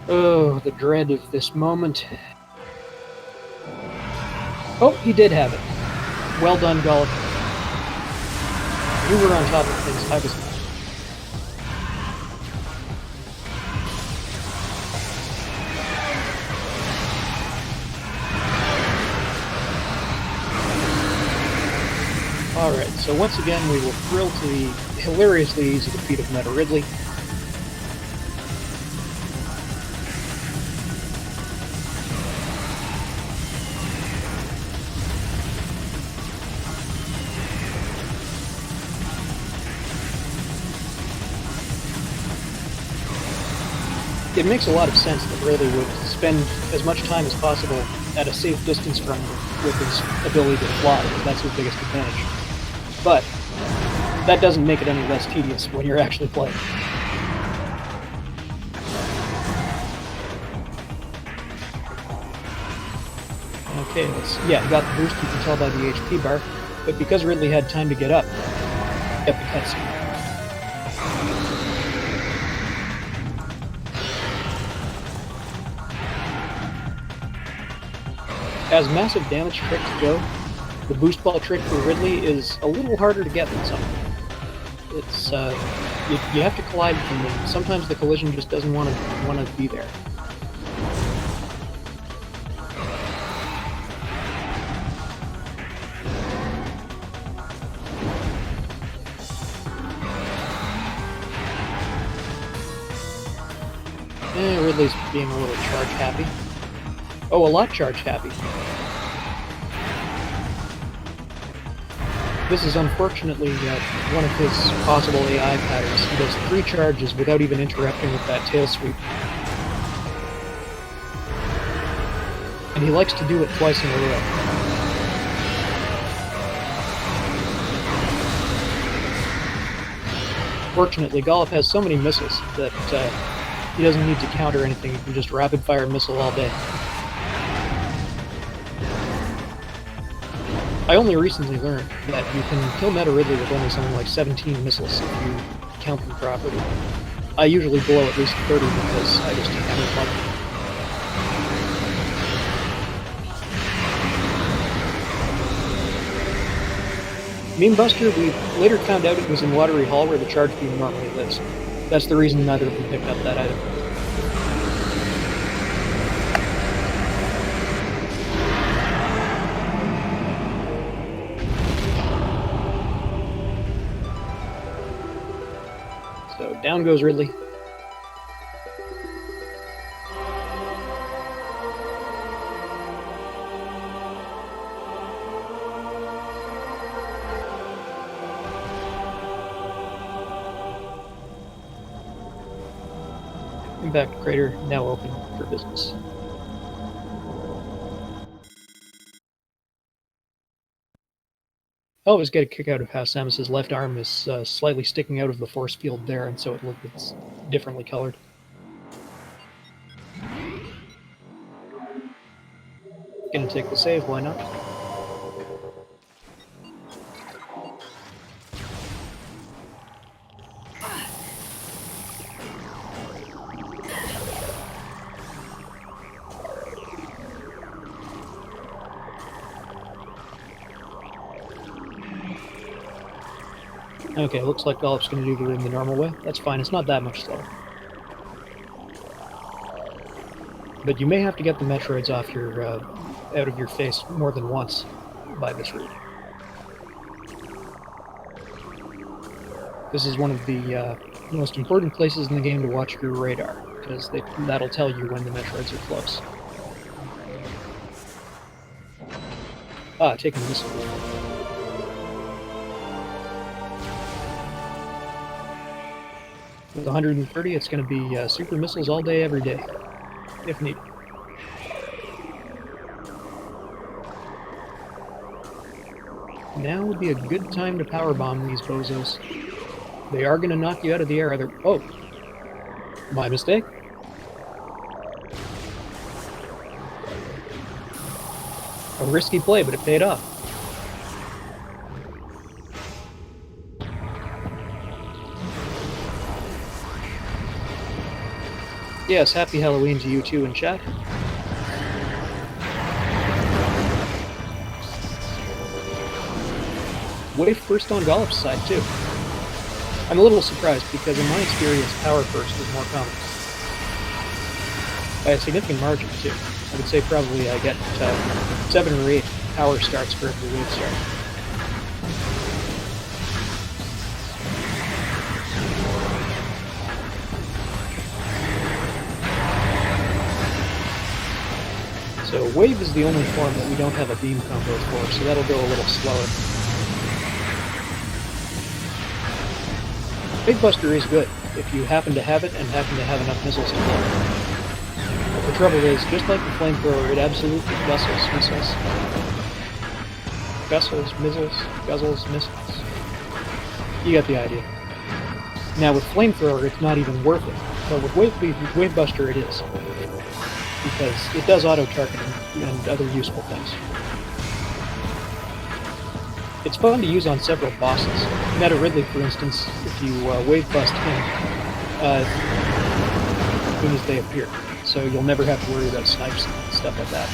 Oh, the dread of this moment. Oh, he did have it. Well done, Gollop. You were on top of things, I was not. Alright, so once again we will thrill to the hilariously easy defeat of Meta Ridley. It makes a lot of sense that Ridley would spend as much time as possible at a safe distance from him with his ability to fly, because that's his biggest advantage. But that doesn't make it any less tedious when you're actually playing. Okay, yeah, he got the boost, you can tell by the HP bar, but because Ridley had time to get up, get the cutscene. As massive damage tricks go, the boost ball trick for Ridley is a little harder to get than some. It's you have to collide with them, and sometimes the collision just doesn't want to be there. Ridley's being a little charge happy. Oh, a lot charge happy. This is unfortunately one of his possible AI patterns. He does 3 charges without even interrupting with that tail sweep. And he likes to do it twice in a row. Fortunately, Gollop has so many missiles that he doesn't need to counter anything. He can just rapid-fire missile all day. I only recently learned that you can kill Meta Ridley with only something like 17 missiles if you count them properly. I usually blow at least 30 because I just haven't lucky. Meme Buster, we later found out it was in Watery Hall where the charge beam normally lives. That's the reason neither of them picked up that item. So down goes Ridley. Impact crater now open for business. I always get a kick out of how Samus's left arm is slightly sticking out of the force field there, and so it's differently colored. Gonna take the save, why not? Okay, looks like Gollop's going to do the room the normal way. That's fine, it's not that much slower. But you may have to get the Metroids off your, out of your face more than once by this route. This is one of the most important places in the game to watch your radar, because that'll tell you when the Metroids are close. Taking a missile. With 130, it's going to be super missiles all day, every day, if needed. Now would be a good time to powerbomb these bozos. They are going to knock you out of the air either... Oh! My mistake? A risky play, but it paid off. Yes, happy Halloween to you too in chat. Wave first on Gollop's side too. I'm a little surprised because in my experience, power first is more common. By a significant margin too. I would say probably I get 7 or 8 power starts for every wave start. So wave is the only form that we don't have a beam combo for, so that'll go a little slower. Big Buster is good if you happen to have it and happen to have enough missiles to blow. But the trouble is, just like the flamethrower, it absolutely guzzles missiles. Guzzles missiles. You get the idea. Now with flamethrower, it's not even worth it, but with Wave Buster, it is, because it does auto-targeting and other useful things. It's fun to use on several bosses. Meta Ridley, for instance, if you wave bust him, as soon as they appear, so you'll never have to worry about snipes and stuff like that.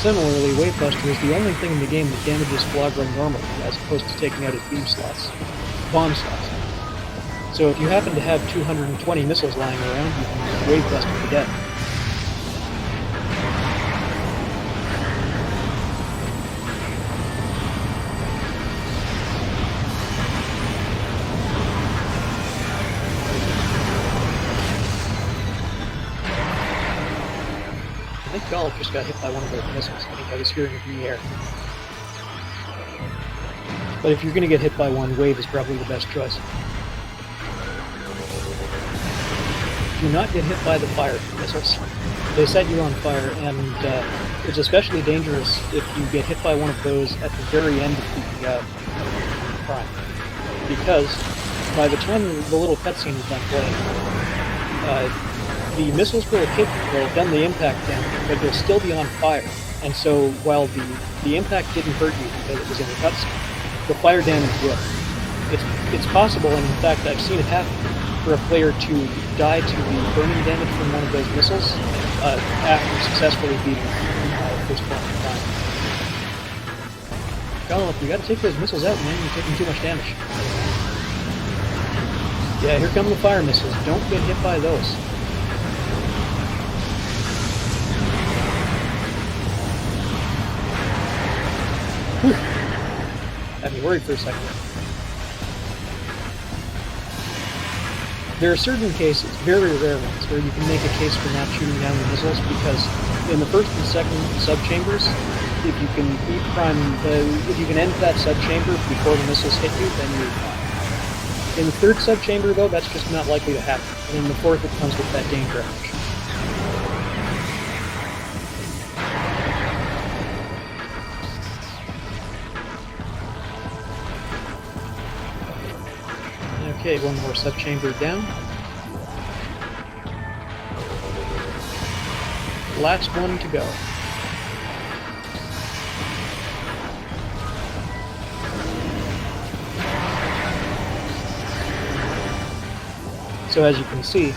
Similarly, Wave Buster is the only thing in the game that damages Flagra normally, as opposed to taking out his bomb slots. So if you happen to have 220 missiles lying around, you can Wave Buster to death. I think Gollop just got hit by one of those missiles. I think I was hearing it in the air. But if you're going to get hit by one, Wave is probably the best choice. Do not get hit by the fire missiles. They set you on fire, and it's especially dangerous if you get hit by one of those at the very end of the prime. Because by the time the little cutscene is done playing, the missiles will have done the impact damage, but they'll still be on fire. And so while the impact didn't hurt you because it was in the cutscene, the fire damage will. It's possible, and in fact I've seen it happen, for a player to die to the burning damage from one of those missiles after successfully beating first point in time. Gollop, you gotta take those missiles out, man. You're taking too much damage. Yeah, here come the fire missiles. Don't get hit by those. Whew. Had me worried for a second. There are certain cases, very rare ones, where you can make a case for not shooting down the missiles, because in the first and second sub-chambers, if you can if you can end that sub-chamber before the missiles hit you, then you're fine. In the third sub-chamber, though, that's just not likely to happen. And in the fourth, it comes with that danger action. Okay, one more sub-chamber down. Last one to go. So as you can see,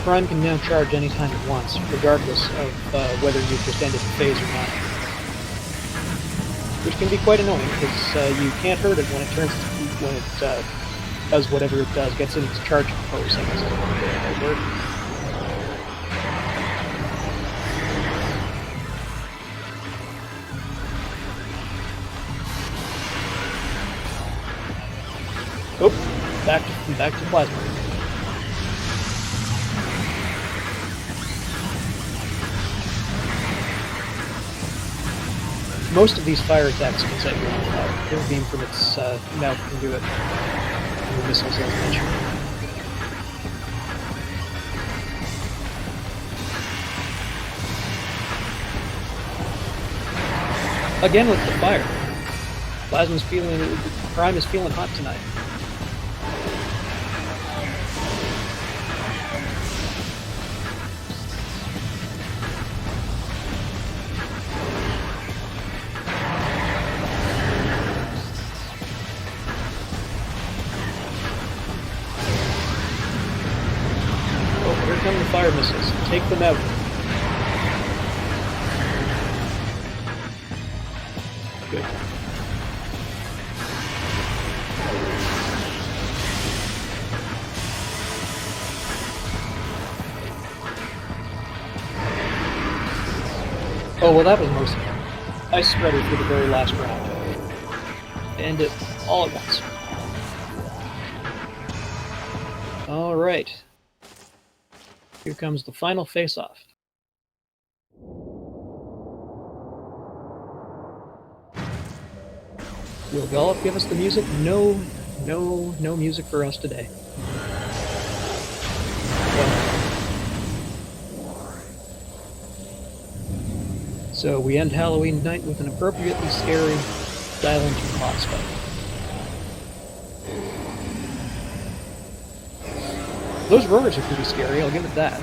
Prime can now charge anytime it wants, regardless of whether you've just ended the phase or not. Which can be quite annoying, because you can't hurt it when it does whatever it does, gets in its charging pose. Oh, back to plasma. Most of these fire attacks can set you on fire. Air beam from its mouth can do it. And the missiles, as mentioned. Again with the fire. Prime is feeling hot tonight. Oh, here come the fire missiles. Take them out. Good. Oh, well, that was mercy. Ice spreader for the very last round. End it all at once. Alright. Here comes the final face-off. Will Golf give us the music? No music for us today. So we end Halloween night with an appropriately scary silent boss fight. Those roars are pretty scary, I'll give it that.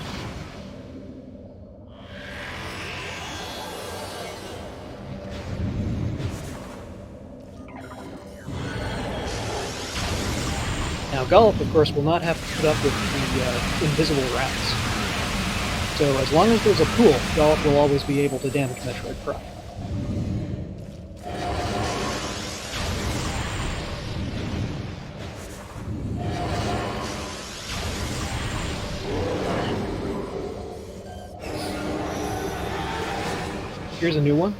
Now Gullop, of course, will not have to put up with the invisible rats. So as long as there's a pool, Gullop will always be able to damage Metroid Prime. Here's a new one.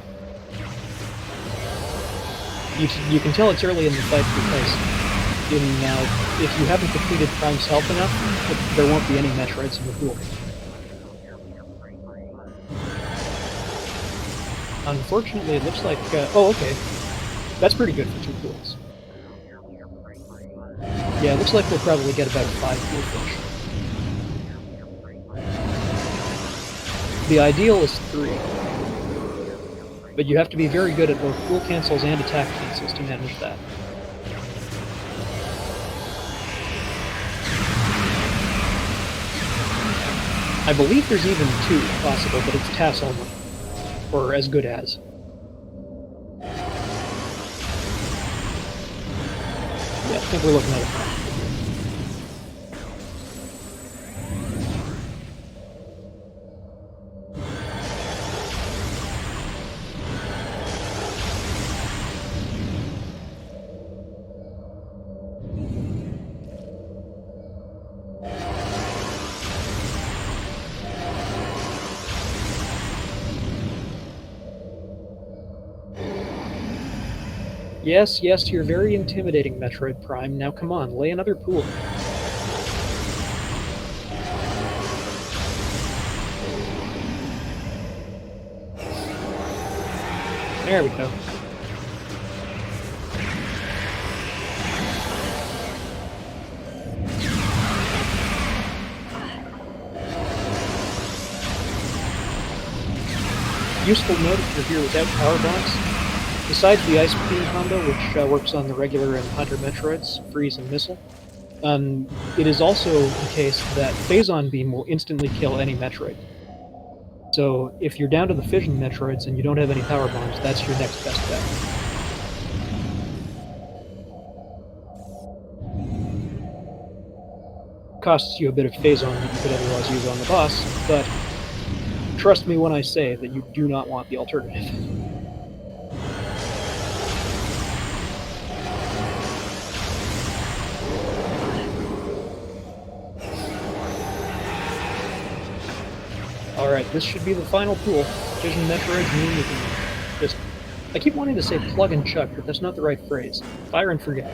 You can tell it's early in the fight because if you haven't depleted Prime's health enough, there won't be any Metroids in the pool. Unfortunately, it looks like... oh, okay. That's pretty good for 2 pools. Yeah, it looks like we'll probably get about a 5-pool finish. The ideal is 3. But you have to be very good at both pool cancels and attack cancels to manage that. I believe there's even 2 possible, but it's TAS only. Or as good as. Yeah, I think we're looking at it. Yes, you're very intimidating, Metroid Prime. Now come on, lay another pool. There we go. Useful note if you're here without power bombs. Besides the Ice Beam combo, which works on the regular and Hunter Metroids, Freeze and Missile, it is also the case that Phazon Beam will instantly kill any Metroid. So if you're down to the Fission Metroids and you don't have any power bombs, that's your next best bet. Costs you a bit of Phazon that you could otherwise use on the boss, but trust me when I say that you do not want the alternative. Alright, this should be the final pool. Fission Metroids mean you can just... I keep wanting to say plug and chuck, but that's not the right phrase. Fire and forget.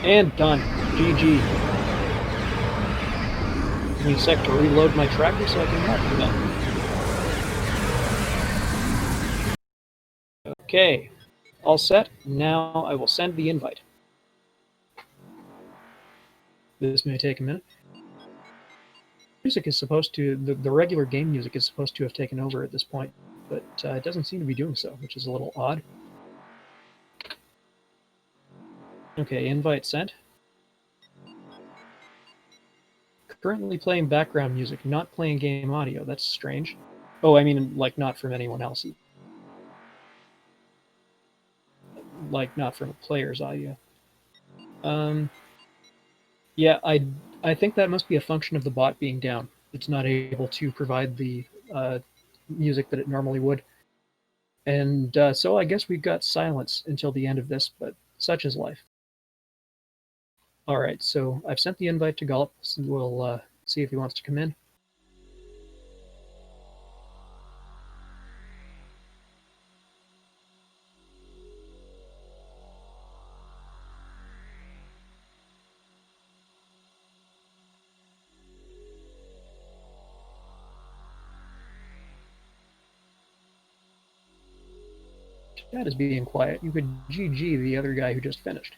And done. GG. Give me a sec to reload my tracker so I can mark for that. Okay. All set. Now I will send the invite. This may take a minute. Music is supposed to, the regular game music is supposed to have taken over at this point, but it doesn't seem to be doing so, which is a little odd. Okay, invite sent. Currently playing background music, not playing game audio. That's strange. Oh, I mean, like, not from anyone else. Like, not from a player's audio. Yeah, I think that must be a function of the bot being down. It's not able to provide the music that it normally would. And so I guess we've got silence until the end of this, but such is life. All right, so I've sent the invite to Gulp, so we'll see if he wants to come in. Chat is being quiet. You could GG the other guy who just finished.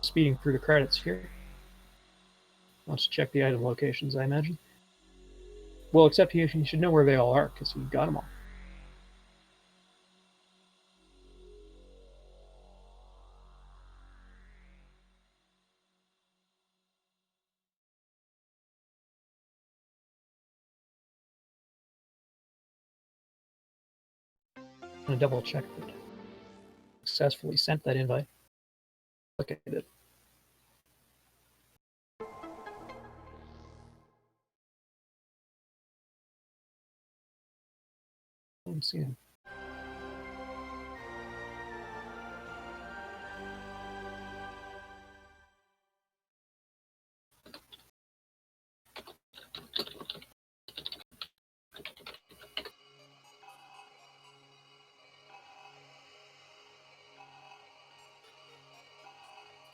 Speeding through the credits here. Wants to check the item locations, I imagine. Well, except he should know where they all are, because he got them all. I'm going to double check that successfully sent that invite. Look at it. I don't see him.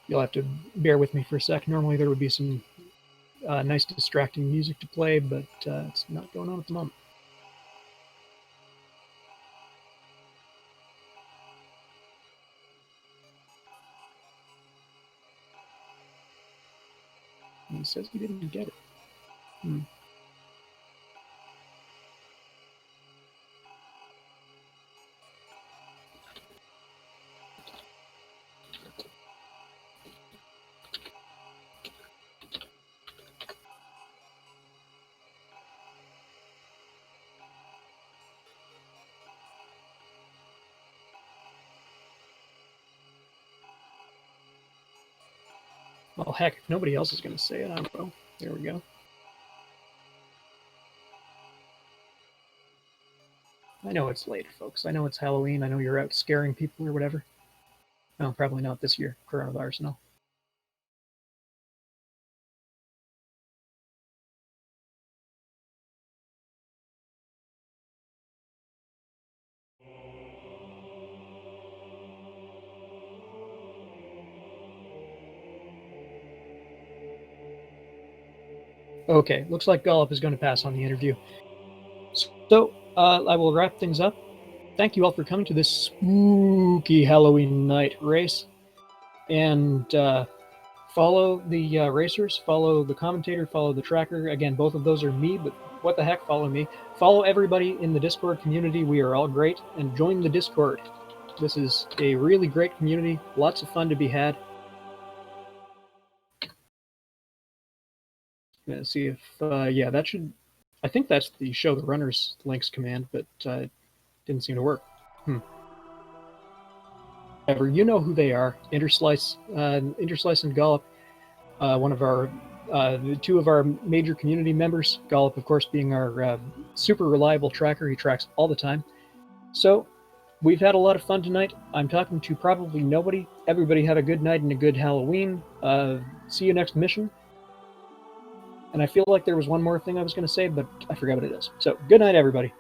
You'll have to bear with me for a sec. Normally there would be some nice distracting music to play, but it's not going on at the moment. And he says he didn't get it. Well, heck, if nobody else is going to say it, I will. There we go. I know it's late, folks. I know it's Halloween. I know you're out scaring people or whatever. No, probably not this year. Coronavirus, no. Okay, looks like Gollop is going to pass on the interview. So, I will wrap things up. Thank you all for coming to this spooky Halloween night race. And follow the racers, follow the commentator, follow the tracker. Again, both of those are me, but what the heck, follow me. Follow everybody in the Discord community. We are all great. And join the Discord. This is a really great community. Lots of fun to be had. Let's see if, yeah, that should, I think that's the show the runners links command, but it didn't seem to work. However, you know who they are. Interslice and Gollop, one of our, two of our major community members. Gollop, of course, being our super reliable tracker. He tracks all the time. So, we've had a lot of fun tonight. I'm talking to probably nobody. Everybody have a good night and a good Halloween. See you next mission. And I feel like there was one more thing I was going to say, but I forgot what it is. So, good night, everybody.